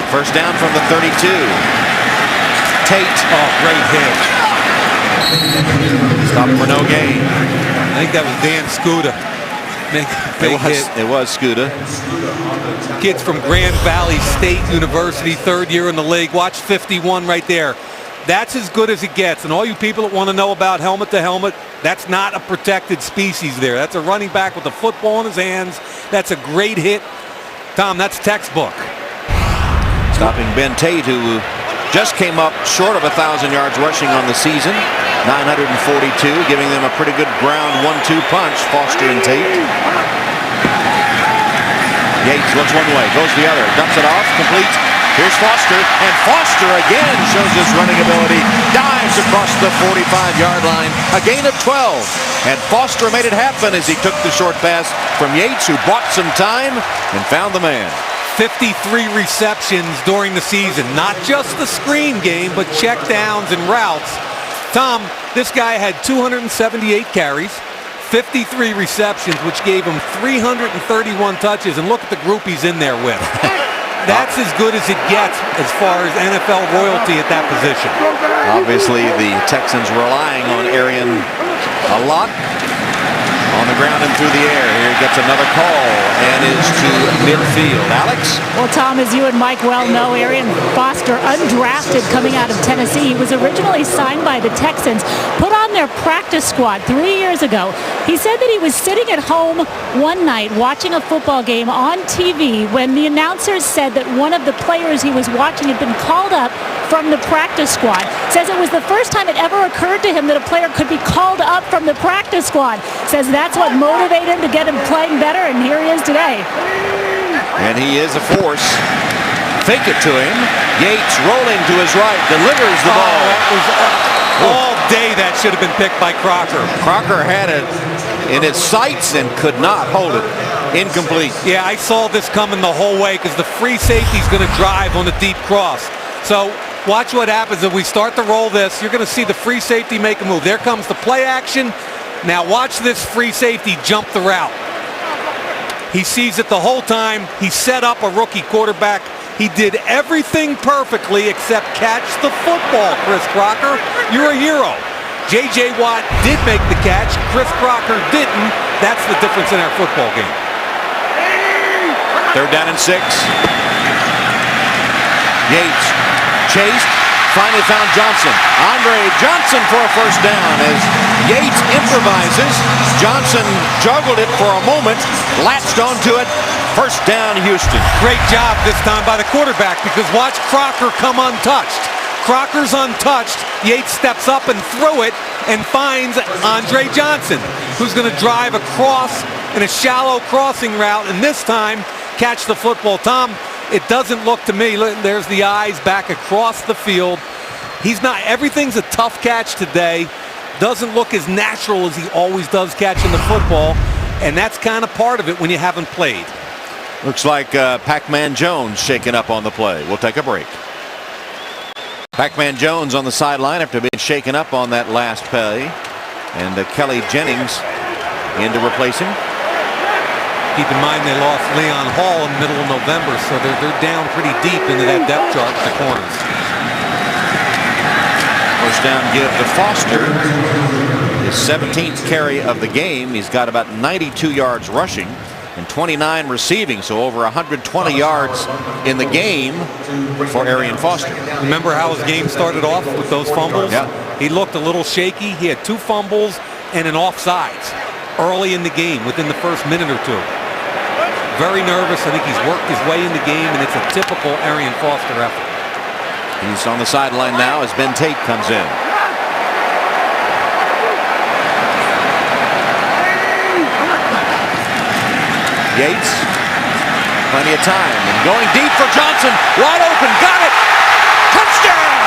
First down from the 32. Tate. Oh, great hit. Stop for no gain. I think that was Dan Scuda. It was Scuda. Kids from Grand Valley State University, third year in the league. Watch 51 right there. That's as good as it gets. And all you people that want to know about helmet to helmet, that's not a protected species there. That's a running back with a football in his hands. That's a great hit. Tom, that's textbook. Stopping Ben Tate, who just came up short of 1,000 yards rushing on the season. 942, giving them a pretty good ground 1-2 punch, Foster and Tate. Yates looks one way, goes the other, dumps it off, complete. Here's Foster, and Foster again shows his running ability, dives across the 45-yard line, a gain of 12. And Foster made it happen as he took the short pass from Yates, who bought some time and found the man. 53 receptions during the season, not just the screen game, but check downs and routes. Tom, this guy had 278 carries, 53 receptions, which gave him 331 touches, and look at the group he's in there with. That's as good as it gets as far as NFL royalty at that position. Obviously, the Texans relying on Arian a lot. On the ground and through the air. Here he gets another call and is to midfield. Alex? Well, Tom, as you and Mike well know, Arian Foster, undrafted coming out of Tennessee. He was originally signed by the Texans, put on their practice squad 3 years ago. He said that he was sitting at home one night watching a football game on TV when the announcers said that one of the players he was watching had been called up from the practice squad. Says it was the first time it ever occurred to him that a player could be called up from the practice squad. Says that's what motivated him to get him playing better, and here he is today. And he is a force. Fake it to him. Yates rolling to his right, delivers the ball. That was all day that should have been picked by Crocker. Crocker had it in his sights and could not hold it. Incomplete. Yeah, I saw this coming the whole way because the free safety's going to drive on the deep cross. So watch what happens if we start to roll this. You're going to see the free safety make a move. There comes the play action. Now watch this free safety jump the route. He sees it the whole time. He set up a rookie quarterback. He did everything perfectly except catch the football, Chris Crocker. You're a hero. J.J. Watt did make the catch. Chris Crocker didn't. That's the difference in our football game. Third down and 6. Yates chased. Finally found Johnson. Andre Johnson for a first down as Yates improvises. Johnson juggled it for a moment, latched onto it. First down, Houston. Great job this time by the quarterback because watch Crocker come untouched. Crocker's untouched. Yates steps up and threw it and finds Andre Johnson, who's going to drive across in a shallow crossing route and this time catch the football. Tom, it doesn't look to me, there's the eyes back across the field. He's not, everything's a tough catch today. Doesn't look as natural as he always does catching the football. And that's kind of part of it when you haven't played. Looks like Pac-Man Jones shaken up on the play. We'll take a break. Pac-Man Jones on the sideline after being shaken up on that last play. And Kelly Jennings in to replace him. Keep in mind they lost Leon Hall in the middle of November, so they're down pretty deep into that depth chart with the corners. First down give to Foster. His 17th carry of the game. He's got about 92 yards rushing and 29 receiving, so over 120 yards in the game for Arian Foster. Remember how his game started off with those fumbles? Yeah. He looked a little shaky. He had 2 fumbles and an offsides early in the game, within the first minute or 2. Very nervous. I think he's worked his way in the game, and it's a typical Arian Foster effort. He's on the sideline now as Ben Tate comes in. Yates, plenty of time, and going deep for Johnson, wide open, got it! Touchdown!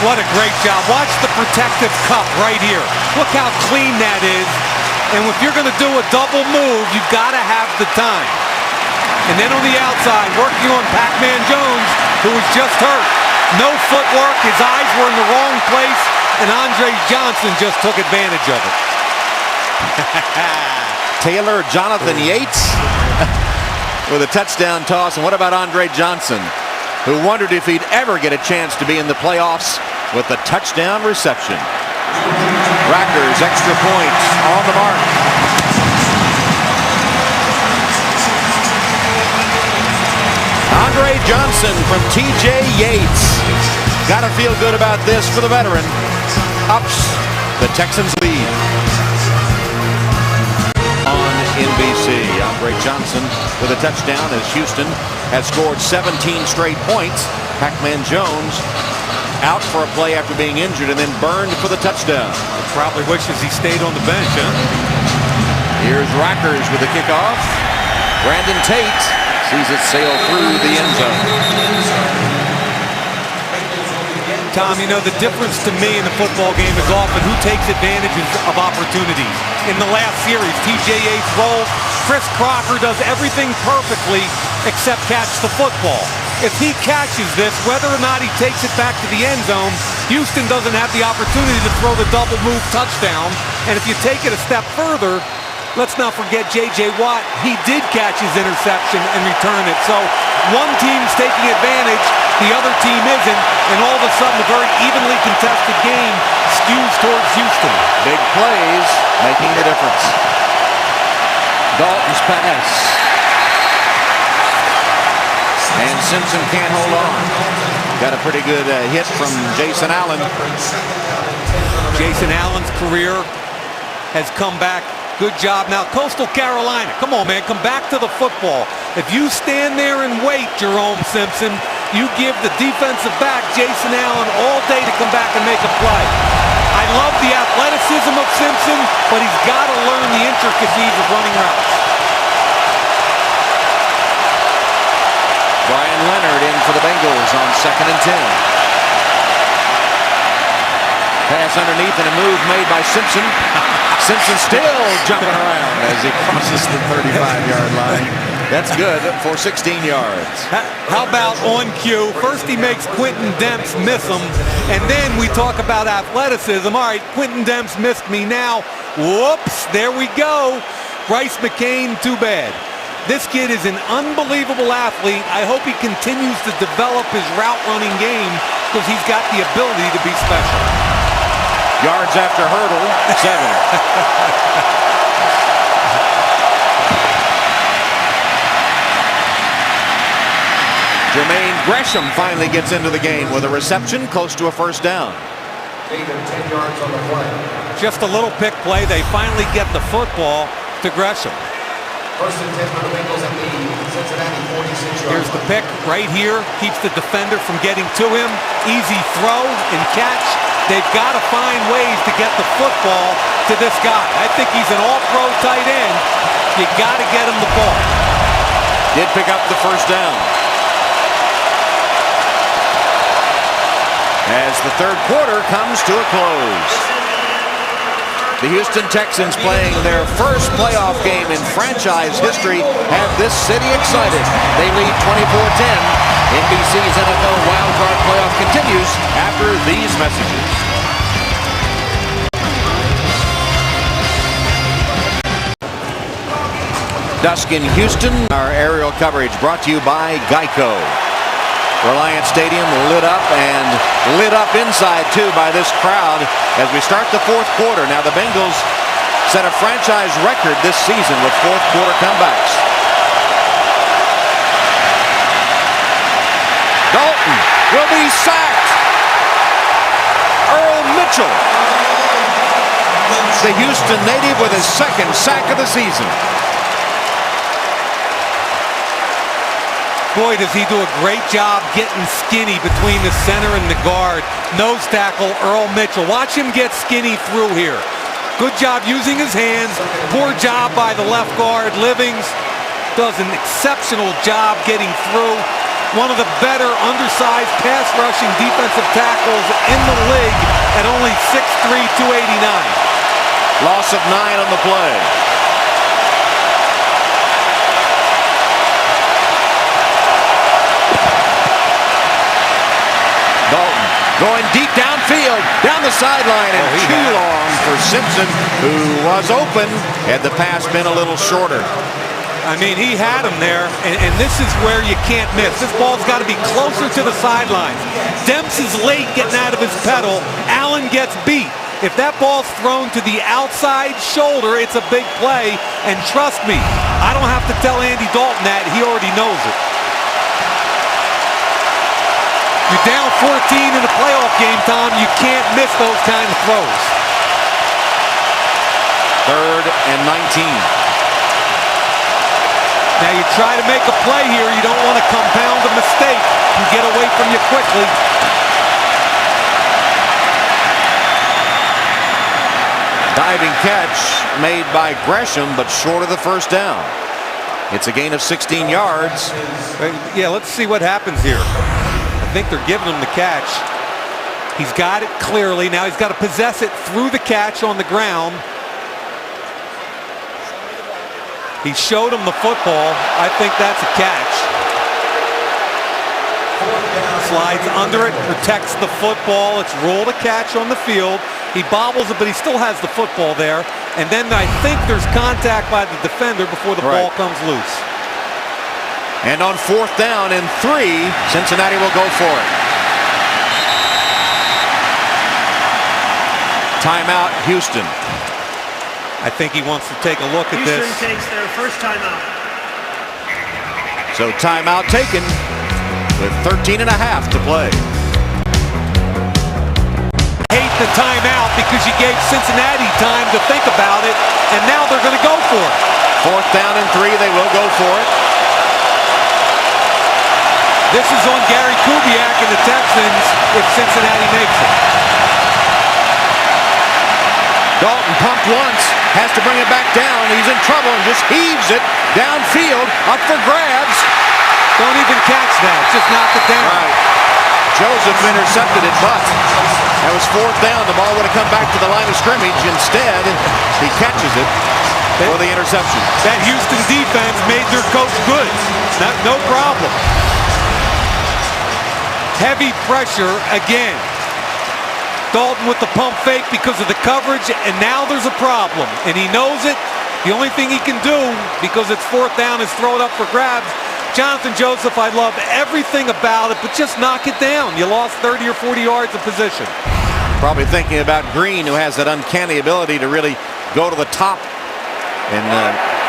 What a great job. Watch the protective cup right here. Look how clean that is. And if you're going to do a double move, you've got to have the time. And then on the outside, working on Pac-Man Jones, who was just hurt. No footwork. His eyes were in the wrong place. And Andre Johnson just took advantage of it. Taylor Jonathan Yates with a touchdown toss. And what about Andre Johnson, who wondered if he'd ever get a chance to be in the playoffs with a touchdown reception. Rackers extra points on the mark. Andre Johnson from TJ Yates. Gotta feel good about this for the veteran. Ups the Texans lead. On NBC, Andre Johnson with a touchdown as Houston has scored 17 straight points. Pac-Man Jones out for a play after being injured and then burned for the touchdown. Probably wishes he stayed on the bench, huh? Here's Rackers with the kickoff. Brandon Tate sees it sail through the end zone. Tom, you know, the difference to me in the football game is often who takes advantages of opportunities. In the last series, TJ Yates rolls. Chris Crocker does everything perfectly except catch the football. If he catches this, whether or not he takes it back to the end zone, Houston doesn't have the opportunity to throw the double move touchdown. And if you take it a step further, let's not forget J.J. Watt. He did catch his interception and return it. So one team's taking advantage, the other team isn't, and all of a sudden a very evenly contested game skews towards Houston. Big plays making the difference. Dalton's pass. And Simpson can't hold on. Got a pretty good hit from Jason Allen. Jason Allen's career has come back. Good job. Now, Coastal Carolina, come on, man, come back to the football. If you stand there and wait, Jerome Simpson, you give the defensive back, Jason Allen, all day to come back and make a play. I love the athleticism of Simpson, but he's got to learn the intricacies of running routes. Brian Leonard in for the Bengals on 2nd and 10. Pass underneath and a move made by Simpson. Simpson still jumping around as he crosses the 35-yard line. That's good for 16 yards. How about on cue? First he makes Quentin Demps miss him, and then we talk about athleticism. All right, Quentin Demps missed me now. Whoops, there we go. Bryce McCain, too bad. This kid is an unbelievable athlete. I hope he continues to develop his route running game because he's got the ability to be special. Yards after hurdle, 7. Jermaine Gresham finally gets into the game with a reception close to a first down. 8 and 10 yards on the play. Just a little pick play. They finally get the football to Gresham. First and 10 for the Bengals at the Cincinnati 46-yard. Here's the pick right here. Keeps the defender from getting to him. Easy throw and catch. They've got to find ways to get the football to this guy. I think he's an all-pro tight end. You got to get him the ball. Did pick up the first down. As the third quarter comes to a close. The Houston Texans, playing their first playoff game in franchise history, have this city excited. They lead 24-10. NBC's NFL Wildcard playoff continues after these messages. Dusk in Houston. Our aerial coverage brought to you by Geico. Reliant Stadium lit up inside too by this crowd as we start the fourth quarter. Now the Bengals set a franchise record this season with fourth quarter comebacks. Dalton will be sacked. Earl Mitchell, the Houston native, with his second sack of the season. Boy, does he do a great job getting skinny between the center and the guard. Nose tackle, Earl Mitchell. Watch him get skinny through here. Good job using his hands. Poor job by the left guard. Livings does an exceptional job getting through. one of the better undersized pass rushing defensive tackles in the league at only 6'3", 289. Loss of 9 on the play. Dalton going deep downfield, down the sideline, and too long for Simpson, who was open had the pass been a little shorter. I mean, he had him there, and this is where you can't miss. This ball's got to be closer to the sidelines. Demps is late getting out of his pedal. Allen gets beat. If that ball's thrown to the outside shoulder, it's a big play. And trust me, I don't have to tell Andy Dalton that. He already knows it. You're down 14 in the playoff game, Tom. You can't miss those kind of throws. 3rd and 19. Now you try to make a play here. You don't want to compound a mistake and get away from you quickly. Diving catch made by Gresham, but short of the first down. It's a gain of 16 yards. Yeah, let's see what happens here. I think they're giving him the catch. He's got it clearly. Now he's got to possess it through the catch on the ground. He showed him the football. I think that's a catch. Slides under it, protects the football. It's ruled a catch on the field. He bobbles it, but he still has the football there. And then I think there's contact by the defender before the ball comes loose. And on 4th down and 3, Cincinnati will go for it. Timeout, Houston. I think he wants to take a look at this. Houston takes their first timeout. So timeout taken with 13 and a half to play. Hate the timeout because you gave Cincinnati time to think about it, and now they're going to go for it. 4th down and 3, they will go for it. This is on Gary Kubiak and the Texans if Cincinnati makes it. Dalton pumped once, has to bring it back down. He's in trouble and just heaves it downfield, up for grabs. Don't even catch that, just knock it down. Right. Joseph intercepted it, but that was 4th down. The ball would have come back to the line of scrimmage. Instead, he catches it for the interception. That Houston defense made their coach good. No problem. Heavy pressure again. Dalton with the pump fake because of the coverage, and now there's a problem, and he knows it. The only thing he can do, because it's 4th down, is throw it up for grabs. Jonathan Joseph, I love everything about it, but just knock it down. You lost 30 or 40 yards of position. Probably thinking about Green, who has that uncanny ability to really go to the top and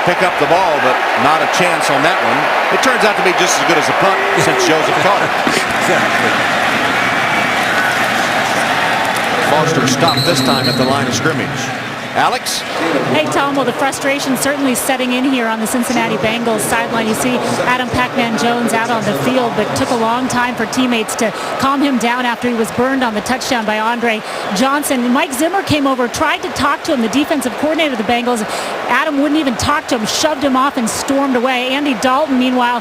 pick up the ball, but not a chance on that one. It turns out to be just as good as a punt since Joseph caught it. Exactly. Foster stopped this time at the line of scrimmage. Alex? Hey, Tom, well, the frustration certainly setting in here on the Cincinnati Bengals sideline. You see Adam Pac-Man Jones out on the field, but took a long time for teammates to calm him down after he was burned on the touchdown by Andre Johnson. Mike Zimmer came over, tried to talk to him, the defensive coordinator of the Bengals. Adam wouldn't even talk to him, shoved him off and stormed away. Andy Dalton, meanwhile,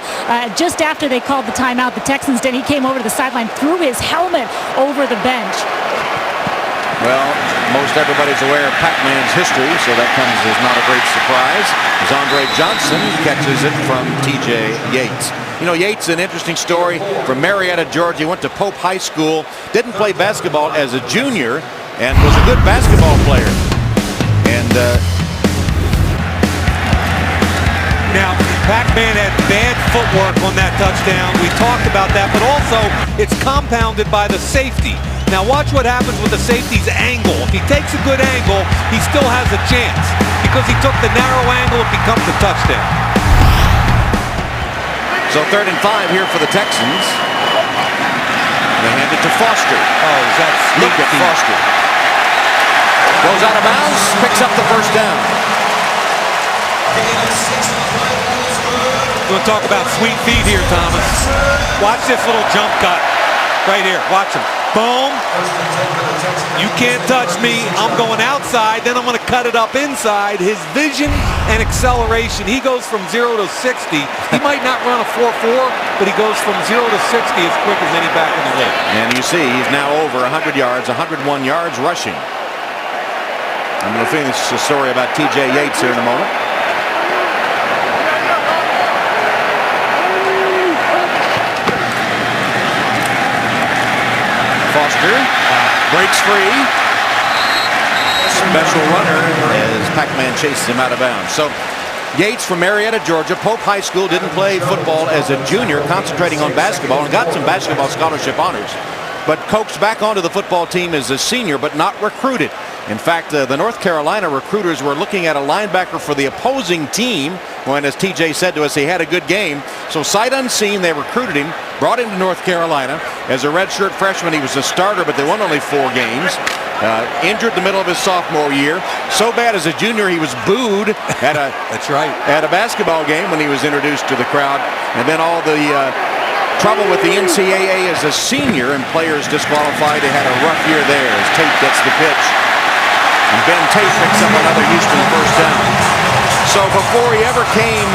just after they called the timeout, the Texans did, he came over to the sideline, threw his helmet over the bench. Well, most everybody's aware of Pac-Man's history, so that comes as not a great surprise, as Andre Johnson catches it from T.J. Yates. You know, Yates, an interesting story from Marietta, Georgia. He went to Pope High School, didn't play basketball as a junior, and was a good basketball player. And now, Pac-Man had bad footwork on that touchdown. We talked about that, but also it's compounded by the safety. Now watch what happens with the safety's angle. If he takes a good angle, he still has a chance because he took the narrow angle, it becomes a touchdown. So 3rd and 5 here for the Texans. They hand it to Foster. Oh, that's Look at Foster. Goes out of bounds, picks up the first down. We're going to talk about sweet feet here, Thomas. Watch this little jump cut right here. Watch him. Boom. You can't touch me. I'm going outside. Then I'm going to cut it up inside. His vision and acceleration. He goes from 0 to 60. He might not run a 4.4, but he goes from 0 to 60 as quick as any back in the league. And you see he's now over 100 yards, 101 yards rushing. I'm going to finish the story about T.J. Yates here in a moment. Foster breaks free. Special runner as Pac-Man chases him out of bounds. So Yates from Marietta, Georgia, Pope High School, didn't play football as a junior, concentrating on basketball, and got some basketball scholarship honors. But coaxed back onto the football team as a senior, but not recruited. In fact, the North Carolina recruiters were looking at a linebacker for the opposing team when, as TJ said to us, he had a good game. So sight unseen, they recruited him, brought him to North Carolina. As a redshirt freshman, he was a starter, but they won only 4 games. Injured the middle of his sophomore year. So bad as a junior, he was booed at a That's right. At a basketball game when he was introduced to the crowd. And then all the trouble with the NCAA as a senior and players disqualified. They had a rough year there as Tate gets the pitch. And Ben Tate picks up another Houston first down. So before he ever came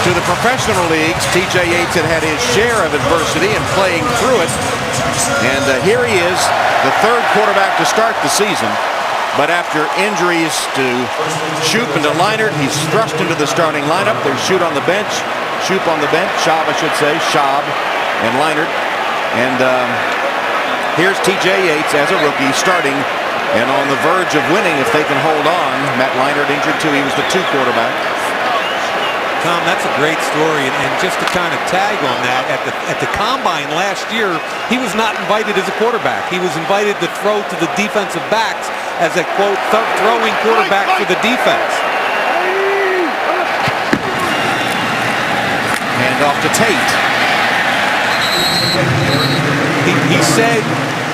to the professional leagues, T.J. Yates had his share of adversity and playing through it. And here he is, the third quarterback to start the season. But after injuries to Shoop and to Leinart, he's thrust into the starting lineup. There's Shoop on the bench, Schaub, I should say, Schaub and Leinart. And here's T.J. Yates as a rookie starting and on the verge of winning if they can hold on. Matt Leinart injured too. He was the 2 quarterback. Tom, that's a great story, and just to kind of tag on that, at the combine last year, he was not invited as a quarterback. He was invited to throw to the defensive backs as a, quote, throwing quarterback for the defense. Hand off to Tate. He said,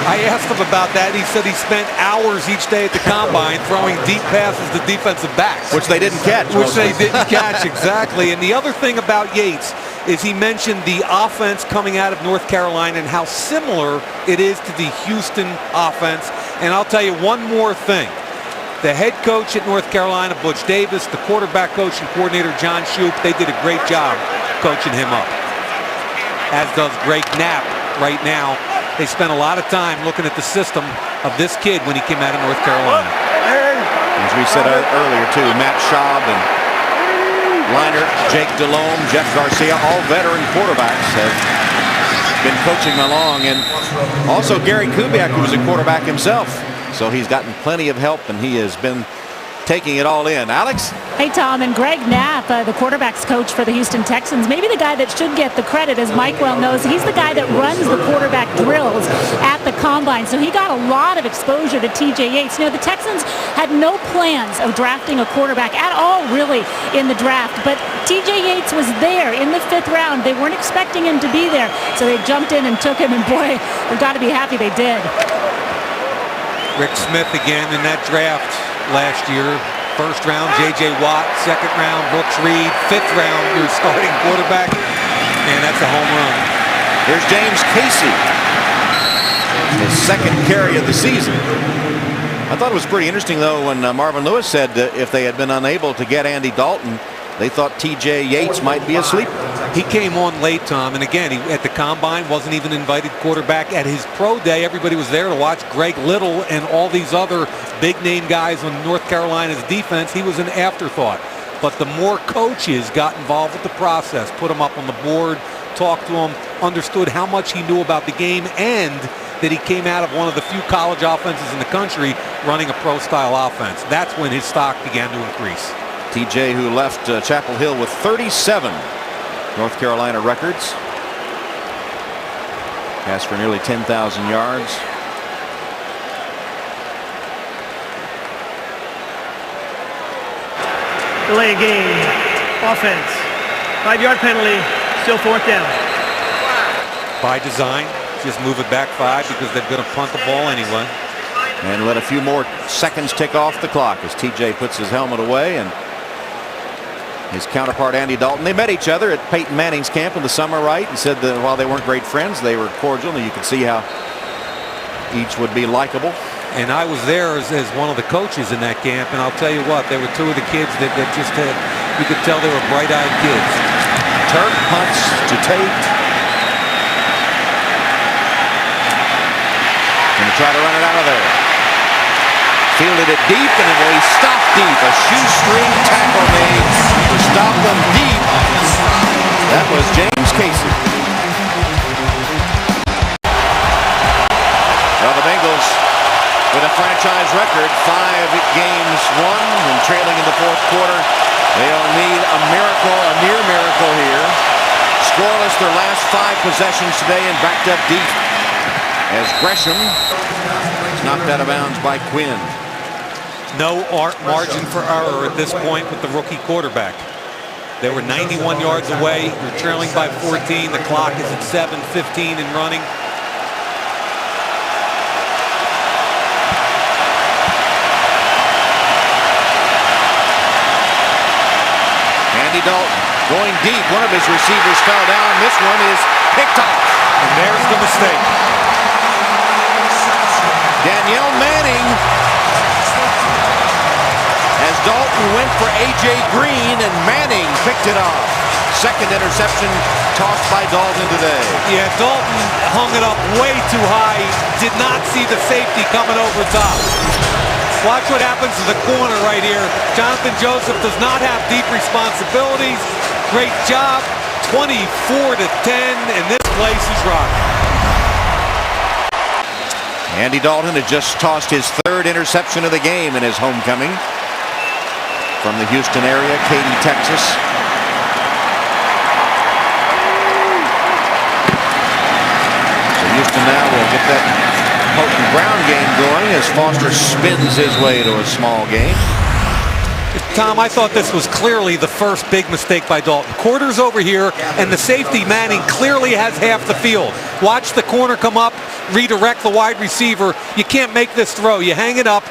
I asked him about that. He said he spent hours each day at the combine throwing deep passes to defensive backs. Which they didn't catch. Which they didn't catch, exactly. And the other thing about Yates is he mentioned the offense coming out of North Carolina and how similar it is to the Houston offense. And I'll tell you one more thing. The head coach at North Carolina, Butch Davis, the quarterback coach and coordinator, John Shoop, they did a great job coaching him up. As does Greg Knapp right now. They spent a lot of time looking at the system of this kid when he came out of North Carolina. As we said earlier, too, Matt Schaub and Leinart, Jake Delhomme, Jeff Garcia, all veteran quarterbacks have been coaching along. And also Gary Kubiak, who was a quarterback himself. So he's gotten plenty of help, and he has been taking it all in. Alex? Hey, Tom, and Greg Knapp, the quarterback's coach for the Houston Texans, maybe the guy that should get the credit, as Mike well knows. He's the guy that runs the quarterback drills at the combine, so he got a lot of exposure to T.J. Yates. You know, the Texans had no plans of drafting a quarterback at all, really, in the draft, but T.J. Yates was there in the 5th round. They weren't expecting him to be there, so they jumped in and took him, and boy, we've got to be happy they did. Rick Smith again in that draft last year. 1st round, J.J. Watt. 2nd round, Brooks Reed. 5th round, your starting quarterback. And that's a home run. Here's James Casey. His 2nd carry of the season. I thought it was pretty interesting, though, when Marvin Lewis said if they had been unable to get Andy Dalton, they thought T.J. Yates might be a sleeper. He came on late, Tom, and again, he, at the combine, wasn't even invited quarterback. At his pro day, everybody was there to watch Greg Little and all these other big-name guys on North Carolina's defense. He was an afterthought. But the more coaches got involved with the process, put him up on the board, talked to him, understood how much he knew about the game, and that he came out of one of the few college offenses in the country running a pro-style offense. That's when his stock began to increase. TJ, who left Chapel Hill with 37 North Carolina records. Passed for nearly 10,000 yards. Delay game. Offense. 5-yard penalty. Still 4th down. By design. Just move it back 5 because they're going to punt the ball anyway. And let a few more seconds tick off the clock as TJ puts his helmet away and his counterpart Andy Dalton. They met each other at Peyton Manning's camp in the summer, right? And said that while they weren't great friends, they were cordial, and you could see how each would be likable. And I was there as one of the coaches in that camp, and I'll tell you what, there were two of the kids that just had, you could tell they were bright-eyed kids. Turk punts to Tate. Gonna try to run it out of there. Fielded it deep, and it will stop deep. A shoestring tackle made to stop them deep. That was James Casey. Well, the Bengals with a franchise record, 5 games won and trailing in the fourth quarter. They'll need a miracle, a near miracle here. Scoreless their last 5 possessions today and backed up deep as Gresham is knocked out of bounds by Quinn. No margin for error at this point with the rookie quarterback. They were 91 yards away. You're trailing by 14. The clock is at 7:15 and running. Andy Dalton going deep. One of his receivers fell down. This one is picked off. And there's the mistake. Danielle Manning, as Dalton went for A.J. Green, and Manning picked it off. Second interception tossed by Dalton today. Yeah, Dalton hung it up way too high. Did not see the safety coming over top. Watch what happens to the corner right here. Jonathan Joseph does not have deep responsibilities. Great job. 24-10, and this place is rocking. Andy Dalton had just tossed his 3rd interception of the game in his homecoming from the Houston area, Katy, Texas. So Houston now will get that potent ground game going as Foster spins his way to a small game. Tom, I thought this was clearly the first big mistake by Dalton. Quarters over here, and the safety Manning clearly has half the field. Watch the corner come up, redirect the wide receiver. You can't make this throw. You hang it up.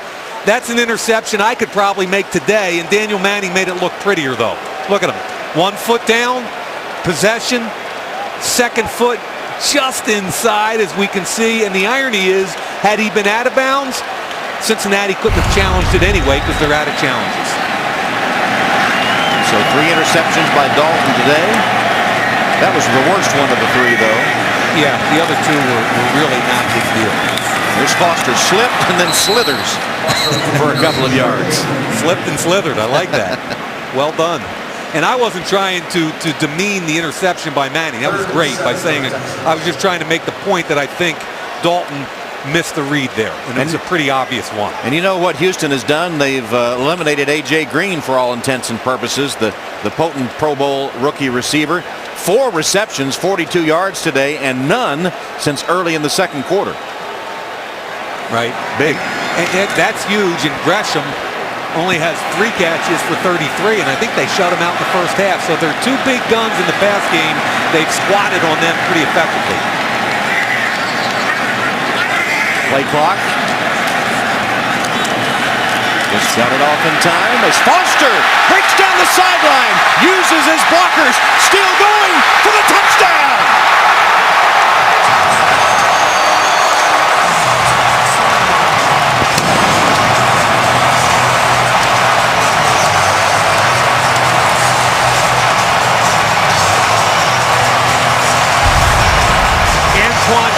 That's an interception I could probably make today, and Daniel Manning made it look prettier, though. Look at him. 1 foot down, possession, 2nd foot just inside, as we can see. And the irony is, had he been out of bounds, Cincinnati couldn't have challenged it anyway because they're out of challenges. So 3 interceptions by Dalton today. That was the worst one of the 3, though. Yeah, the other 2 were really not big deal. There's Foster, slipped and then slithers for a couple of yards. Slipped and slithered. I like that. Well done. And I wasn't trying to demean the interception by Manning. That was great by saying it. I was just trying to make the point that I think Dalton missed the read there, and it was a pretty obvious one. And you know what Houston has done? They've eliminated A.J. Green for all intents and purposes, the potent Pro Bowl rookie receiver. 4 receptions, 42 yards today, and none since early in the 2nd quarter. Right. Big. And that's huge, and Gresham only has 3 catches for 33, and I think they shut him out in the first half. So they're 2 big guns in the pass game. They've squatted on them pretty effectively. Play clock. Just got it off in time as Foster breaks down the sideline, uses his blockers, still going for the touchdown.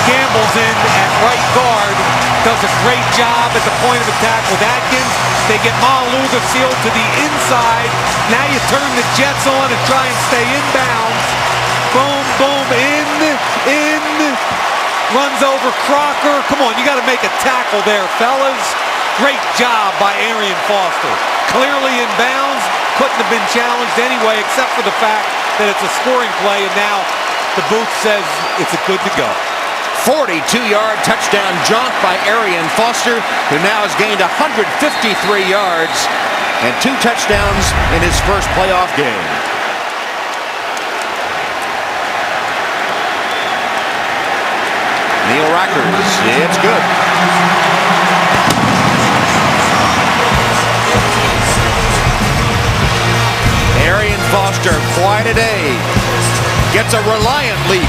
Gamble's in at right guard, does a great job at the point of attack with Atkins. They get Malu the seal to the inside. Now you turn the Jets on and try and stay inbounds. Boom, boom, in, runs over Crocker. Come on, you got to make a tackle there, fellas. Great job by Arian Foster. Clearly in bounds, couldn't have been challenged anyway, except for the fact that it's a scoring play, and now the booth says it's a good to go. 42-yard touchdown jaunt by Arian Foster, who now has gained 153 yards and 2 touchdowns in his first playoff game. Neil Rackers, it's good. Arian Foster, quite a day. Gets a reliant leap.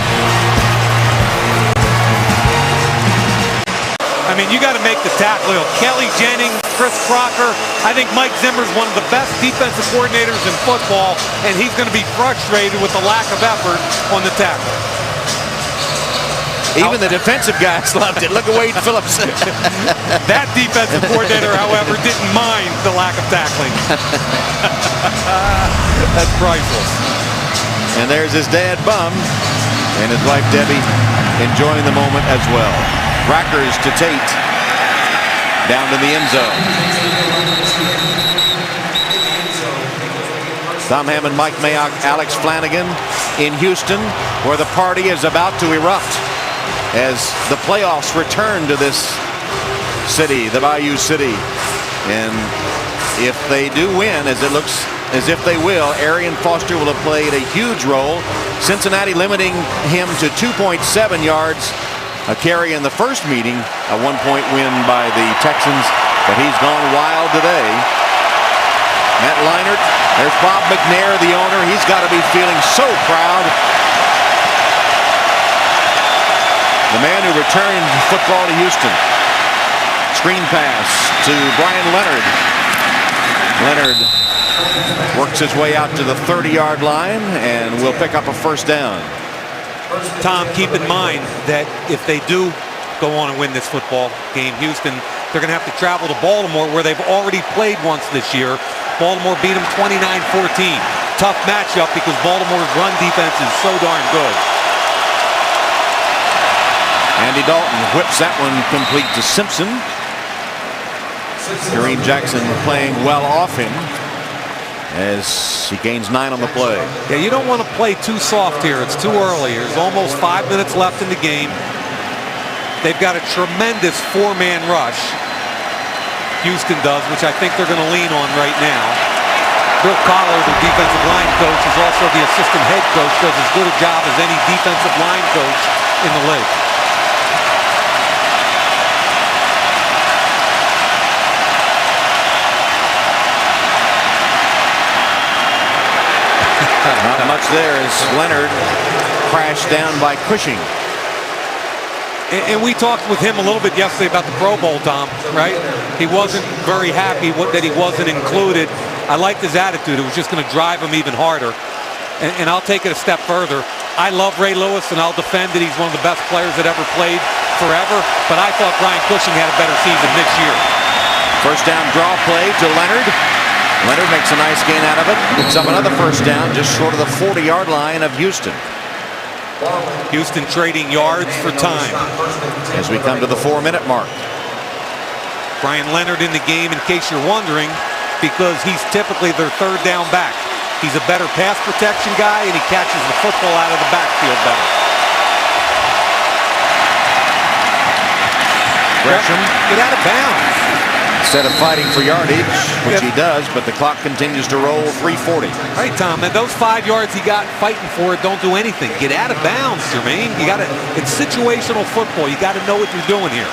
I I mean, you got to make the tackle. Kelly Jennings, Chris Crocker. I think Mike Zimmer's one of the best defensive coordinators in football, and he's going to be frustrated with the lack of effort on the tackle. Even the defensive guys loved it. Look at Wade Phillips. That defensive coordinator, however, didn't mind the lack of tackling. That's priceless. And there's his dad, Bum, and his wife, Debbie, enjoying the moment as well. Rackers to Tate. Down to the end zone. Tom Hammond, Mike Mayock, Alex Flanagan in Houston, where the party is about to erupt as the playoffs return to this city, the Bayou City. And if they do win, as it looks as if they will, Arian Foster will have played a huge role. Cincinnati limiting him to 2.7 yards a carry in the first meeting, a 1-point win by the Texans, but he's gone wild today. Matt Leinart, there's Bob McNair, the owner. He's got to be feeling so proud. The man who returned football to Houston. Screen pass to Brian Leonard. Leonard works his way out to the 30-yard line and will pick up a first down. Tom, keep in mind that if they do go on and win this football game, Houston, they're going to have to travel to Baltimore, where they've already played once this year. Baltimore beat them 29-14. Tough matchup because Baltimore's run defense is so darn good. Andy Dalton whips that one complete to Simpson. Kareem Jackson playing well off him as he gains 9 on the play. Yeah, you don't want to play too soft here. It's too early. There's almost 5 minutes left in the game. They've got a tremendous 4-man rush. Houston does, which I think they're going to lean on right now. Bill Collar, the defensive line coach, is also the assistant head coach, does as good a job as any defensive line coach in the league. Not much there as Leonard crashed down by Cushing. And we talked with him a little bit yesterday about the Pro Bowl, Tom, right? He wasn't very happy that he wasn't included. I liked his attitude. It was just going to drive him even harder. And I'll take it a step further. I love Ray Lewis, and I'll defend that he's one of the best players that ever played forever. But I thought Brian Cushing had a better season this year. First down draw play to Leonard. Leonard makes a nice gain out of it. Picks up another first down just short of the 40-yard line of Houston. Houston trading yards for time. As we come to the 4-minute mark. Brian Leonard in the game, in case you're wondering, because he's typically their third down back. He's a better pass protection guy, and he catches the football out of the backfield better. Gresham. Get out of bounds. Instead of fighting for yardage, which he does, but the clock continues to roll. 3:40. Right, Tom, and those 5 yards he got fighting for it don't do anything. Get out of bounds, Jermaine. You got to. It's situational football. You got to know what you're doing here.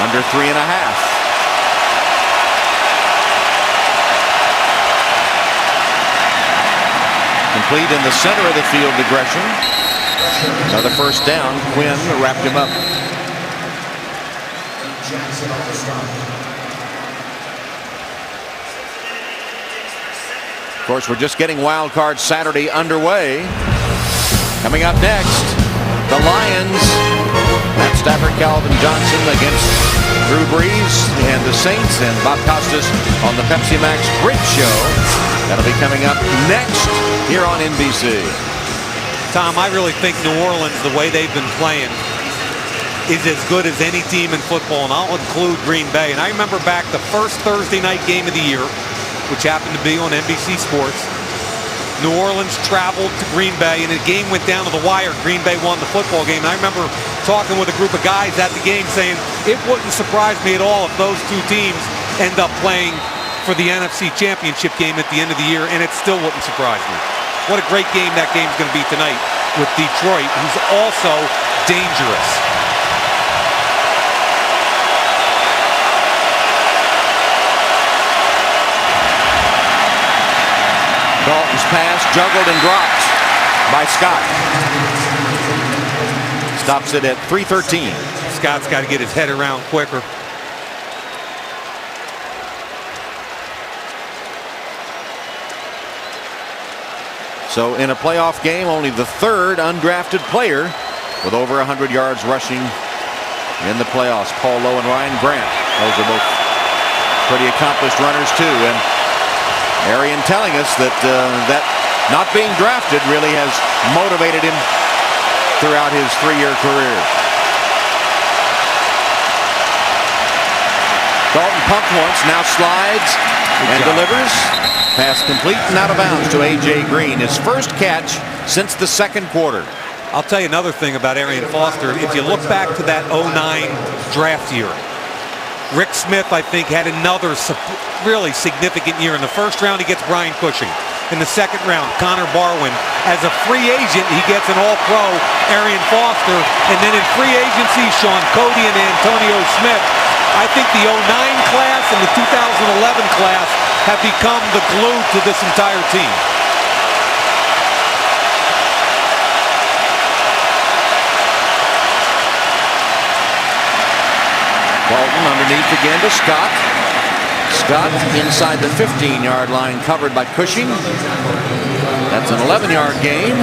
Under 3.5. Complete in the center of the field to Gresham. Another first down. Quinn wrapped him up. Of course, we're just getting Wildcard Saturday underway. Coming up next, the Lions. Matt Stafford, Calvin Johnson against Drew Brees and the Saints, and Bob Costas on the Pepsi Max Bridge Show. That'll be coming up next here on NBC. Tom, I really think New Orleans, the way they've been playing, is as good as any team in football, and I'll include Green Bay. And I remember back the first Thursday night game of the year, which happened to be on NBC Sports. New Orleans traveled to Green Bay, and the game went down to the wire. Green Bay won the football game. And I remember talking with a group of guys at the game saying it wouldn't surprise me at all if those two teams end up playing for the NFC Championship game at the end of the year, and it still wouldn't surprise me. What a great game that game's going to be tonight with Detroit, who's also dangerous. Dalton's pass juggled and dropped by Scott. Stops it at 3:13. Scott's got to get his head around quicker. So in a playoff game, only the third undrafted player with over 100 yards rushing in the playoffs. Paul Lowe and Ryan Grant. Those are both pretty accomplished runners too. And Arian telling us that that not being drafted really has motivated him throughout his 3-year career. Dalton pumped once, now slides and delivers. Pass complete and out of bounds to A.J. Green. His first catch since the second quarter. I'll tell you another thing about Arian Foster. If you look back to that 09 draft year, Rick Smith, I think, had another really significant year. In the first round, he gets Brian Cushing. In the second round, Connor Barwin. As a free agent, he gets an all-pro Arian Foster. And then in free agency, Sean Cody and Antonio Smith. I think the 09 class and the 2011 class have become the glue to this entire team. Dalton underneath again to Scott. Scott inside the 15-yard line, covered by Cushing. That's an 11-yard gain.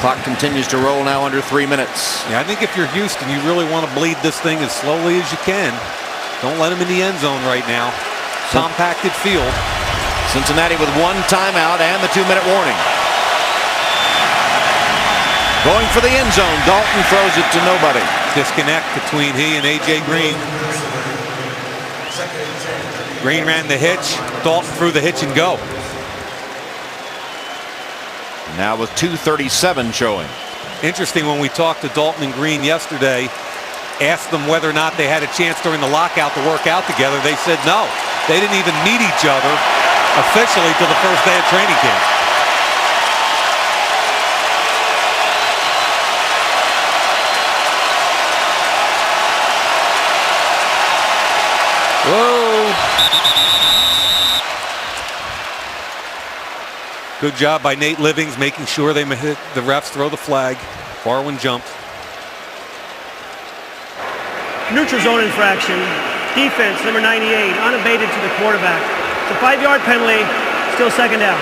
Clock continues to roll now under 3 minutes. Yeah, I think if you're Houston, you really want to bleed this thing as slowly as you can. Don't let him in the end zone right now. Compacted field. Cincinnati with 1 timeout and the 2-minute warning. Going for the end zone. Dalton throws it to nobody. Disconnect between he and A.J. Green. Green ran the hitch. Dalton threw the hitch and go. Now with 2:37 showing. Interesting, when we talked to Dalton and Green yesterday, asked them whether or not they had a chance during the lockout to work out together. They said no. They didn't even meet each other officially till the first day of training camp. Whoa. Good job by Nate Livings making sure they hit the refs throw the flag. Barwin jumped. Neutral zone infraction. Defense, number 98, unabated to the quarterback. It's a 5-yard penalty, still second down.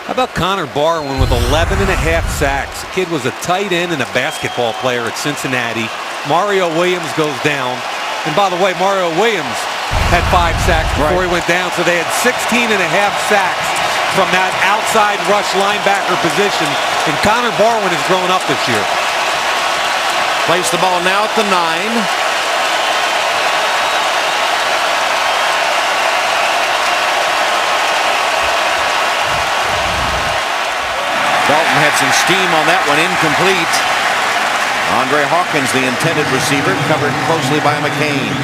How about Connor Barwin with 11 and a half sacks? The kid was a tight end and a basketball player at Cincinnati. Mario Williams goes down. And by the way, Mario Williams had 5 sacks before he went down, so they had 16 and a half sacks from that outside rush linebacker position. And Connor Barwin has grown up this year. Plays the ball now at the 9. Dalton had some steam on that one, incomplete. Andre Hawkins, the intended receiver, covered closely by McCain.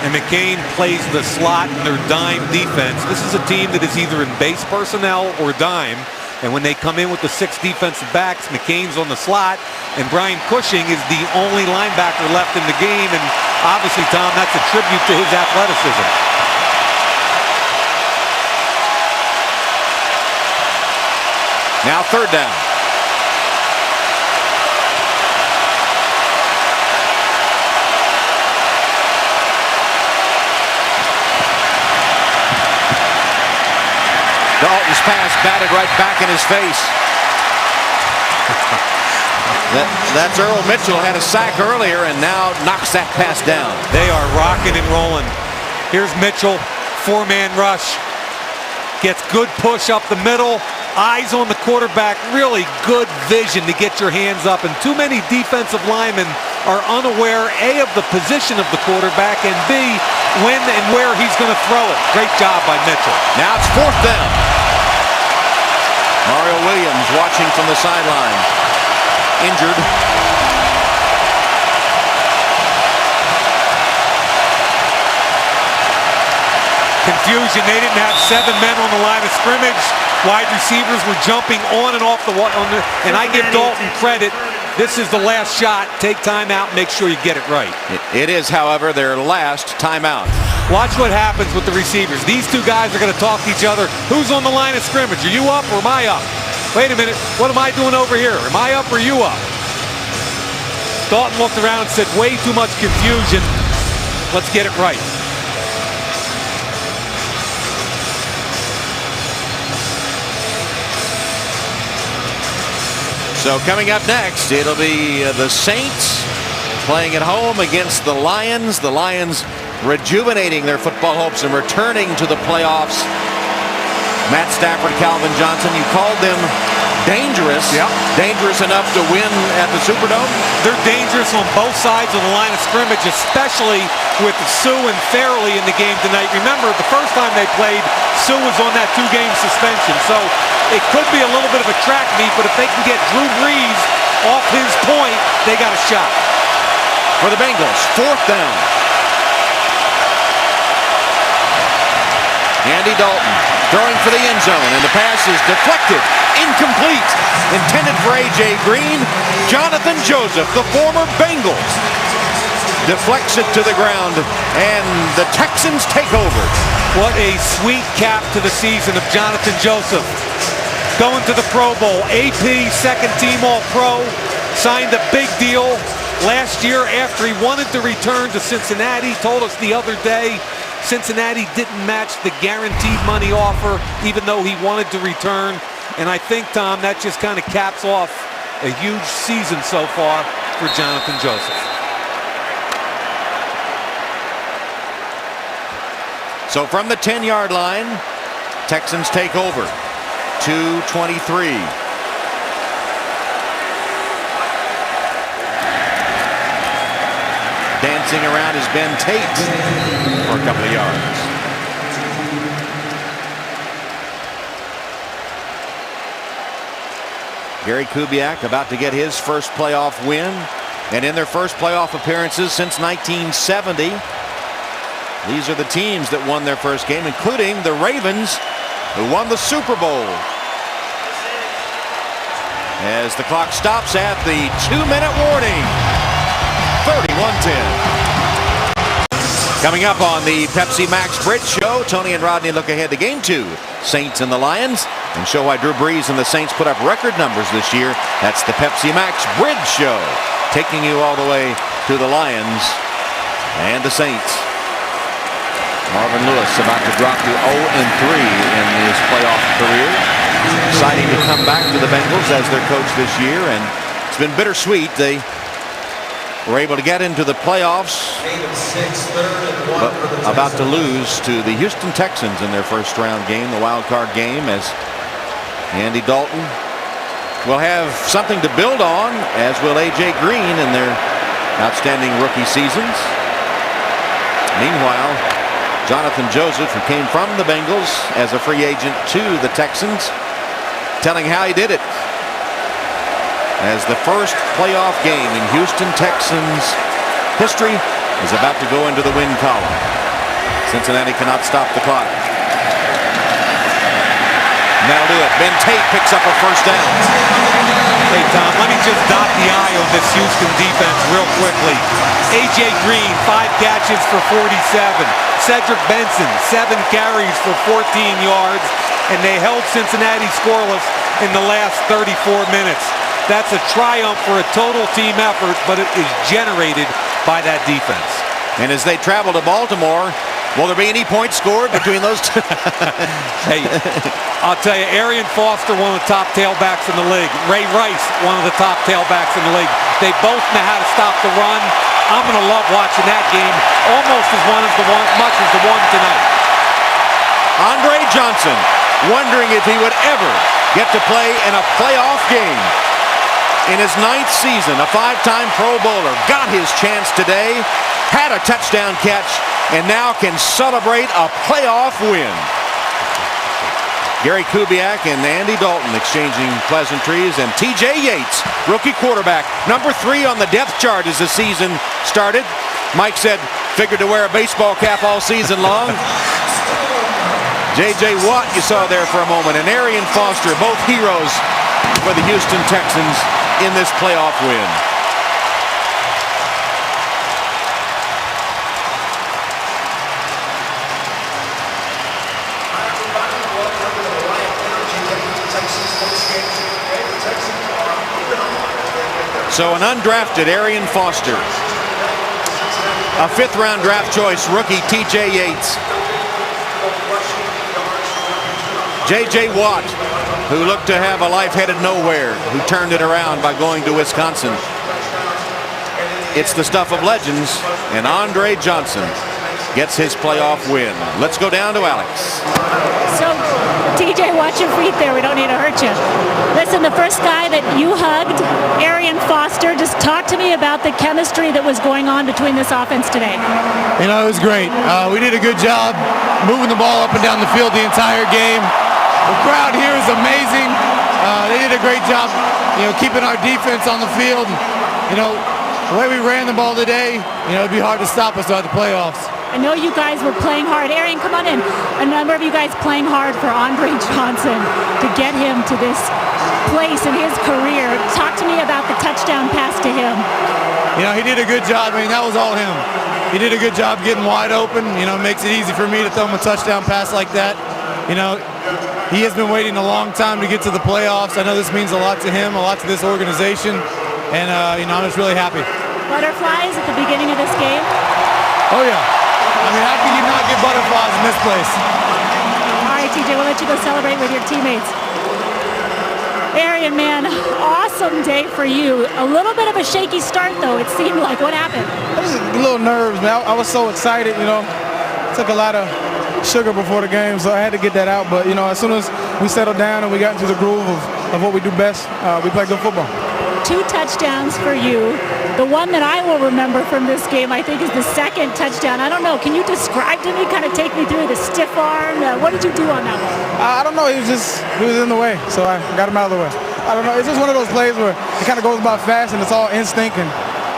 And McCain plays the slot in their dime defense. This is a team that is either in base personnel or dime. And when they come in with the 6 defensive backs, McCain's on the slot, and Brian Cushing is the only linebacker left in the game. And obviously, Tom, that's a tribute to his athleticism. Now 3rd down. Dalton's pass batted right back in his face. That's Earl Mitchell, had a sack earlier and now knocks that pass down. They are rocking and rolling. Here's Mitchell, 4-man rush. Gets good push up the middle. Eyes on the quarterback. Really good vision to get your hands up. And too many defensive linemen are unaware, A, of the position of the quarterback, and B, when and where he's going to throw it. Great job by Mitchell. Now it's 4th down. Mario Williams watching from the sideline. Injured. Confusion. They didn't have 7 men on the line of scrimmage. Wide receivers were jumping on and off the and I give Dalton credit. This is the last shot. Take time out. Make sure you get it right. It is, however, their last timeout. Watch what happens with the receivers. These 2 guys are going to talk to each other. Who's on the line of scrimmage? Are you up or am I up? Wait a minute, what am I doing over here? Am I up or you up? Dalton looked around and said, way too much confusion. Let's get it right. So coming up next, it'll be the Saints playing at home against the Lions. The Lions rejuvenating their football hopes and returning to the playoffs. Matt Stafford, Calvin Johnson, you called them dangerous. Yep. Dangerous enough to win at the Superdome? They're dangerous on both sides of the line of scrimmage, especially with Sue and Farrelly in the game tonight. Remember, the first time they played, Sue was on that 2-game suspension. So it could be a little bit of a track meet, but if they can get Drew Brees off his point, they got a shot. For the Bengals, 4th down. Andy Dalton throwing for the end zone, and the pass is deflected, incomplete, intended for A.J. Green. Jonathan Joseph, the former Bengal, deflects it to the ground, and the Texans take over. What a sweet cap to the season of Jonathan Joseph. Going to the Pro Bowl, AP, second-team All-Pro, signed a big deal last year after he wanted to return to Cincinnati. Told us the other day Cincinnati didn't match the guaranteed money offer even though he wanted to return. And I think, Tom, that just kind of caps off a huge season so far for Jonathan Joseph. So from the 10-yard line, Texans take over. 2:23. Dancing around is Ben Tate for a couple of yards. Gary Kubiak about to get his first playoff win, and in their first playoff appearances since 1970. These are the teams that won their first game, including the Ravens, who won the Super Bowl. As the clock stops at the 2-minute warning. 31-10. Coming up on the Pepsi Max Bridge Show, Tony and Rodney look ahead to Game 2, Saints and the Lions, and show why Drew Brees and the Saints put up record numbers this year. That's the Pepsi Max Bridge Show, taking you all the way to the Lions and the Saints. Marvin Lewis about to drop to 0-3 in his playoff career. Exciting to come back to the Bengals as their coach this year, and it's been bittersweet. They were able to get into the playoffs, but about to lose to the Houston Texans in their first round game, the Wildcard game, as Andy Dalton will have something to build on, as will A.J. Green in their outstanding rookie seasons. Meanwhile, Jonathan Joseph, who came from the Bengals as a free agent to the Texans, telling how he did it, as the first playoff game in Houston Texans history is about to go into the win column. Cincinnati cannot stop the clock. And that'll do it. Ben Tate picks up a first down. Hey, Tom, let me just dot the I on this Houston defense real quickly. A.J. Green, 5 catches for 47. Cedric Benson, 7 carries for 14 yards. And they held Cincinnati scoreless in the last 34 minutes. That's a triumph for a total team effort, but it is generated by that defense. And as they travel to Baltimore, will there be any points scored between those two? Hey, I'll tell you, Arian Foster, one of the top tailbacks in the league. Ray Rice, one of the top tailbacks in the league. They both know how to stop the run. I'm going to love watching that game almost as much as the one tonight. Andre Johnson wondering if he would ever get to play in a playoff game. In his 9th season, a 5-time Pro Bowler got his chance today, had a touchdown catch, and now can celebrate a playoff win. Gary Kubiak and Andy Dalton exchanging pleasantries, and T.J. Yates, rookie quarterback, number 3 on the depth chart as the season started. Mike said, figured to wear a baseball cap all season long. J.J. Watt you saw there for a moment, and Arian Foster, both heroes for the Houston Texans in this playoff win. So an undrafted Arian Foster, a fifth-round draft choice rookie TJ Yates, J.J. Watt, who looked to have a life headed nowhere, who turned it around by going to Wisconsin. It's the stuff of legends, and Andre Johnson gets his playoff win. Let's go down to Alex. So, TJ, watch your feet there. We don't need to hurt you. Listen, the first guy that you hugged, Arian Foster, just talk to me about the chemistry that was going on between this offense today. You know, it was great. We did a good job moving the ball up and down the field the entire game. The crowd here is amazing. They did a great job, keeping our defense on the field. The way we ran the ball today, it'd be hard to stop us throughout the playoffs. I know you guys were playing hard. Arian, come on in. A number of you guys playing hard for Andre Johnson to get him to this place in his career. Talk to me about the touchdown pass to him. He did a good job. I mean, that was all him. He did a good job getting wide open. Makes it easy for me to throw him a touchdown pass like that. He has been waiting a long time to get to the playoffs. I know this means a lot to him, a lot to this organization. And, I'm just really happy. Butterflies at the beginning of this game? Oh, yeah. I mean, how can you not get butterflies in this place? All right, TJ, we'll let you go celebrate with your teammates. Arian, man, awesome day for you. A little bit of a shaky start, though, it seemed like. What happened? Just a little nerves, man. I was so excited, Took a lot of sugar before the game, so I had to get that out. But, as soon as we settled down and we got into the groove of what we do best, we played good football. 2 touchdowns for you. The one that I will remember from this game, I think, is the second touchdown. I don't know. Can you describe to me, kind of take me through the stiff arm? What did you do on that one? I don't know. He was in the way, so I got him out of the way. I don't know. It's just one of those plays where it kind of goes by fast and it's all instinct, and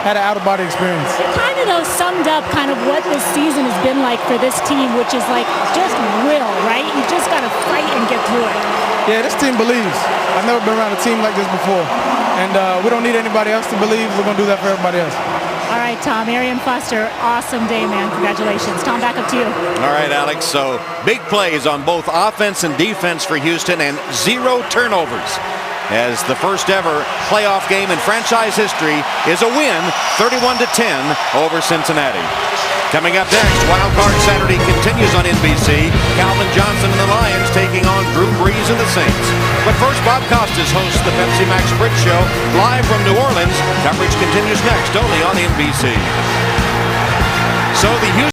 had an out-of-body experience. It kind of, though, summed up kind of what this season has been like for this team, which is like just will, right? You just got to fight and get through it. Yeah, this team believes. I've never been around a team like this before. And we don't need anybody else to believe. We're going to do that for everybody else. All right, Tom. Arian Foster, awesome day, man. Congratulations. Tom, back up to you. All right, Alex. So big plays on both offense and defense for Houston, and 0 turnovers, as the first ever playoff game in franchise history is a win, 31-10 over Cincinnati. Coming up next, Wildcard Saturday continues on NBC. Calvin Johnson and the Lions taking on Drew Brees and the Saints. But first, Bob Costas hosts the Pepsi Max Sprint Show live from New Orleans. Coverage continues next, only on NBC. So the Houston